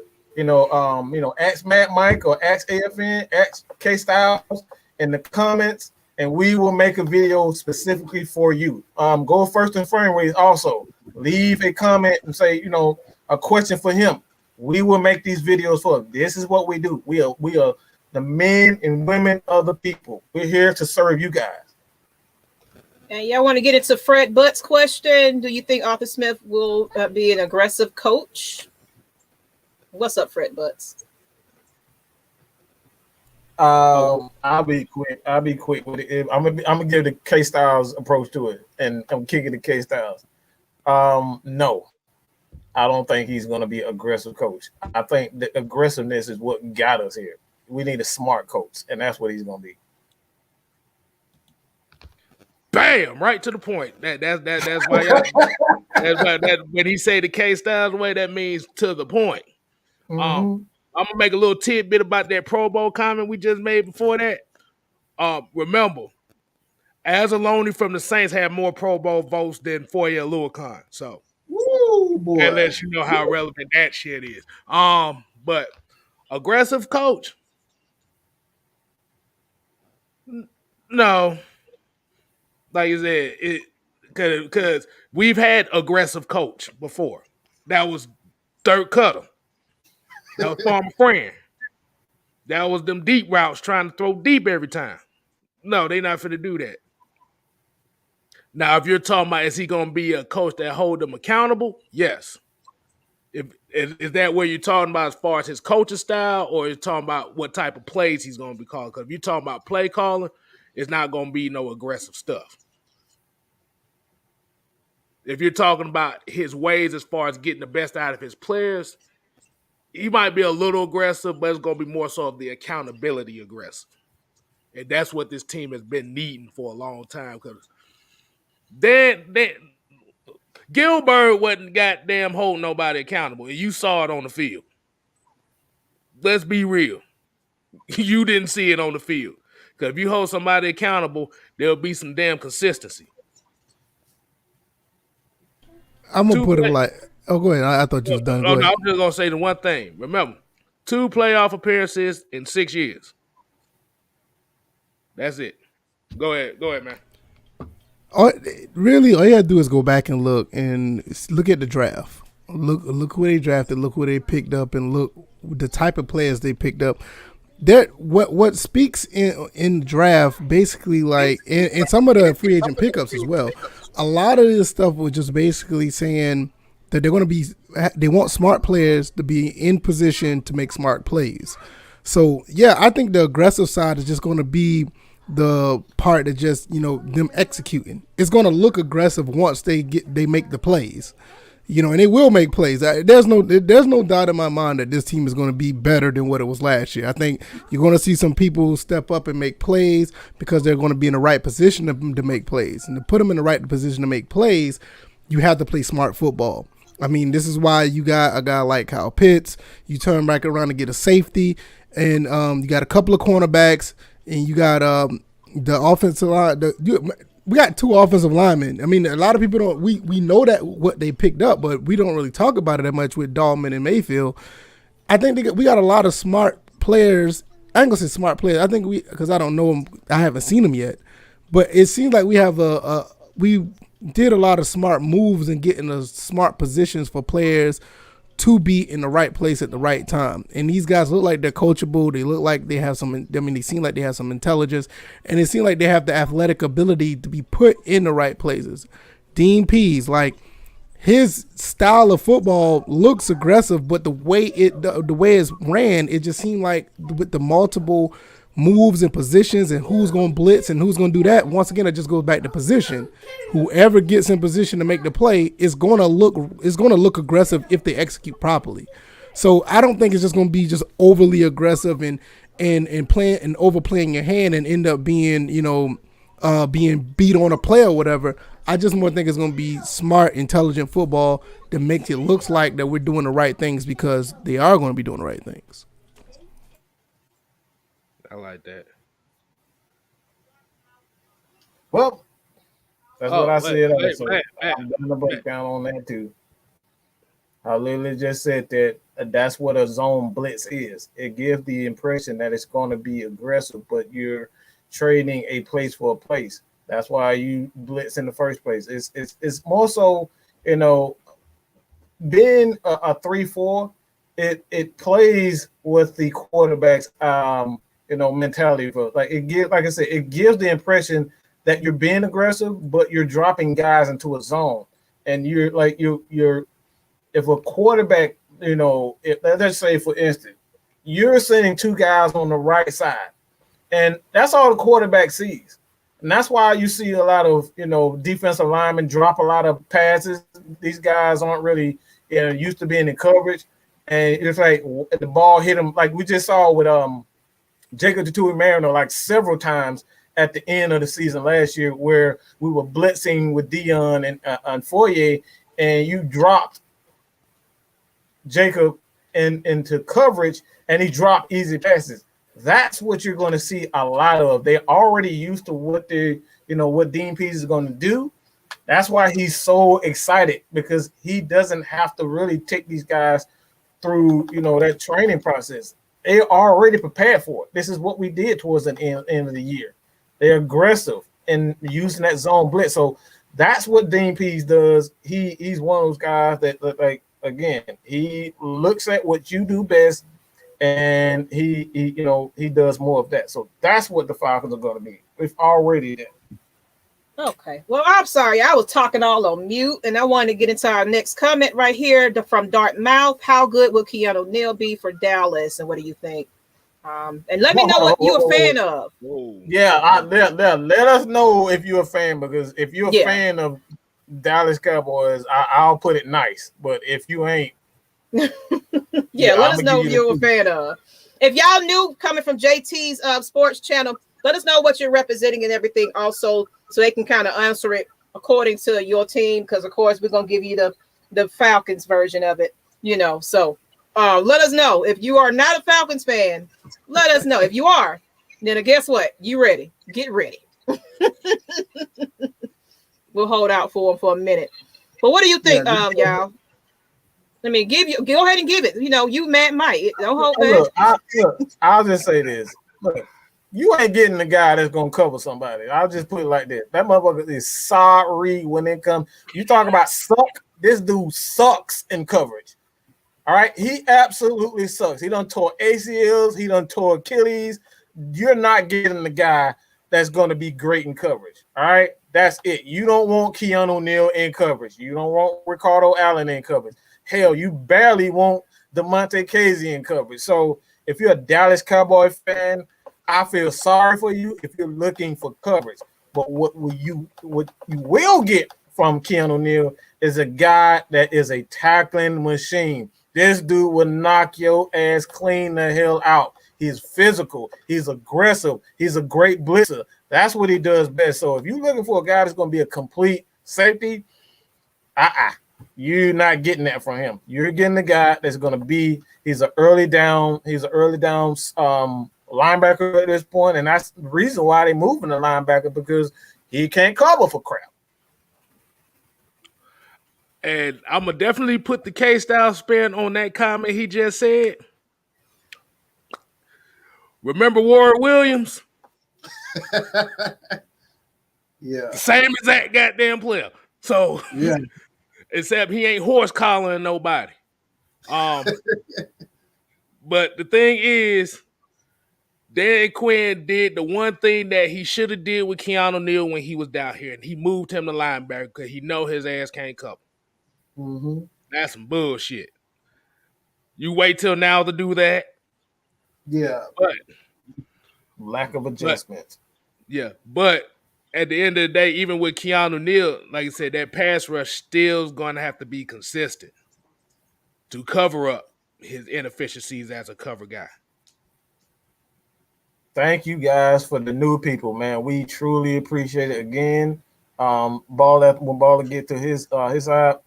ask Matt Mike or ask AFN, ask Kstlyz in the comments, and we will make a video specifically for you. Go first and frame raise also. Leave a comment and say, a question for him. We will make these videos for him. This is what we do. We are the men and women of the people. We're here to serve you guys. And y'all want to get into Fred Butt's question? Do you think Arthur Smith will be an aggressive coach? What's up, Fred Butts? I'll be quick. With it. I'm gonna give the Kstlyz approach to it, and I'm kicking the Kstlyz. No, I don't think he's gonna be an aggressive coach. I think the aggressiveness is what got us here. We need a smart coach, and that's what he's gonna be. Bam! Right to the point. That's why when he say the Kstlyz way, that means to the point. I'm gonna make a little tidbit about that Pro Bowl comment we just made before that. Remember, Azaloni from the Saints had more Pro Bowl votes than Foye Oluokun. So that lets you know how relevant that shit is. But aggressive coach? No. Like you said, because we've had aggressive coach before. That was Dirk Cutter. That was Farmer Friend. That was them deep routes trying to throw deep every time. No, they not finna do that. Now, if you're talking about is he gonna be a coach that hold them accountable? Yes. Is that where you're talking about as far as his coaching style, or you're talking about what type of plays he's gonna be calling? Because if you're talking about play calling, it's not gonna be no aggressive stuff. If you're talking about his ways as far as getting the best out of his players, he might be a little aggressive, but it's going to be more so of the accountability aggressive. And that's what this team has been needing for a long time. Because Gilbert wasn't goddamn holding nobody accountable. And you saw it on the field. Let's be real. You didn't see it on the field. Because if you hold somebody accountable, there'll be some damn consistency. I'm going to put it like... Oh, go ahead. I thought you was done. No, I'm just going to say the one thing. Remember, 2 playoff appearances in 6 years. That's it. Go ahead, man. Really, all you got to do is go back and look at the draft. Look who they drafted, look who they picked up, and look the type of players they picked up. that what speaks in draft basically, like in some of the free agent pickups as well, a lot of this stuff was just basically saying that they want smart players to be in position to make smart plays. So yeah, I think the aggressive side is just going to be the part that just, them executing. It's going to look aggressive once they make the plays. And they will make plays. There's no doubt in my mind that this team is going to be better than what it was last year. I think you're going to see some people step up and make plays because they're going to be in the right position to make plays. And to put them in the right position to make plays, you have to play smart football. I mean, this is why you got a guy like Kyle Pitts. You turn back around to get a safety, and you got a couple of cornerbacks, and you got the offensive line. We got 2 offensive linemen. I mean, a lot of people don't. We know that what they picked up, but we don't really talk about it that much with Dahlman and Mayfield. I think we got a lot of smart players. I ain't gonna say smart players. I think because I don't know them. I haven't seen them yet, but it seems like we have we did a lot of smart moves and getting the smart positions for players to be in the right place at the right time. And these guys look like they're coachable. They look like they have they seem like they have some intelligence, and it seems like they have the athletic ability to be put in the right places. Dean Pease, like, his style of football looks aggressive, but the way it's ran, it just seemed like with the multiple moves and positions and who's going to blitz and who's going to do that, once again, it just goes back to position. Whoever gets in position to make the play is going to look aggressive if they execute properly. So I don't think it's just going to be just overly aggressive and playing and overplaying your hand and end up being, being beat on a play or whatever. I just more think it's going to be smart, intelligent football that makes it looks like that we're doing the right things because they are going to be doing the right things. I like that. Well, that's what I said. I'm going to break down on that too. I literally just said that that's what a zone blitz is. It gives the impression that it's going to be aggressive, but you're trading a place for a place. That's why you blitz in the first place. It's more so, being a 3-4. It plays with the quarterback's mentality. For like it gives the impression that you're being aggressive, but you're dropping guys into a zone, and you're if a quarterback, if let's say for instance, you're sending 2 guys on the right side, and that's all the quarterback sees. And that's why you see a lot of, defensive linemen drop a lot of passes. These guys aren't really, used to being in coverage. And it's like the ball hit them, like we just saw with Jacob Tuioti-Mariner, like several times at the end of the season last year, where we were blitzing with Dion and Foyer, and you dropped Jacob into coverage, and he dropped easy passes. That's what you're going to see a lot of. They're already used to what what Dean Pease is going to do. That's why he's so excited, because he doesn't have to really take these guys through, that training process. They're already prepared for it. This is what we did towards the end of the year. They're aggressive and using that zone blitz. So that's what Dean Pease does. He's one of those guys that, like, again, he looks at what you do best, and he does more of that. So that's what the Falcons are going to be. We've already done. Okay. Well, I'm sorry. I was talking all on mute, and I wanted to get into our next comment right here from Dartmouth. How good will Keanu Neal be for Dallas, and what do you think? And let me know what you're a fan of. Yeah, let us know if you're a fan, because if you're a fan of Dallas Cowboys, I'll put it nice. But if you ain't, let us know if you're a fan of. If y'all new coming from JT's sports channel, let us know what you're representing and everything also, so they can kind of answer it according to your team, because of course we're gonna give you the Falcons version of it, So let us know if you are not a Falcons fan. Let us know. If you are, then guess what? You ready? Get ready. We'll hold out for them for a minute. But what do you think, y'all? I mean, go ahead and give it. You Matt Mike. Don't hold back. I'll just say this. Look, you ain't getting the guy that's gonna cover somebody. I'll just put it like that. That motherfucker is sorry when it comes. You talk about suck. This dude sucks in coverage. All right, he absolutely sucks. He done tore ACLs. He done tore Achilles. You're not getting the guy that's going to be great in coverage. All right, that's it. You don't want Keanu Neal in coverage. You don't want Ricardo Allen in coverage. Hell, you barely want DeMonte Casey in coverage. So if you're a Dallas Cowboy fan, I feel sorry for you if you're looking for coverage. But what you will get from Keanu Neal is a guy that is a tackling machine. This dude will knock your ass clean the hell out. He's physical. He's aggressive. He's a great blitzer. That's what he does best. So if you're looking for a guy that's going to be a complete safety, you're not getting that from him. You're getting the guy that's going to be. He's an early down linebacker at this point, and that's the reason why they're moving the linebacker, because he can't cover for crap. And I'm going to definitely put the K-Style spin on that comment he just said. Remember Ward Williams? Yeah. Same exact goddamn player. So, Yeah. except he ain't horse collaring nobody. But the thing is, Dan Quinn did the one thing that he should have did with Keanu Neal when he was down here, and he moved him to linebacker because he know his ass can't cover. Mm-hmm. That's some bullshit. You wait till now to do that. Yeah. But lack of adjustment. But at the end of the day, even with Keanu Neal, like I said, that pass rush still is going to have to be consistent to cover up his inefficiencies as a cover guy. Thank you guys for the new people, man. We truly appreciate it. Again, when Baller get to his side,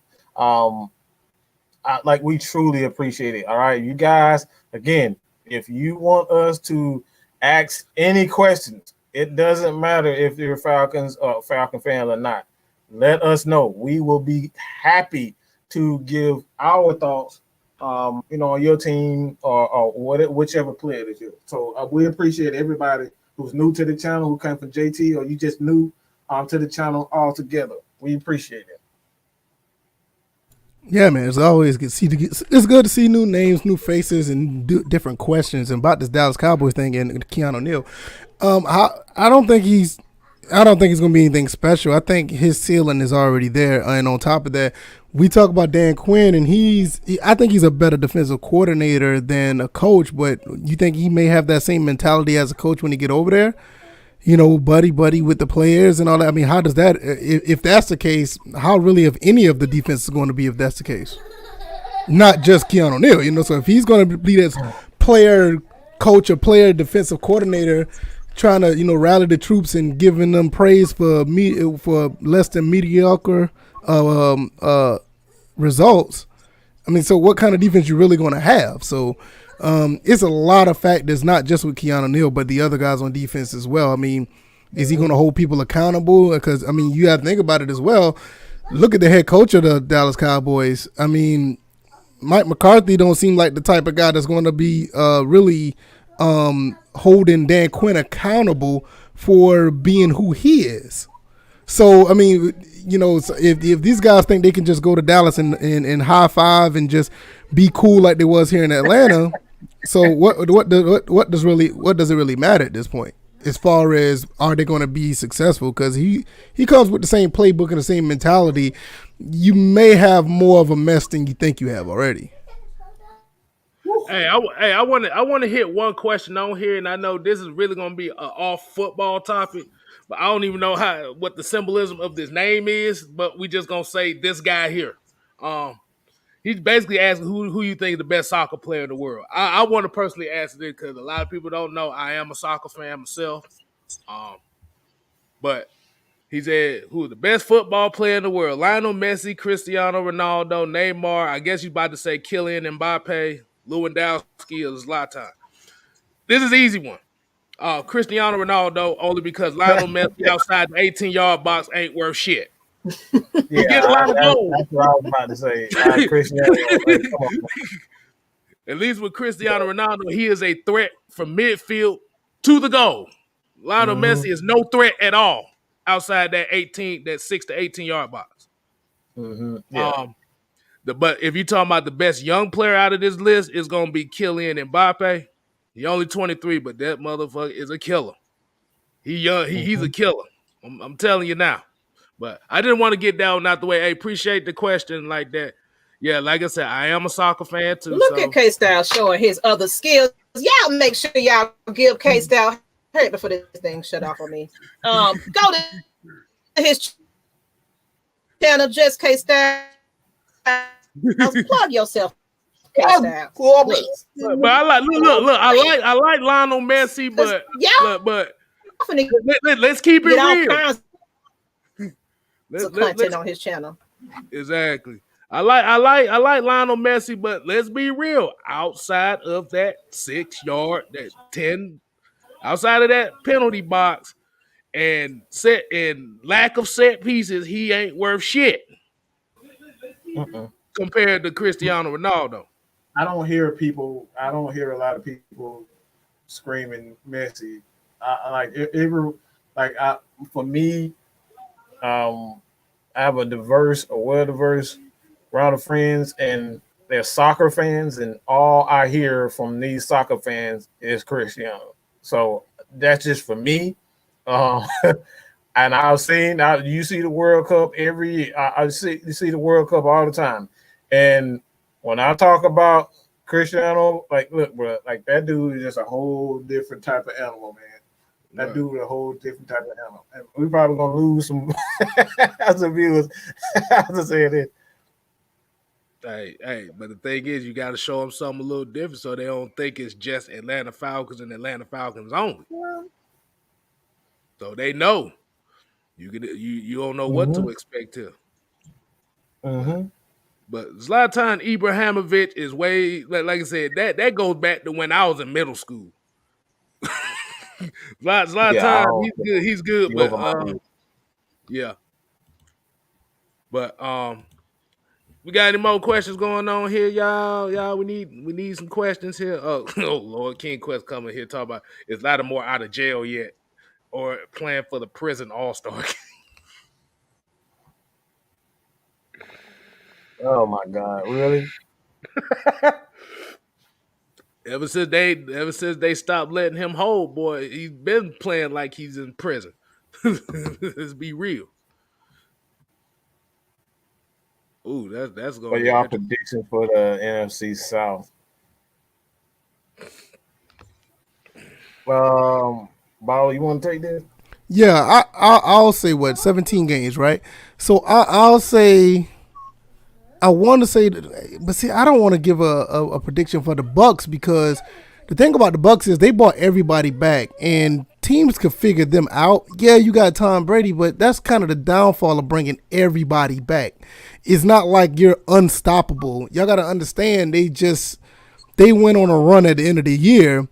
we truly appreciate it. All right, you guys. Again, if you want us to ask any questions, it doesn't matter if you're Falcon fan or not. Let us know. We will be happy to give our thoughts, on your team or whichever player it is. So we appreciate everybody who's new to the channel, who came from JT, or you just new to the channel altogether. We appreciate it. Yeah, man, it's always good to see new names, new faces, and different questions. And about this Dallas Cowboys thing and Keanu Neal, I don't think he's going to be anything special. I think his ceiling is already there. And on top of that, we talk about Dan Quinn, and I think he's a better defensive coordinator than a coach. But you think he may have that same mentality as a coach when he get over there? Buddy with the players and all that. I mean, how does that, if that's the case, how really of any of the defense is going to be if that's the case? Not just Keanu Neal, so if he's going to be this player coach or player defensive coordinator trying to, rally the troops and giving them praise for less than mediocre results, I mean, so what kind of defense you really going to have? So it's a lot of factors, not just with Keanu Neal, but the other guys on defense as well. I mean, is he going to hold people accountable? Because, I mean, you have to think about it as well. Look at the head coach of the Dallas Cowboys. I mean, Mike McCarthy don't seem like the type of guy that's going to be really holding Dan Quinn accountable for being who he is. So, I mean, if these guys think they can just go to Dallas and high five and just be cool like they was here in Atlanta, so what does it really matter at this point? As far as are they going to be successful? Because he comes with the same playbook and the same mentality. You may have more of a mess than you think you have already. Hey, I want to hit one question on here, and I know this is really going to be an off football topic, but I don't even know what the symbolism of this name is. But we just gonna say this guy here. He's basically asking who you think is the best soccer player in the world. I want to personally answer this because a lot of people don't know I am a soccer fan myself. But he said, who's the best football player in the world? Lionel Messi, Cristiano Ronaldo, Neymar. I guess you're about to say Kylian Mbappe, Lewandowski, or Zlatan. This is an easy one. Cristiano Ronaldo, only because Lionel Messi outside the 18-yard box ain't worth shit. Yeah, get a lot of goals. That's what I was about to say. Cristiano, at least with Cristiano Ronaldo, he is a threat from midfield to the goal. Lionel Messi is no threat at all outside that 6 to 18-yard box. Yeah. But if you're talking about the best young player out of this list, it's gonna be Kylian Mbappe. He only 23, but that motherfucker is a killer. He young. He's a killer. I'm telling you now. But I didn't want to get down out the way. Hey, appreciate the question like that. Yeah, like I said, I am a soccer fan too. Look at Kstlyz showing his other skills. Y'all make sure y'all give Kstlyz. Hurry before this thing shut off on me. Go to his channel, just Kstlyz. Plug yourself, Kstlyz. But I like look. I like Lionel Messi, but let's keep it real. Content on his channel. Exactly. I like Lionel Messi, but let's be real. Outside of that 6 yard, that 10, outside of that penalty box, and lack of set pieces, he ain't worth shit compared to Cristiano Ronaldo. I don't hear a lot of people screaming Messi. For me, I have a well-diverse round of friends, and they're soccer fans, and all I hear from these soccer fans is Cristiano. So that's just for me. And you see the World Cup you see the World Cup all the time. And when I talk about Cristiano, like, look, bro, like that dude is just a whole different type of animal, man. That dude is a whole different type of animal. And we probably gonna lose some as a viewers. As I say it. Hey, but the thing is, you got to show them something a little different so they don't think it's just Atlanta Falcons and Atlanta Falcons only. So they know you don't know what to expect here. But Zlatan Ibrahimovic is way, like I said, that goes back to when I was in middle school. Zlatan, he's good, but yeah. But we got any more questions going on here, y'all? Y'all, we need some questions here. Oh Lord, King Quest coming here talking about is Lattimore out of jail yet, or playing for the prison All-Star. Oh my God, really? Ever since they stopped letting him hold, boy, he's been playing like he's in prison. Let's be real. Ooh, that's going. What y'all prediction for the NFC South? Ball, you want to take this? Yeah, I'll say 17 games, right? So I'll say. I want to say, but see, I don't want to give a prediction for the Bucks, because the thing about the Bucks is they brought everybody back, and teams could figure them out. Yeah, you got Tom Brady, but that's kind of the downfall of bringing everybody back. It's not like you're unstoppable. Y'all got to understand, they went on a run at the end of the year,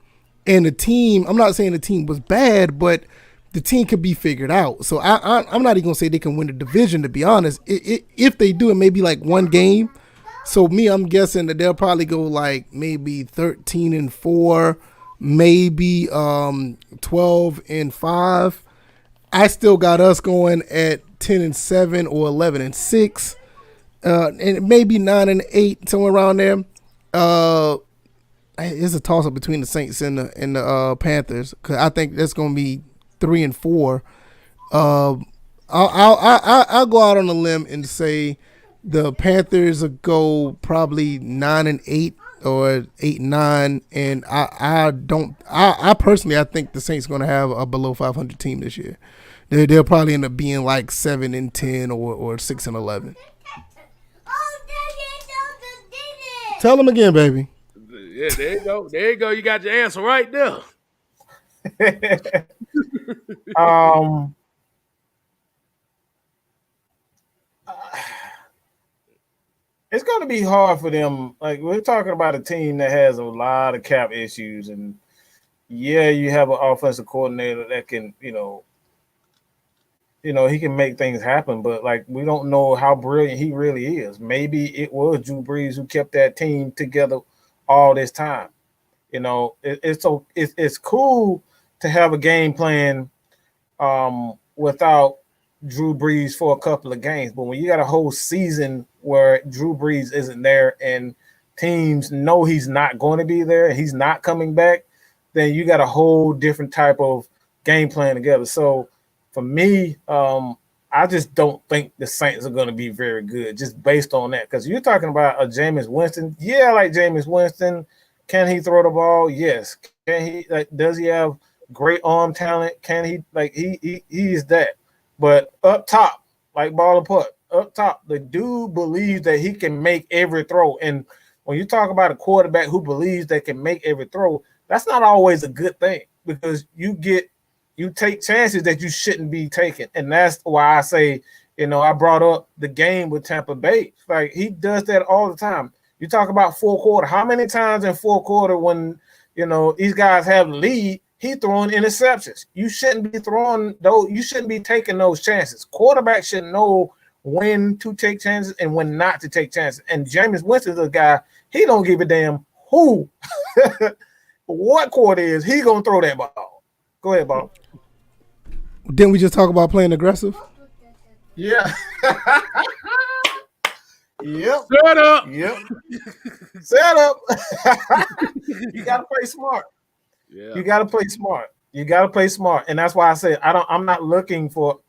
and the team, I'm not saying the team was bad, but the team could be figured out. So I'm not even going to say they can win the division, to be honest. If they do, it may be like one game. So I'm guessing that they'll probably go like maybe 13-4, maybe 12-5. I still got us going at 10-7 or 11-6, and maybe 9-8, somewhere around there. It's a toss up between the Saints and the Panthers, because I think that's going to be 3-4. I'll go out on a limb and say the Panthers will go probably 9-8 or 8-9, and I personally think the Saints going to have a below 500 team this year. They'll probably end up being like 7-10 or 6-11. Tell them again, baby. Yeah, there you go. There you go. You got your answer right there. It's going to be hard for them. Like, we're talking about a team that has a lot of cap issues, and yeah, you have an offensive coordinator that can, he can make things happen, but like, we don't know how brilliant he really is. Maybe it was Drew Brees who kept that team together all this time. It's cool to have a game plan without Drew Brees for a couple of games. But when you got a whole season where Drew Brees isn't there and teams know he's not going to be there, he's not coming back, then you got a whole different type of game plan together. So for me, I just don't think the Saints are going to be very good just based on that. Because you're talking about a Jameis Winston. Yeah, I like Jameis Winston. Can he throw the ball? Yes. Can he? Like, does he have great arm talent? Can he? Like, he is that. But up top, like ball and putt, up top, the dude believes that he can make every throw. And when you talk about a quarterback who believes they can make every throw, that's not always a good thing because you take chances that you shouldn't be taking. And that's why I say, I brought up the game with Tampa Bay. Like, he does that all the time. You talk about fourth quarter. How many times in fourth quarter when, these guys have the lead, he throwing interceptions. You shouldn't be throwing those. You shouldn't be taking those chances. Quarterbacks should know when to take chances and when not to take chances. And Jameis Winston's a guy, he don't give a damn who, what quarter is, he going to throw that ball. Go ahead, Bob. Didn't we just talk about playing aggressive? Yeah. Yep. Shut up. Yep. Set up. You got to play smart. Yeah. You got to play smart. You got to play smart. And that's why I say I'm not looking for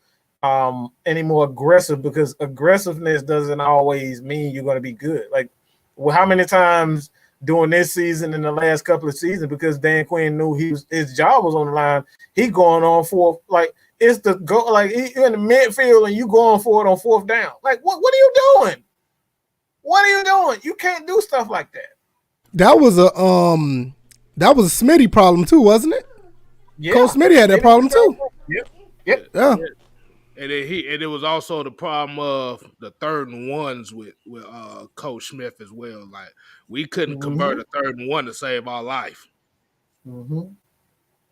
any more aggressive because aggressiveness doesn't always mean you're going to be good. Like, well, how many times during this season and the last couple of seasons, because Dan Quinn knew his job was on the line, he going on for like it's the go like you're in the midfield and you going for it on fourth down. Like, what are you doing? What are you doing? You can't do stuff like that. That was a Smitty problem too, wasn't it? Yeah. Coach Smitty had that problem too. Yep. Yeah. And it was also the problem of the 3rd and 1s with Coach Smith as well. Like, we couldn't convert a 3rd and 1 to save our life,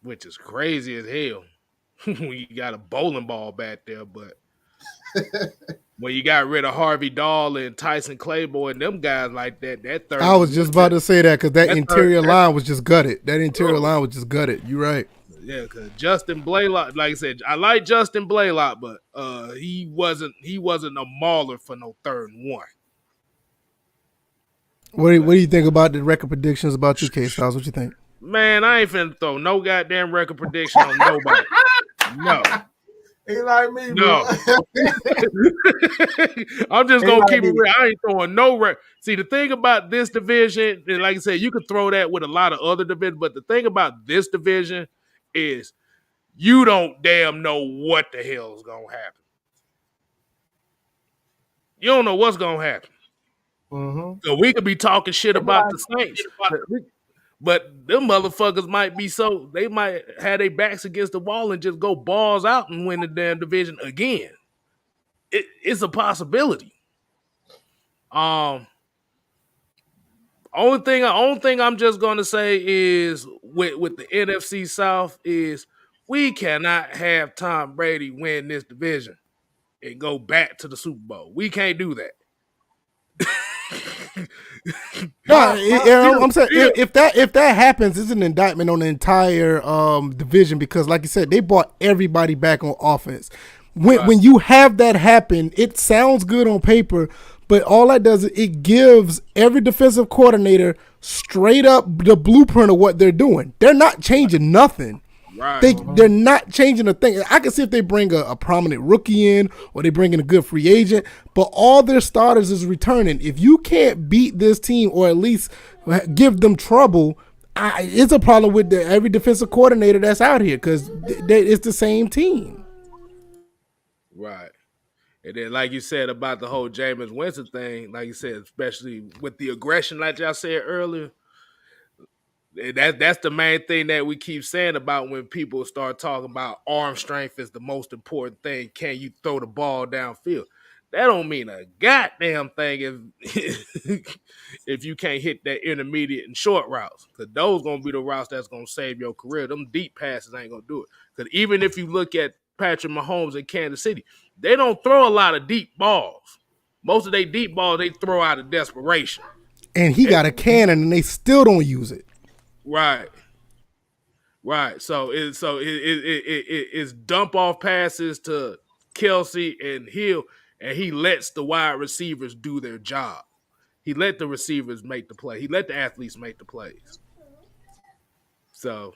which is crazy as hell. When you got a bowling ball back there, but when you got rid of Harvey Dahl and Tyson Claiborne and them guys like that 3rd. I was just about to say that because that interior line was just gutted. That interior line was just gutted. You're right. Yeah, because Justin Blaylock, like I said, I like Justin Blaylock, but he wasn't a mauler for no 3rd and 1. What do you think about the record predictions about you, Kstlyz? What you think? Man, I ain't finna throw no goddamn record prediction on nobody. No. He like me, No. I'm just going to keep it real. I ain't throwing no record. See, the thing about this division, and like I said, you could throw that with a lot of other divisions, but the thing about this division is you don't damn know what the hell is going to happen. You don't know what's going to happen. So we could be talking shit about the Saints, but them motherfuckers might be they might have their backs against the wall and just go balls out and win the damn division again. It's a possibility. Only thing I'm just gonna say is with the NFC South is we cannot have Tom Brady win this division and go back to the Super Bowl. We can't do that. I'm saying if that happens, it's an indictment on the entire division because, like you said, they brought everybody back on offense. When you have that happen, it sounds good on paper, but all that does is it gives every defensive coordinator straight up the blueprint of what they're doing. They're not changing nothing. Right. They're not changing a thing. I can see if they bring a prominent rookie in or they bring in a good free agent, but all their starters is returning. If you can't beat this team or at least give them trouble, it's a problem with every defensive coordinator that's out here because it's the same team. Right. And then, like you said about the whole Jameis Winston thing, like you said, especially with the aggression, like y'all said earlier, that's the main thing that we keep saying about when people start talking about arm strength is the most important thing. Can you throw the ball downfield? That don't mean a goddamn thing if you can't hit that intermediate and short routes, because those going to be the routes that's going to save your career. Them deep passes ain't going to do it. Because even if you look at Patrick Mahomes in Kansas City, they don't throw a lot of deep balls. Most of their deep balls they throw out of desperation. And he got a cannon and they still don't use it. Right. So it's dump off passes to Kelsey and Hill, and he lets the wide receivers do their job. He let the receivers make the play. He let the athletes make the plays. So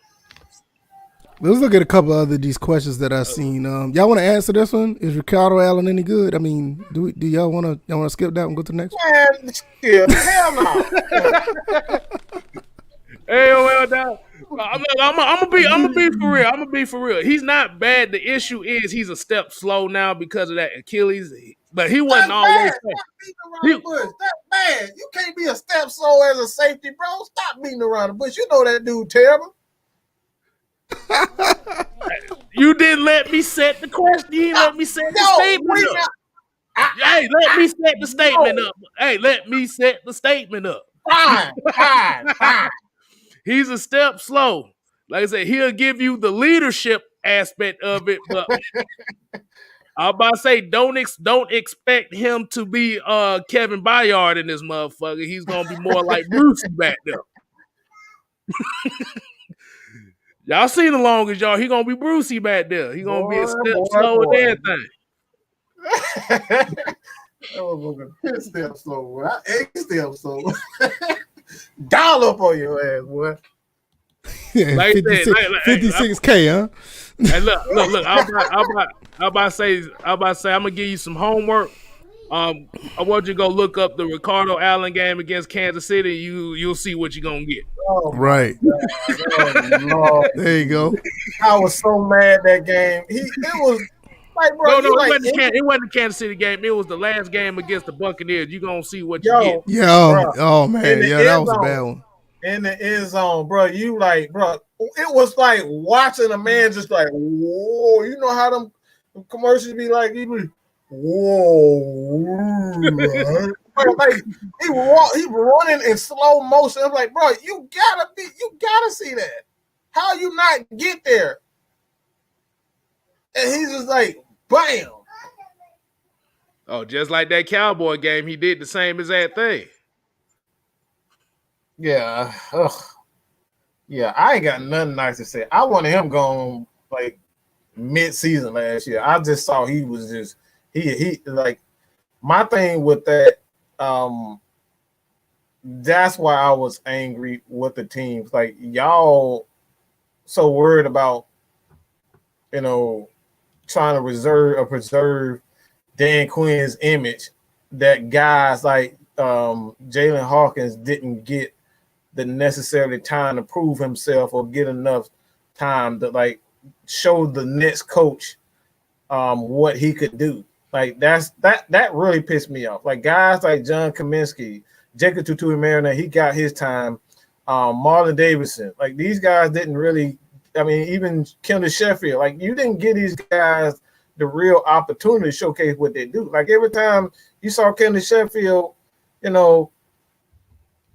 let's look at a couple of these questions that I've seen. Y'all want to answer this one? Is Ricardo Allen any good? I mean, do y'all want to skip that and go to the next one? Man, skip. Hell no. Hey, well, now, I'm gonna be for real. I'm gonna be for real. He's not bad. The issue is he's a step slow now because of that Achilles. But he wasn't always. That's bad. You can't be a step slow as a safety, bro. Stop beating around the bush. You know that dude terrible. You didn't let me set the question. You didn't let me set the statement up. Hey, let me set the statement up. Hey, let me set the statement up. Fine. He's a step slow. Like I said, he'll give you the leadership aspect of it, but I'm about to say don't expect him to be Kevin Byard in this motherfucker. He's gonna be more like Brucey back there. Y'all seen the longest, y'all. He gonna be Brucey back there. He gonna be a step slow with everything. Step slow. I 8 steps slow. Dollop on your ass, boy. Yeah, Like 56K, huh? Hey, look. I'm about to say, I'm gonna give you some homework. I want you to go look up the Ricardo Allen game against Kansas City. You'll see what you're gonna get. Oh, right. Oh, there you go. I was so mad that game. It was like, bro. No, it wasn't the Kansas City game. It was the last game against the Buccaneers. You're gonna see what you get. Oh man, yeah, that was a bad one. In the end zone, bro. You like, bro. It was like watching a man just like, whoa. You know how them commercials be like, you be, whoa. Like he running in slow motion. I'm like, bro, you gotta see that. How you not get there? And he's just like, bam. Oh, just like that Cowboy game, he did the same exact thing. Yeah. Yeah, I ain't got nothing nice to say. I wanted him gone like mid-season last year. I just saw he was just he like my thing with that. That's why I was angry with the teams. Like y'all so worried about, trying to preserve Dan Quinn's image that guys like Jalen Hawkins didn't get the necessary time to prove himself or get enough time to like show the next coach what he could do. Like that really pissed me off. Like guys like John Kaminsky, Jacob Tutu Mariner, he got his time. Marlon Davidson, like these guys didn't really. I mean, even Kstlyz Sheffield, like you didn't give these guys the real opportunity to showcase what they do. Like every time you saw Kstlyz Sheffield,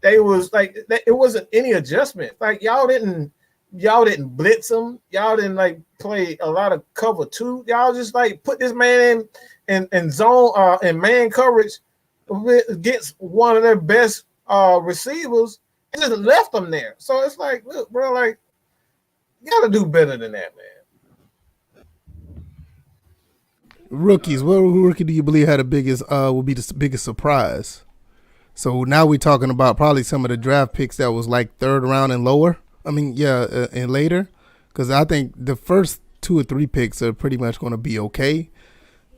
they was like it wasn't any adjustment. Like y'all didn't blitz them. Y'all didn't like play a lot of cover two. Y'all just like put this man in zone and man coverage against one of their best receivers and just left them there. So it's like, look, bro, like you gotta do better than that, man. Rookies, what rookie do you believe had the biggest will be the biggest surprise? So now we're talking about probably some of the draft picks that was like third round and lower. I mean, and later, because I think the first 2 or 3 picks are pretty much going to be okay.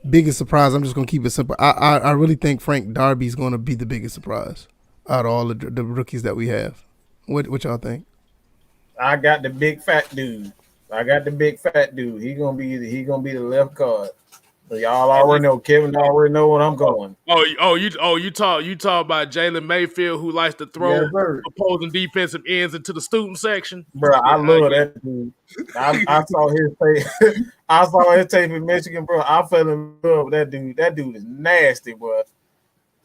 Biggest surprise, I'm just going to keep it simple. I really think Frank Darby's going to be the biggest surprise out of all the rookies that we have. What y'all think? I got the big fat dude. He gonna be the left guard. So y'all already know. Kevin already know where I'm going. You talk about Jalen Mayfield, who likes to throw opposing defensive ends into the student section. Bro, I love that dude. I saw his tape. I saw his tape in Michigan, bro. I fell in love with that dude. That dude is nasty, bro.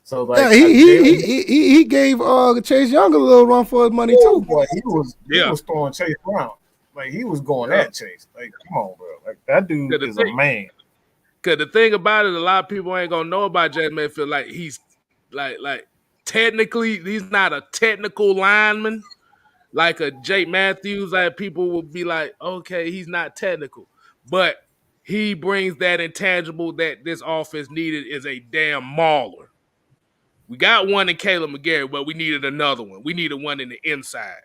So like, he gave Chase Young a little run for his money too. Boy, he was throwing Chase around. Like he was going at Chase. Like, come on, bro. Like that dude is a man. Cause the thing about it, a lot of people ain't gonna know about Jalen Mayfield. Like he's like technically, he's not a technical lineman like a Jake Matthews. Like people will be like, okay, he's not technical, but he brings that intangible that this offense needed is a damn mauler. We got one in Caleb McGarry, but we needed another one. We needed one in the inside.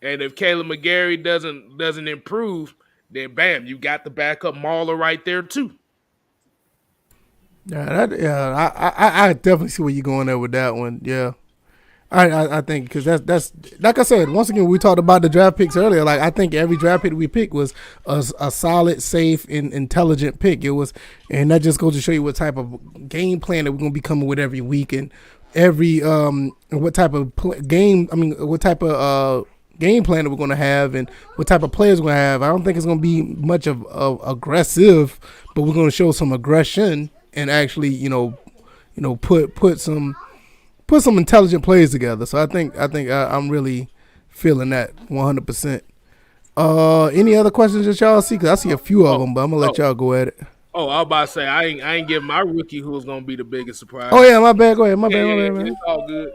And if Caleb McGarry doesn't improve, then bam, you got the backup mauler right there too. I definitely see where you're going there with that one. Yeah. I think because that's like I said, once again, we talked about the draft picks earlier. Like, I think every draft pick we picked was a solid, safe, and intelligent pick. It was, and that just goes to show you what type of game plan that we're gonna be coming with every week, and every what type of game plan that we're gonna have, and what type of players we're gonna have. I don't think it's gonna be much of aggressive, but we're gonna show some aggression and actually, put some intelligent plays together. So I think I'm really feeling that 100%. Any other questions that y'all see? Because I see a few of them, but I'm gonna let y'all go at it. Oh, I was about to say I ain't giving my rookie who's gonna be the biggest surprise. Oh yeah, my bad. Go ahead. My bad, man. It's all good.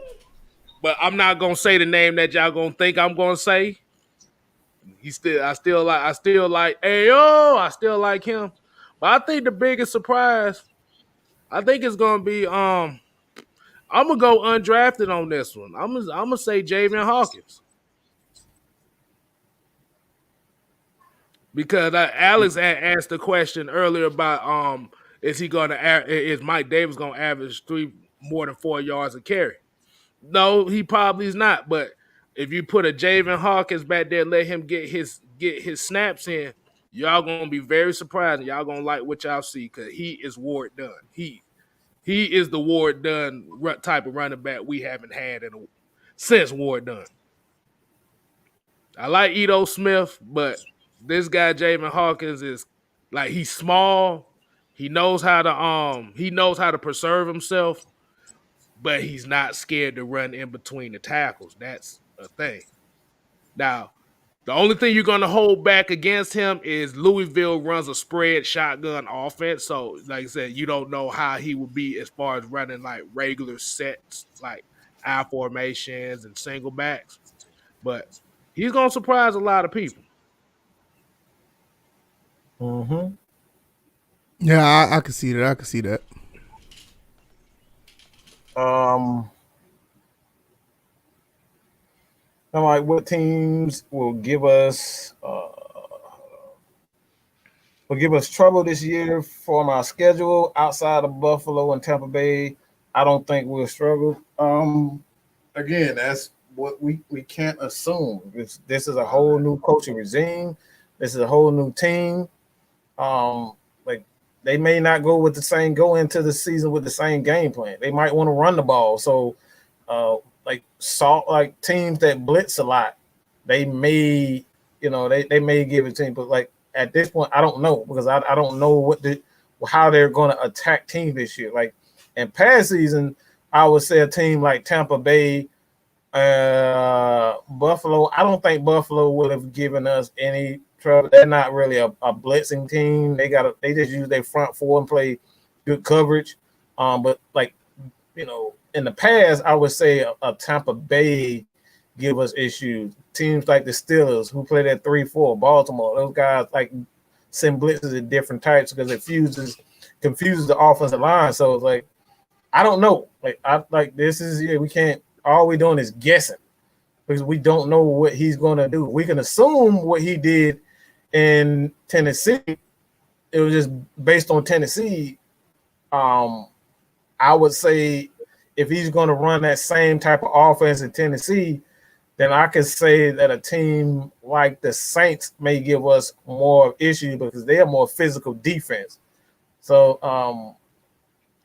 But I'm not gonna say the name that y'all gonna think I'm gonna say. I still like him. But I think the biggest surprise, I think it's gonna be I'm gonna go undrafted on this one. I'm gonna say Javian Hawkins, because Alex asked the question earlier about is Mike Davis gonna average more than 4 yards a carry? No, he probably is not. But if you put a Javian Hawkins back there, let him get his snaps in, y'all gonna be very surprised, and y'all gonna like what y'all see, because he is Ward Dunn. He is the Ward Dunn type of running back we haven't had since Ward Dunn. I like Ito Smith, but this guy Javian Hawkins is like, he's small. He knows how to preserve himself, but he's not scared to run in between the tackles. That's a thing. Now, the only thing you're going to hold back against him is Louisville runs a spread shotgun offense. So, like I said, you don't know how he will be as far as running like regular sets, like I formations and single backs. But he's going to surprise a lot of people. Mm-hmm. Yeah, I can see that. I can see that. I'm like, what teams will give us trouble this year from our schedule outside of Buffalo and Tampa Bay? I don't think we'll struggle. Again, that's what we can't assume. This is a whole new coaching regime. This is a whole new team. Like, they may not go into the season with the same game plan. They might want to run the ball. So, like teams that blitz a lot, they may, they may give it to him. But like at this point, I don't know, because I don't know how they're going to attack teams this year. Like in past season, I would say a team like Tampa Bay, Buffalo. I don't think Buffalo would have given us any trouble. They're not really a blitzing team. They just use their front four and play good coverage. But like, in the past, I would say a Tampa Bay give us issues. Teams like the Steelers, who play that 3-4, Baltimore, those guys like send blitzes at different types because it confuses the offensive line. So it's like, I don't know. We can't. All we're doing is guessing, because we don't know what he's going to do. We can assume what he did in Tennessee. It was just based on Tennessee. I would say if he's going to run that same type of offense in Tennessee, then I could say that a team like the Saints may give us more issues, because they are more physical defense. So,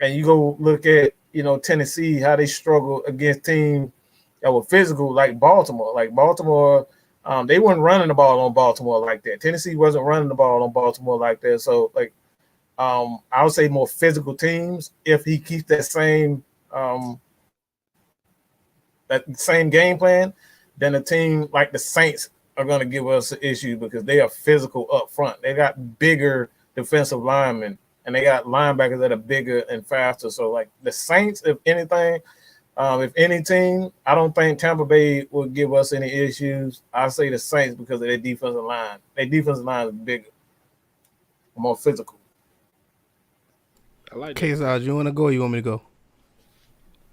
and you go look at, Tennessee, how they struggle against teams that were physical, like Baltimore. Like Baltimore, they weren't running the ball on Baltimore like that. Tennessee wasn't running the ball on Baltimore like that. So, like, I would say more physical teams, if he keeps that same game plan, then a team like the Saints are going to give us an issue, because they are physical up front. They got bigger defensive linemen, and they got linebackers that are bigger and faster. So, like the Saints, if anything, If any team, I don't think Tampa Bay will give us any issues. I say the Saints because of their defensive line. Their defensive line is bigger, more physical. I like that. KSTYLZ, you want to go or you want me to go?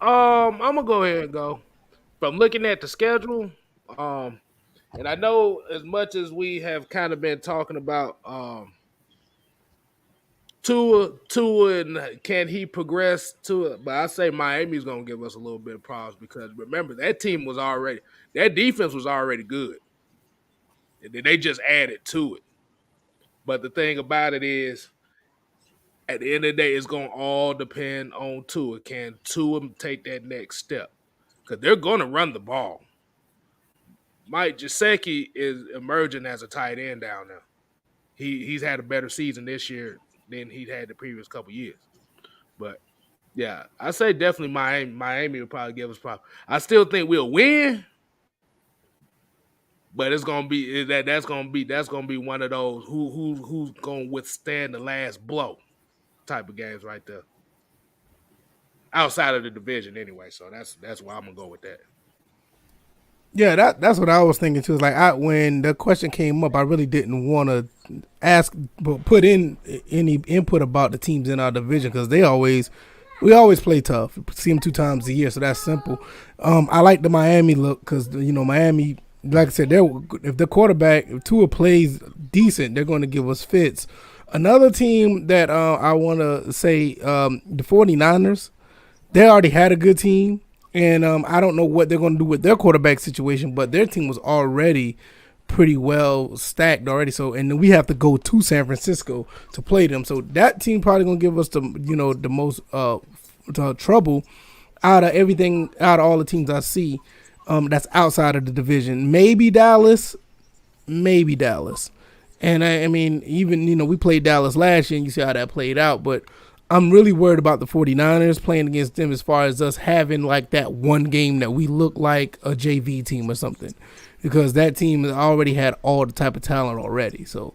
I'm gonna go ahead and go. From looking at the schedule, and I know as much as we have kind of been talking about Tua, and can he progress to it? But I say Miami's gonna give us a little bit of problems because remember that defense was already good, and then they just added to it. But the thing about it is, at the end of the day, it's gonna all depend on Tua. Can Tua take that next step? Because they're gonna run the ball. Mike Gesicki is emerging as a tight end down there. He's had a better season this year than he'd had the previous couple years. But yeah, I say definitely Miami will probably give us problems. I still think we'll win, but it's gonna be that's gonna be one of those who's gonna withstand the last blow type of games right there. Outside of the division anyway, so that's why I'm gonna go with that. Yeah, that's what I was thinking too. Like when the question came up, I really didn't want to put in any input about the teams in our division because we always play tough. See them 2 times a year, so that's simple. I like the Miami look because Miami, like I said, if the quarterback, if Tua plays decent, they're going to give us fits. Another team that I want to say, the 49ers, they already had a good team. And I don't know what they're going to do with their quarterback situation, but their team was already pretty well stacked already. So, and then we have to go to San Francisco to play them. So that team probably going to give us the most trouble out of all the teams I see that's outside of the division. Maybe Dallas. And I mean, even, we played Dallas last year and you see how that played out, but I'm really worried about the 49ers playing against them as far as us having like that one game that we look like a JV team or something because that team has already had all the type of talent already. So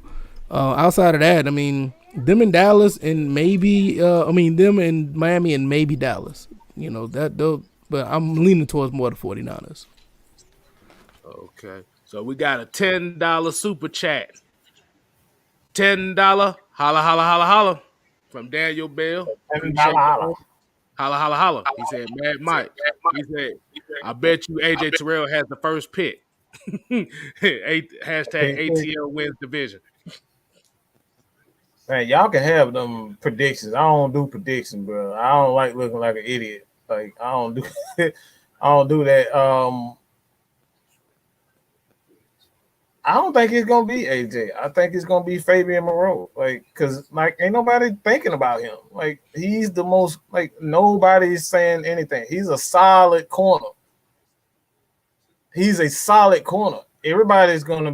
outside of that, I mean, them and Dallas and maybe, them and Miami and maybe Dallas, but I'm leaning towards more the 49ers. Okay. So we got a $10 super chat. $10. Holla, holla, holla, holla. From Daniel Bell. Holla. Holla, holla, holla. He said, Mad Mike. He said, I bet you AJ Terrell has the first pick. Hashtag ATL wins division. Man, y'all can have them predictions. I don't do predictions, bro. I don't like looking like an idiot. Like I don't do that. I don't think it's gonna be AJ. I think it's gonna be Fabian Moreau. Like, cause ain't nobody thinking about him. Like, he's the most nobody's saying anything. He's a solid corner. He's a solid corner. Everybody's gonna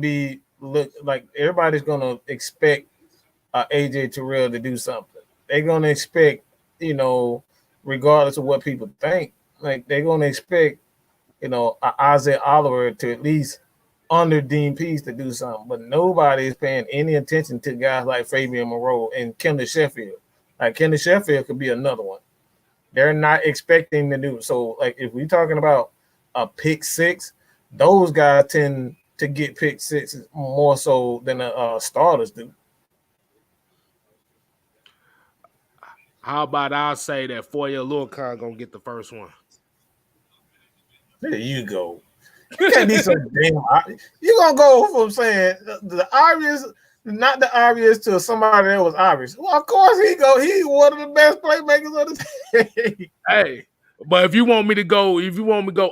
everybody's gonna expect AJ Terrell to do something. They're gonna expect, regardless of what people think, like they're gonna expect, Isaiah Oliver to at least under Dean Pease to do something, but nobody is paying any attention to guys like Fabian Moreau and Kstlyz Sheffield. Like Kstlyz Sheffield could be another one. They're not expecting to do so. Like if we're talking about a pick six, those guys tend to get pick sixes more so than starters do. How about I'll say that Foyer Lurcon gonna get the first one? There you go. You can't be so damn. You gonna go from saying the Irish, not the Irish, to somebody that was Irish. Well, of course he go. He's one of the best playmakers of the team. Hey, but if you want me to go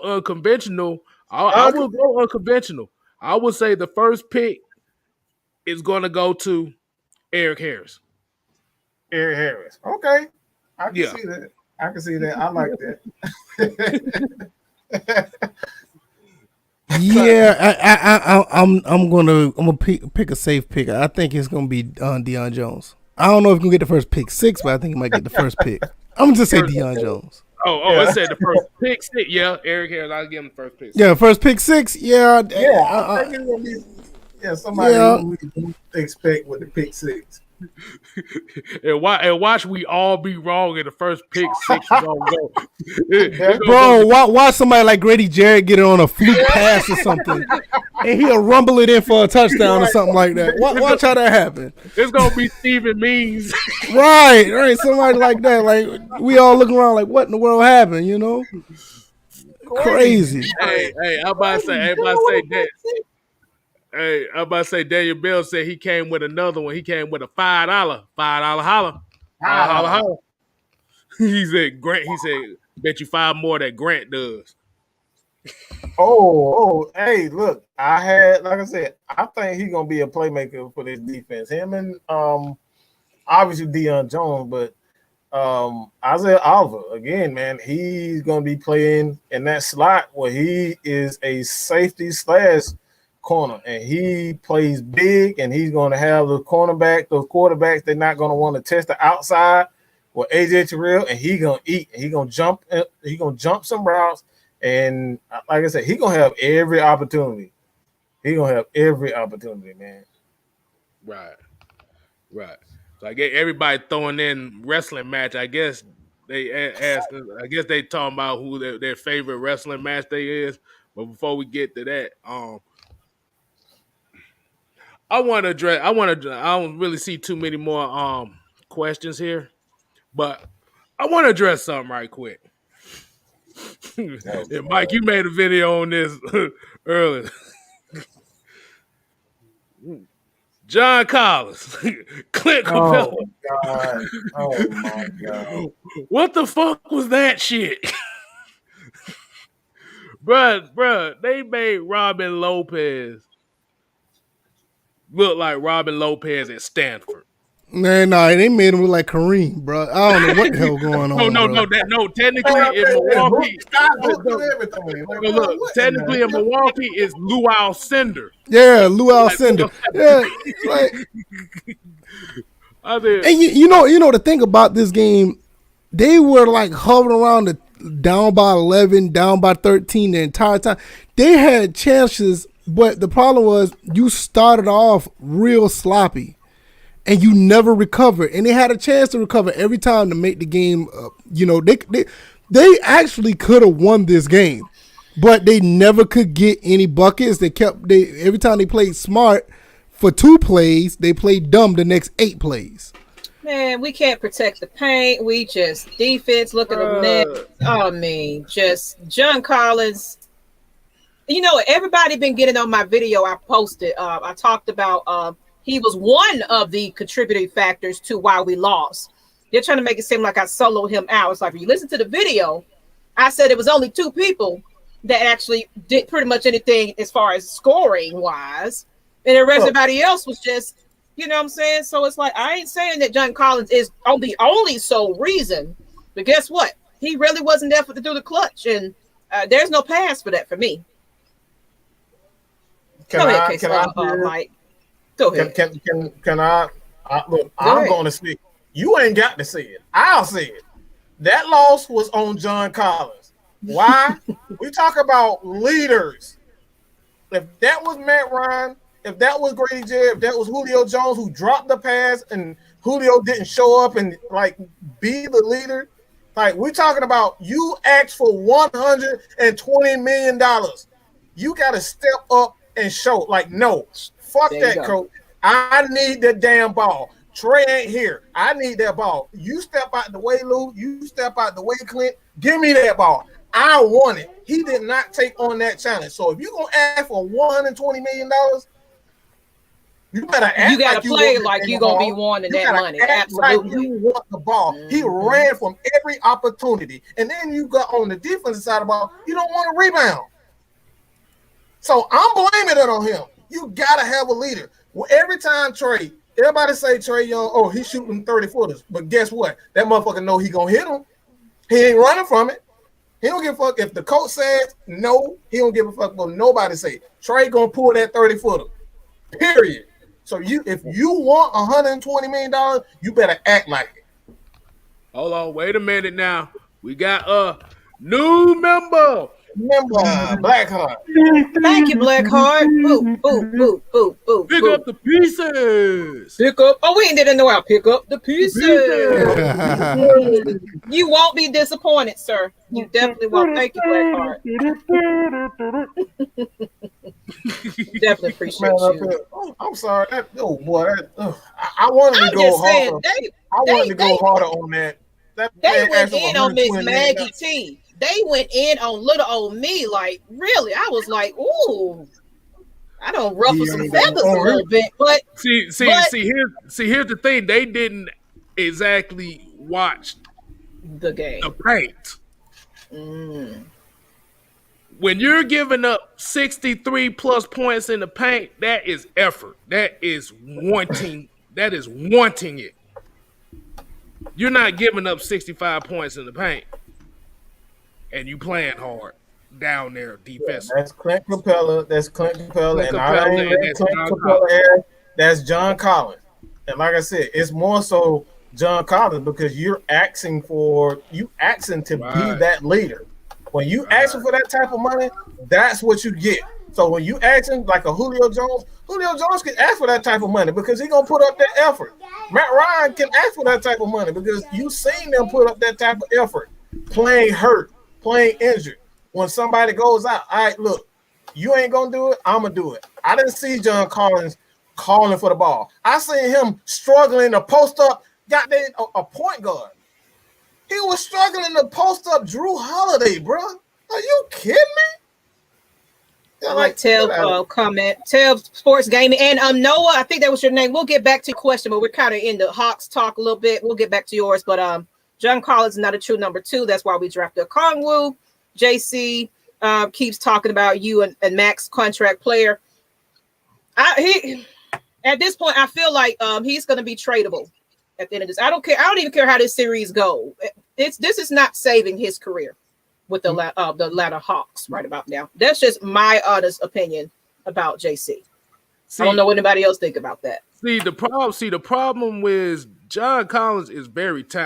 unconventional, I will go unconventional. I would say the first pick is going to go to Eric Harris. Eric Harris. Okay, I can see that. I can see that. I like that. Yeah, I'm gonna pick a safe pick. I think it's gonna be Deion Jones. I don't know if he's gonna get the first pick six, but I think he might get the first pick. I'm gonna just say Deion Jones. It said the first pick six. Yeah, Eric Harris. I'll give him the first pick. Yeah, first pick six. Yeah, I think it's gonna be somebody who we expect with the pick six. and watch we all be wrong in the first pick six. Bro, watch somebody like Grady Jarrett get it on a fluke pass or something, and he'll rumble it in for a touchdown or something like that. Watch how that happen. It's gonna be Steven Means. Right, somebody like that. Like we all look around like, what in the world happened? You know, crazy. Hey, I'm about to say that. Hey, I'm about to say Daniel Bell said he came with another one. He came with a $5 holler. Holla. He said Grant. He said, bet you 5 more that Grant does. Hey, look, like I said, I think he's gonna be a playmaker for this defense. Him and obviously Deion Jones, but Isaiah Oliver, again, man, he's gonna be playing in that slot where he is a safety / corner, and he plays big, and he's going to have those quarterbacks, they're not going to want to test the outside with AJ Terrell, and he's going to eat, and he's going to jump some routes, and like I said, he's going to have every opportunity. He's going to have every opportunity, man. Right. So I get everybody throwing in wrestling match. I guess they asked. I guess they talking about who their favorite wrestling match is. But before we get to that, I don't really see too many more questions here, but I want to address something right quick. And Mike, you made a video on this earlier. John Collins, Clint Capella. Oh my God. What the fuck was that shit? Bruh, they made Robin Lopez look like Robin Lopez at Stanford. Man, they made him look like Kareem, bro. I don't know what the hell going on. No. Technically, in Milwaukee, technically in Milwaukee is Lou Alcindor. Yeah, Lou Alcindor. Yeah, like, and you know the thing about this game, they were like hovering around the down by 11, down by 13 the entire time. They had chances. But the problem was you started off real sloppy and you never recovered. And they had a chance to recover every time to make the game. They actually could have won this game, but they never could get any buckets. Every time they played smart for 2 plays, they played dumb the next 8 plays. Man, we can't protect the paint. We just defense. Look at the net. I mean, just John Collins. You know, everybody been getting on my video I posted. I talked about he was one of the contributing factors to why we lost. They're trying to make it seem like I soloed him out. It's like, if you listen to the video, I said it was only 2 people that actually did pretty much anything as far as scoring wise. And the rest of everybody else was just, you know what I'm saying? So it's like, I ain't saying that John Collins is the only sole reason. But guess what? He really wasn't there to do the clutch. And there's no pass for that for me. Go ahead, Mike. Go ahead. Can I look? I'm going to speak. You ain't got to say it. I'll say it. That loss was on John Collins. Why? We talk about leaders. If that was Matt Ryan, if that was Grady Jarrett, if that was Julio Jones who dropped the pass and Julio didn't show up and like be the leader, like we're talking about, you asked for $120 million. You got to step up and show. Like, no, fuck that, coach. I need that damn ball. Trey ain't here. I need that ball. You step out the way, Lou. You step out the way, Clint. Give me that ball. I want it. He did not take on that challenge. So if you're going to ask for $120 million, you better act you gotta play like you're going to be wanting that money. Absolutely. Like you want the ball. Mm-hmm. He ran from every opportunity. And then you got on the defensive side of the ball, you don't want to rebound. So I'm blaming it on him. You got to have a leader. Well, every time Trey, everybody say Trey Young, oh, he's shooting 30-footers. But guess what? That motherfucker know he going to hit him. He ain't running from it. He don't give a fuck. If the coach says no, he don't give a fuck what nobody say. Trey going to pull that 30-footer. Period. So if you want $120 million, you better act like it. Hold on. Wait a minute now. We got a new member Remember Blackheart. Thank you, Blackheart. Boo, boo, boo, boo, boo. Pick up the pieces. Pick up. Oh, we didn't know how. Pick up the pieces. You won't be disappointed, sir. You definitely won't. Thank you, Blackheart. Definitely appreciate you. I'm sorry. I wanted to go harder. I wanted to go harder on that. They went in on Miss Maggie T. They went in on little old me. Like, really? I was like, ooh. I don't ruffle some feathers a little bit, but here's the thing. They didn't exactly watch the game. The paint. When you're giving up 63 plus points in the paint, that is effort. That is wanting it. You're not giving up 65 points in the paint, and you playing hard down there defensively. That's Clint Capella. That's John Collins. And like I said, it's more so John Collins because you're asking to be that leader. When you asking for that type of money, that's what you get. So when you asking like a Julio Jones can ask for that type of money because he's gonna put up that effort. Matt Ryan can ask for that type of money because you've seen them put up that type of effort, playing hurt, playing injured. When somebody goes out, all right, look, you ain't gonna do it, I'm gonna do it. I didn't see John Collins calling for the ball. I seen him struggling to post up, goddamn a point guard. He was struggling to post up Drew Holiday, bro. Are you kidding me? Like Tev comment, Tev Sports Gaming, and Noah, I think that was your name. We'll get back to your question, but we're kind of in the Hawks talk a little bit. We'll get back to yours, but John Collins is not a true number 2. That's why we drafted Kongwu. JC keeps talking about you and Max contract player. At this point, I feel like he's going to be tradable at the end of this. I don't care. I don't even care how this series goes. This is not saving his career with the Atlanta Hawks right about now. That's just my honest opinion about JC. I don't know what anybody else think about that. The problem with John Collins is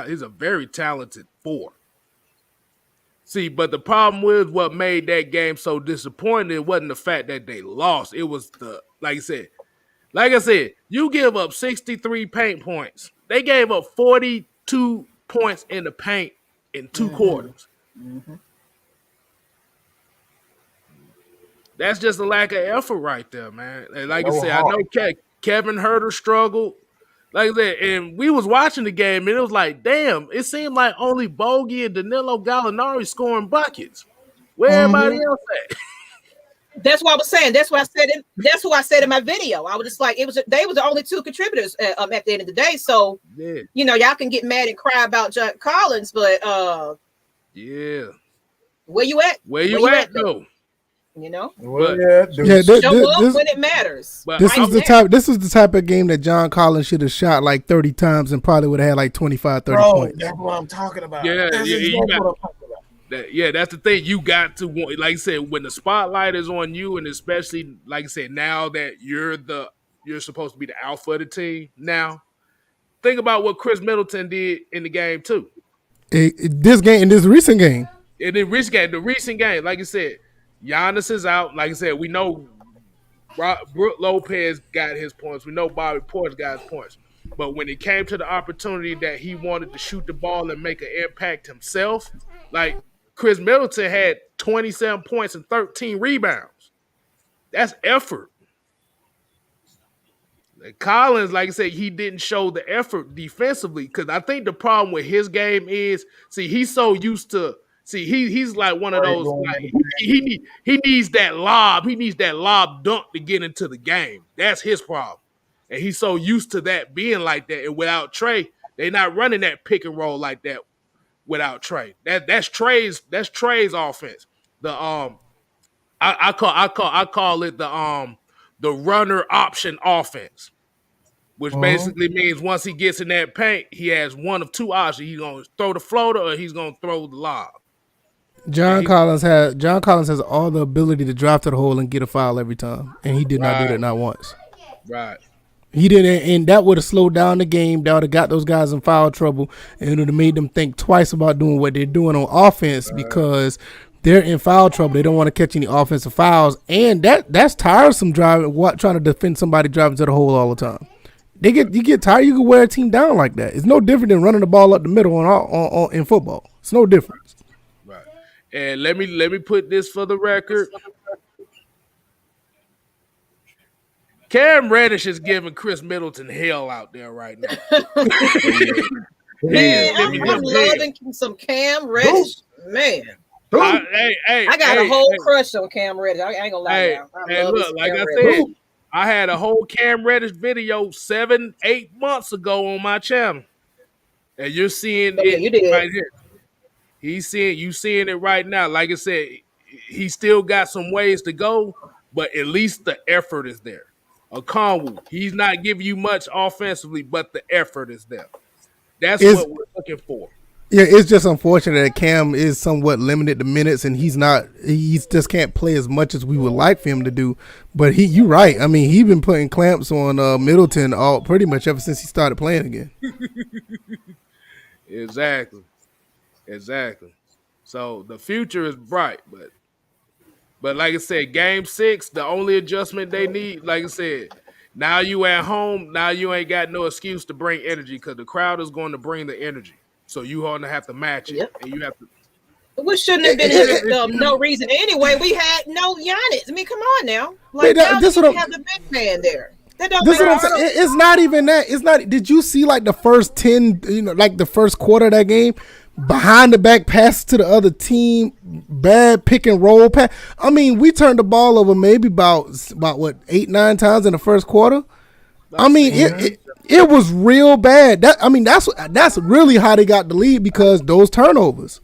he's a very talented 4. But the problem with what made that game so disappointing, it wasn't the fact that they lost. It was like I said, you give up 63 paint points. They gave up 42 points in the paint in 2 quarters. Mm-hmm. That's just a lack of effort right there, man. And like I said, I know Kevin Huerter struggled. Like I said, and we was watching the game, and it was like, damn, it seemed like only Bogey and Danilo Gallinari scoring buckets. Where everybody else at? That's what I was saying. That's what I said. That's what I said in my video. I was just like, they was the only 2 contributors at the end of the day. So, y'all can get mad and cry about John Collins, but where you at? Where you at though? Show up when it matters. This was the type of game that John Collins should have shot like 30 times and probably would have had like 25, 30 points. That's what I'm talking about. That's the thing. You got to want, like I said, when the spotlight is on you, and especially like I said, now that you're supposed to be the alpha of the team. Now, think about what Chris Middleton did in the game too. In this recent game. In the recent game, like I said, Giannis is out. Like I said, we know Brook Lopez got his points. We know Bobby Portis got his points. But when it came to the opportunity that he wanted to shoot the ball and make an impact himself, like Chris Middleton had 27 points and 13 rebounds. That's effort. Collins, like I said, he didn't show the effort defensively because I think the problem with his game is, he's so used to. He's like one of those. Like, he needs that lob. He needs that lob dunk to get into the game. That's his problem, and he's so used to that being like that. And without Trey, they're not running that pick and roll like that. Without Trey, that's Trey's offense. I call it the runner option offense, which basically means once he gets in that paint, he has one of 2 options. He's gonna throw the floater or he's gonna throw the lob. John Collins has all the ability to drive to the hole and get a foul every time, and he did not do that not once. Right. He didn't, and that would have slowed down the game. That would have got those guys in foul trouble, and it would have made them think twice about doing what they're doing on offense because they're in foul trouble. They don't want to catch any offensive fouls, and that's tiresome driving. Trying to defend somebody driving to the hole all the time. You get tired. You can wear a team down like that. It's no different than running the ball up the middle in football. It's no difference. Right. And let me put this for the record. Cam Reddish is giving Chris Middleton hell out there right now. Man, I'm loving some Cam Reddish. Man. I got a whole crush on Cam Reddish. I ain't gonna lie. Look, like I said, I had a whole Cam Reddish video 7-8 months ago on my channel, and you're seeing it right here. You seeing it right now. Like I said, he still got some ways to go, but at least the effort is there. Okongwu, he's not giving you much offensively, but the effort is there. That's what we're looking for. Yeah, it's just unfortunate that Cam is somewhat limited to minutes, and he just can't play as much as we would like for him to do. But you're right. I mean, he's been putting clamps on Middleton pretty much ever since he started playing again. Exactly. So the future is bright, but like I said, Game 6, the only adjustment they need, like I said, now you at home, now you ain't got no excuse to bring energy because the crowd is going to bring the energy. So you going to have to match it, and you have to. Which shouldn't have been no reason anyway. We had no Giannis. I mean, come on now. Like now you have the big man there. It's not even that. It's not. Did you see like the first 10? Like the first quarter of that game. Behind the back pass to the other team, bad pick and roll pass. I mean, we turned the ball over maybe about what 8-9 times in the first quarter. I mean, it was real bad. That's really how they got the lead because those turnovers,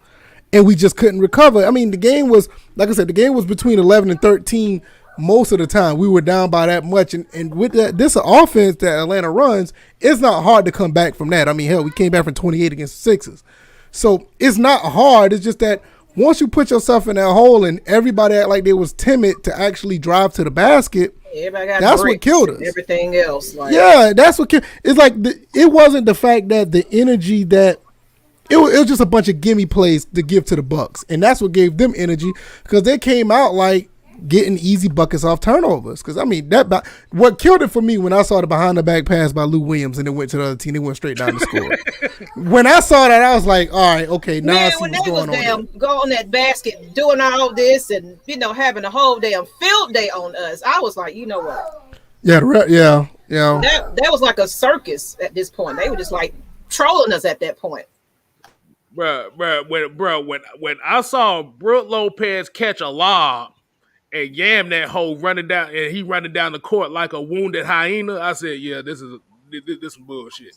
and we just couldn't recover. I mean, the game was, like I said, the game was between 11 and 13 most of the time. We were down by that much, and with this offense that Atlanta runs, it's not hard to come back from that. I mean, hell, we came back from 28 against the Sixers. So it's not hard. It's just that once you put yourself in that hole and everybody act like they was timid to actually drive to the basket, that's what killed us. Everything else, that's what killed. It's like it wasn't the fact that the energy that it was just a bunch of gimme plays to give to the Bucks, and that's what gave them energy because they came out like getting easy buckets off turnovers. Because I mean what killed it for me when I saw the behind the back pass by Lou Williams and it went to the other team, they went straight down the score. When I saw that, I was like, all right, okay, now I see what's going on. Go on that basket, doing all this, and having a whole damn field day on us. I was like, you know what? Yeah. That was like a circus at this point. They were just like trolling us at that point. When I saw Brook Lopez catch a lob and yam that hole running down, and he running down the court like a wounded hyena, I said, yeah, this is some bullshit.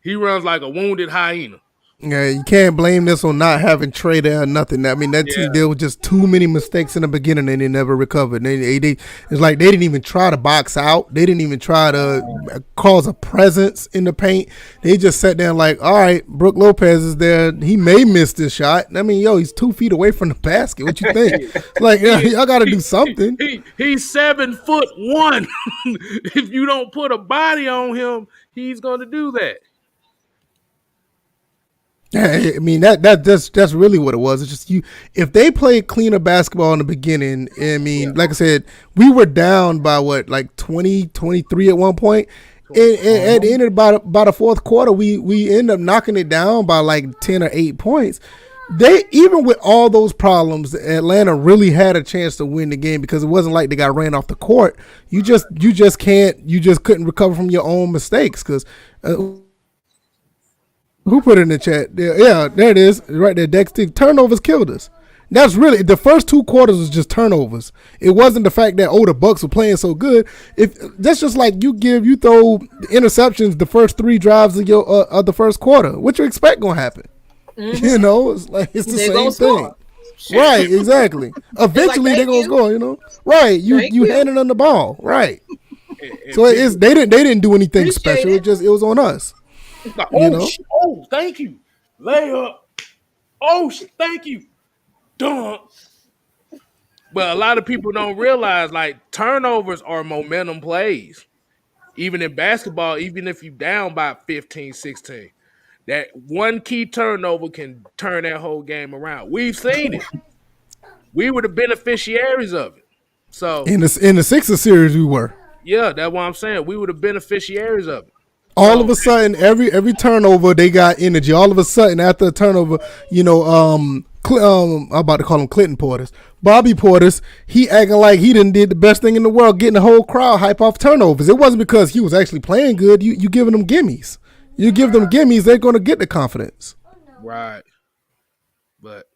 He runs like a wounded hyena. Yeah, you can't blame this on not having Trey there or nothing. I mean, that team, there were just too many mistakes in the beginning and they never recovered. It's like they didn't even try to box out. They didn't even try to cause a presence in the paint. They just sat there like, all right, Brook Lopez is there. He may miss this shot. I mean, he's 2 feet away from the basket. What you think? Like, y'all got to do something. He's 7'1". If you don't put a body on him, he's going to do that. Yeah, I mean that's really what it was. It's just if they played cleaner basketball in the beginning. I mean, like I said, we were down by like 20, 23 at one point. And at the end of about the fourth quarter, we end up knocking it down by like 10 or 8 points. They, even with all those problems, Atlanta really had a chance to win the game because it wasn't like they got ran off the court. You just couldn't recover from your own mistakes because. Who put it in the chat? Yeah, there it is. Right there, Dexter. Turnovers killed us. That's really, the first 2 quarters was just turnovers. It wasn't the fact that, the Bucks were playing so good. That's just like you throw interceptions the first 3 drives of the first quarter. What you expect gonna happen? Mm-hmm. It's like it's the same thing. Right, exactly. Eventually they're gonna score, Right. You handed them the ball. Right. So they didn't do anything special. It was on us. Thank you. Layup. Thank you. Dunk. But a lot of people don't realize, like, turnovers are momentum plays. Even in basketball, even if you're down by 15, 16. That one key turnover can turn that whole game around. We've seen it. We were the beneficiaries of it. So In the Sixers series, we were. yeah, that's what I'm saying. We were the beneficiaries of it. All of a sudden, every turnover they got energy. All of a sudden, after a turnover, I'm about to call him Clinton Portis, Bobby Portis. He acting like he did the best thing in the world, getting the whole crowd hype off turnovers. It wasn't because he was actually playing good. You giving them gimmies. You give them gimmies, they're gonna get the confidence. Right. But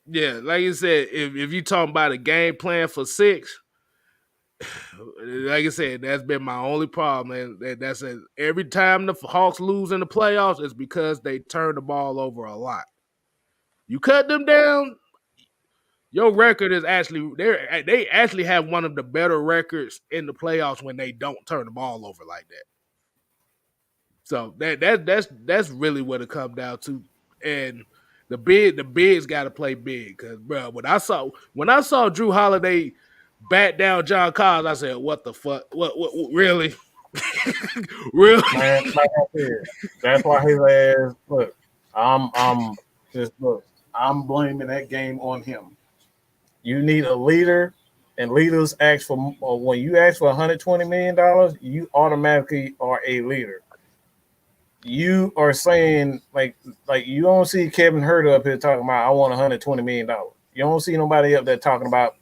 yeah, like you said, if you talking about a game plan for 6. Like I said, that's been my only problem. And that's it. Every time the Hawks lose in the playoffs, it's because they turn the ball over a lot. You cut them down, your record is actually they actually have one of the better records in the playoffs when they don't turn the ball over like that. So that's really what it comes down to. And the bigs got to play big because, bro, when I saw Drew Holiday bat down John Collins, I said, "What the fuck? What really? Really?" Man, like I said, that's why his ass. Look, I'm blaming that game on him. You need a leader, and leaders ask for when you ask for $120 million, you automatically are a leader. You are saying like you don't see Kevin Huerter up here talking about I want $120 million. You don't see nobody up there talking about,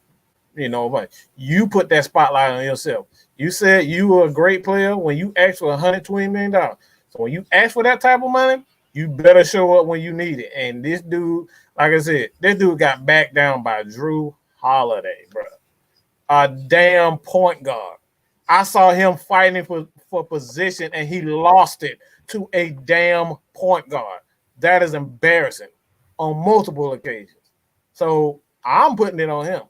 you put that spotlight on yourself. You said you were a great player when you asked for $120 million. So when you ask for that type of money, you better show up when you need it. And this dude, like I said, this dude got backed down by Drew Holiday, bro. A damn point guard. I saw him fighting for position and he lost it to a damn point guard. That is embarrassing on multiple occasions. So I'm putting it on him.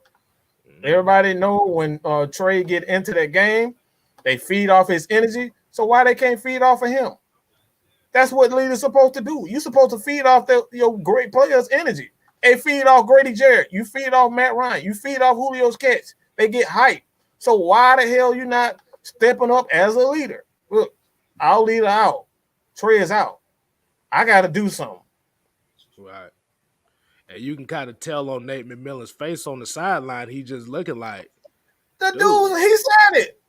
Everybody know when Trey get into that game, they feed off his energy. So why they can't feed off of him? That's what leaders supposed to do. You're supposed to feed off your great players' energy. They feed off Grady Jarrett. You feed off Matt Ryan. You feed off Julio's catch. They get hyped. So why the hell you not stepping up as a leader? Look, our leader out. Trey is out. I got to do something. Right. And you can kind of tell on Nate McMillan's face on the sideline, he just looking like the dude. He said it.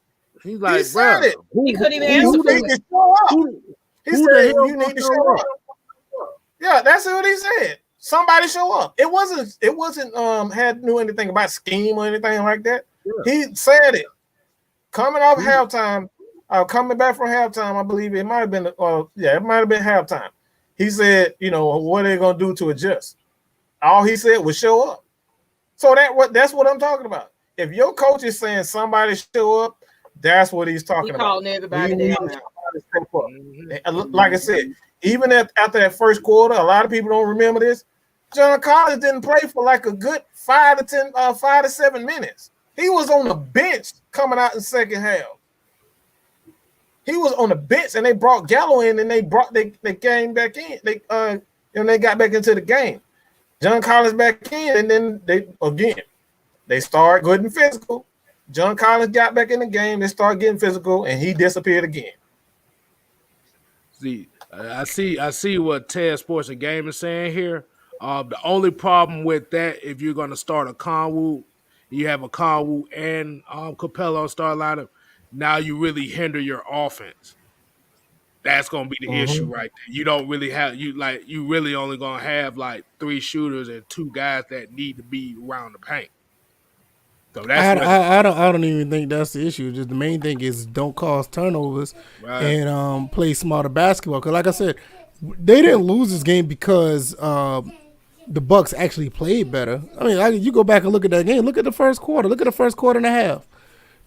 He's like, he said it. He couldn't even answer for it. He said you need to show up. Yeah, that's what he said. Somebody show up. It wasn't had knew anything about scheme or anything like that. Yeah. He said it. Coming off halftime, coming back from halftime, I believe it might have been it might have been halftime. He said, what are they gonna do to adjust? All he said was show up. So that's what I'm talking about. If your coach is saying somebody show up, that's what he's talking about. Calling everybody down. Like I said, even after that first quarter, a lot of people don't remember this. John Collins didn't play for like a good 5 to 7 minutes. He was on the bench coming out in the second half. He was on the bench, and they brought Gallo in, and they came back in. They got back into the game. John Collins back in, and then they start getting physical. John Collins got back in the game. They start getting physical, and he disappeared again. See, I see what Ted Sports and Game is saying here. The only problem with that, if you're going to start a Conwu, you have a Conwu and Capella on start lineup, now you really hinder your offense. That's going to be the issue right there. You don't really have you really only going to have like 3 shooters and 2 guys that need to be around the paint. So that's I don't even think that's the issue. Just the main thing is don't cause turnovers and play smarter basketball. Because like I said, they didn't lose this game because the Bucks actually played better. I mean, you go back and look at that game. Look at the first quarter. Look at the first quarter and a half.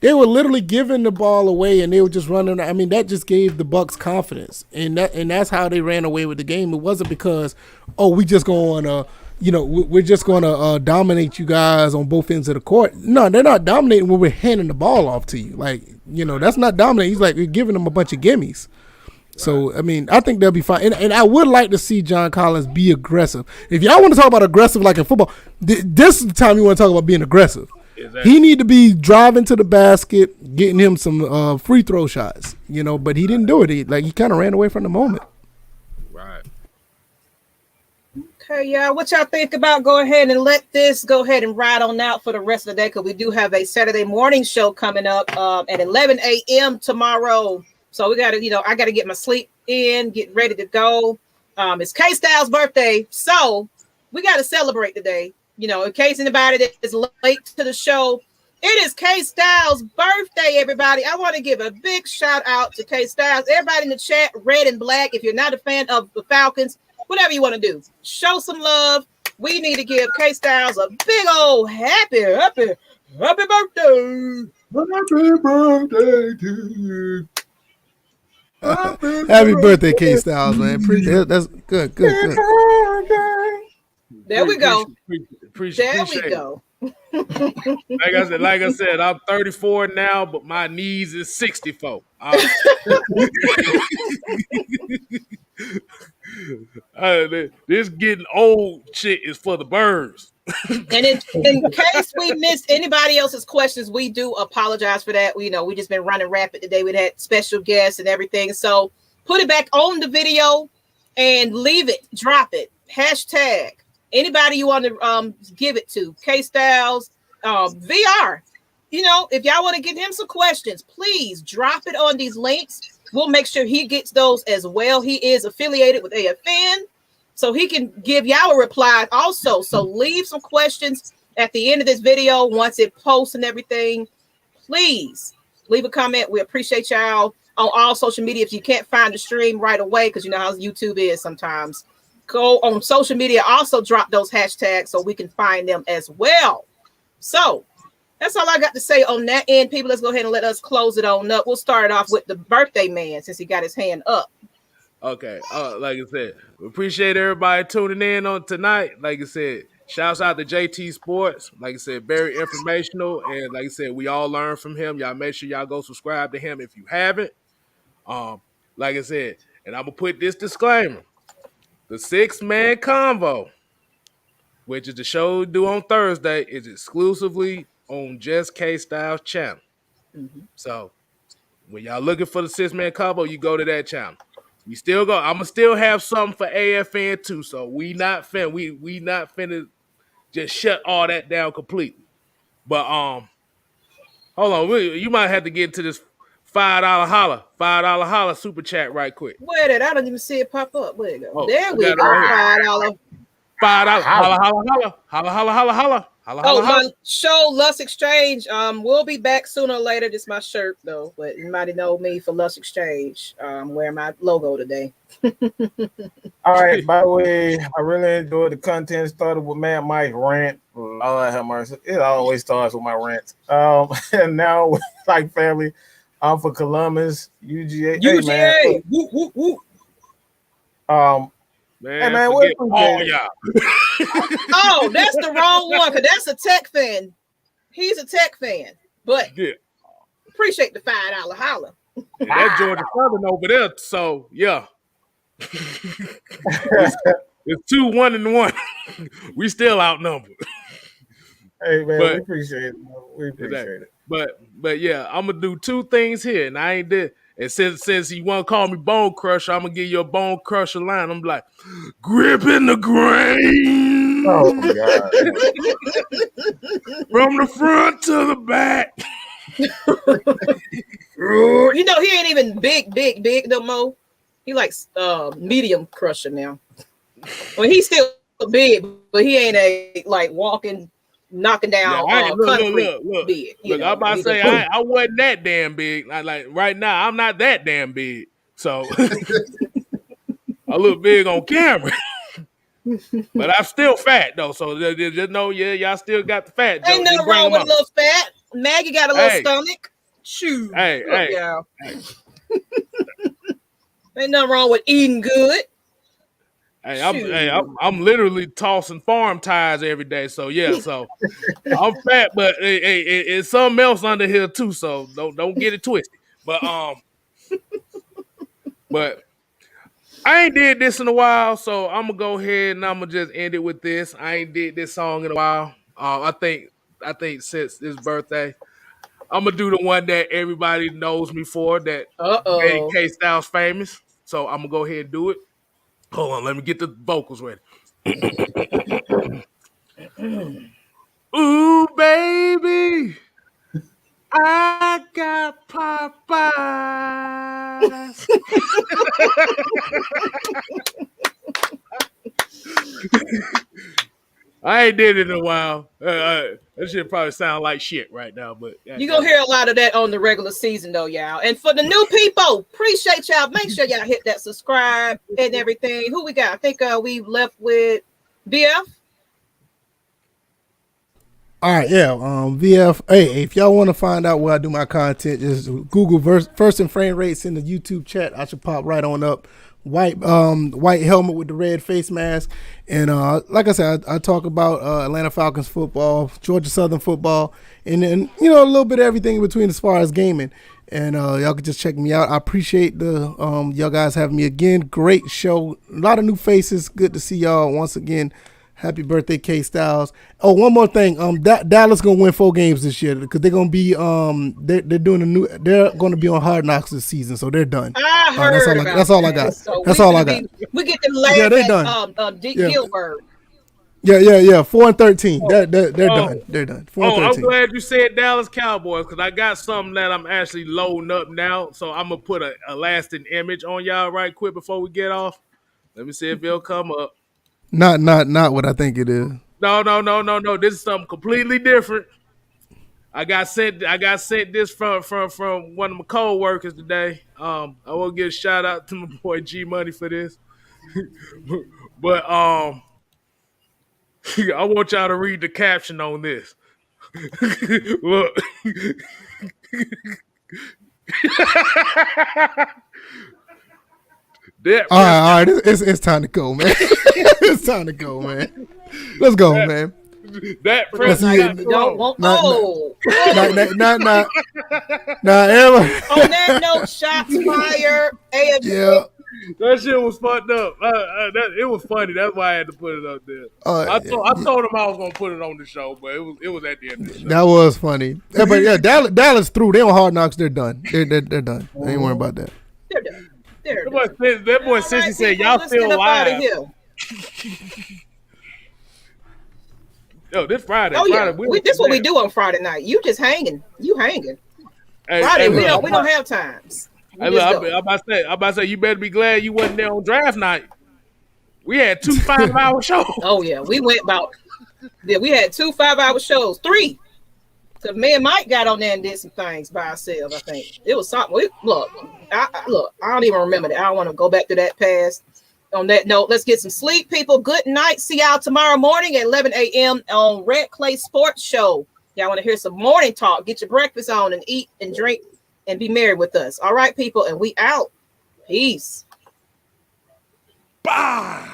They were literally giving the ball away, and they were just running. I mean, that just gave the Bucks confidence, and that's how they ran away with the game. It wasn't because, we just going to, we're just going to dominate you guys on both ends of the court. No, they're not dominating when we're handing the ball off to you. Like, that's not dominating. He's like, we're giving them a bunch of gimmies. So, I mean, I think they'll be fine. And I would like to see John Collins be aggressive. If y'all want to talk about aggressive like in football, this is the time you want to talk about being aggressive. Exactly. He need to be driving to the basket, getting him some free throw shots, but he didn't do it. He kind of ran away from the moment. Right. Okay, y'all. What y'all think about go ahead and let this go ahead and ride on out for the rest of the day? Because we do have a Saturday morning show coming up at 11 a.m. tomorrow. So we got to, I got to get my sleep in, get ready to go. It's Kstylz birthday. So we got to celebrate today. In case anybody is late to the show, it is Kstylz birthday, everybody. I want to give a big shout out to Kstylz. Everybody in the chat, red and black. If you're not a fan of the Falcons, whatever you want to do, show some love. We need to give Kstylz a big old happy birthday. Happy birthday to you. Happy birthday, Kstylz, man. That's good. There we go. Appreciate there we go. Like I said, I'm 34 now, but my knees is 64. This getting old shit is for the birds. And in case we missed anybody else's questions, we do apologize for that. We just been running rapid today. We had special guests and everything. So put it back on the video and leave it, drop it. Hashtag anybody you want to give it to. Kstylz VR. If y'all want to give him some questions, please drop it on these links. We'll make sure he gets those as well. He is affiliated with AFN, so he can give y'all a reply also. So leave some questions at the end of this video once it posts and everything. Please leave a comment. We appreciate y'all on all social media. If you can't find the stream right away, because you know how YouTube is sometimes, go on social media. Also drop those hashtags so we can find them as well. So that's all I got to say on that end, people. Let's go ahead and let us close it on up. We'll start off with the birthday man since he got his hand up. Okay. Like I said, we appreciate everybody tuning in on tonight. Like I said, shouts out to JT Sports. Like I said, very informational. And like I said, we all learn from him. Y'all make sure y'all go subscribe to him if you haven't. Like I said, and I'm going to put this disclaimer. The 6-man convo, which is the show we do on Thursday, is exclusively on just Kstylz channel. Mm-hmm. So when y'all looking for the 6-man combo, you go to that channel. We still go. I'ma still have something for AFN too. So we not finna just shut all that down completely. But hold on, you might have to get into this $5 holla super chat right quick. Where did I don't even see it pop up? Where it go? Oh, there we go. $5. $5 holla. My show Lust Exchange will be back sooner or later. This is my shirt though, but you might know me for Lust Exchange. Wearing my logo today. All right. By the way, I really enjoyed the content. Started with Mad Mike rant. Lord have mercy. It always starts with my rants. And now like family, I'm for Columbus UGA. UGA. Hey, man. Woo, woo, woo. Man, hey man, what all y'all? Oh, that's the wrong one, because that's a Tech fan. He's a Tech fan, but yeah. Appreciate the $5 holla. And that's Georgia Southern over there, so yeah. it's 2-1-1. We still outnumbered. Hey man, we appreciate it. We appreciate it. But yeah, I'm gonna do two things here, and I ain't did. And since you want to call me Bone Crusher, I'm gonna give you a Bone Crusher line. I'm like, gripping the grain. Oh my God. From the front to the back. He ain't even big no more. He likes medium crusher now. Well, he's still big, but he ain't walking, knocking down. Look, I'm about to say I wasn't that damn big. Like right now, I'm not that damn big. So I look big on camera. But I'm still fat though. So just know, y'all still got the fat. Ain't nothing wrong with a little fat. Maggie got a little stomach. Shoot. Hey. Ain't nothing wrong with eating good. I'm literally tossing farm tires every day. So yeah, so I'm fat, but it's something else under here too. So don't get it twisted. But I ain't did this in a while, so I'm gonna go ahead and I'm gonna just end it with this. I ain't did this song in a while. I think since this birthday, I'm gonna do the one that everybody knows me for. That made Kstylz famous. So I'm gonna go ahead and do it. Hold on, let me get the vocals ready. Ooh, baby, I got Popeyes. I ain't did it in a while. That shit probably sound like shit right now, but You're gonna hear a lot of that on the regular season, though, y'all. And for the new people, appreciate y'all. Make sure y'all hit that subscribe and everything. Who we got? I think we left with BF. All right, yeah. VF. Hey, if y'all want to find out where I do my content, just Google First and Frame Rates in the YouTube chat. I should pop right on up. White helmet with the red face mask, and like I said, I talk about Atlanta Falcons football, Georgia Southern football, and then a little bit of everything in between as far as gaming. And y'all can just check me out. I appreciate the y'all guys having me again. Great show, a lot of new faces. Good to see y'all once again. Happy birthday, Kstlyz. Oh, one more thing. Dallas gonna win 4 games this year because they're gonna be they're doing they're gonna be on Hard Knocks this season, so they're done. I heard that's all I got. So that's all I got. We get to laugh Yeah, they at done. Dick Yeah. Gilbert. Yeah. 4-13. They're done. They're done. 4-13. I'm glad you said Dallas Cowboys because I got something that I'm actually loading up now. So I'm gonna put a lasting image on y'all right quick before we get off. Let me see if it'll come up. Not what I think it is. No. This is something completely different. I got sent this from one of my co-workers today. I will give a shout out to my boy G Money for this. But I want y'all to read the caption on this. Look. All right. It's time to go, man. It's time to go, man. Let's go, man. That president don't want Emma. On that note, shots fired. Yeah. That shit was fucked up. It was funny. That's why I had to put it up there. I told him I was gonna put it on the show, but it was at the end of the show. That was funny. Yeah, but yeah, Dallas through. They on Hard Knocks. They're done. They're done. I ain't worried about that. They're done. That boy Sissy said, y'all still live. Yo, this Friday. Oh, yeah. Friday, this is what we do on Friday night. You just hanging. You hanging. Hey, Friday, we don't have times. I'm about to say, you better be glad you wasn't there on draft night. We had 2 5-hour shows. Oh, yeah. We had 2 5-hour shows. 3. So me and Mike got on there and did some things by ourselves, I think. It was something. I don't even remember that. I don't want to go back to that past. On that note, let's get some sleep, people. Good night. See y'all tomorrow morning at 11 a.m. on Red Clay Sports Show. Y'all want to hear some morning talk. Get your breakfast on and eat and drink and be merry with us. All right, people, and we out. Peace. Bye.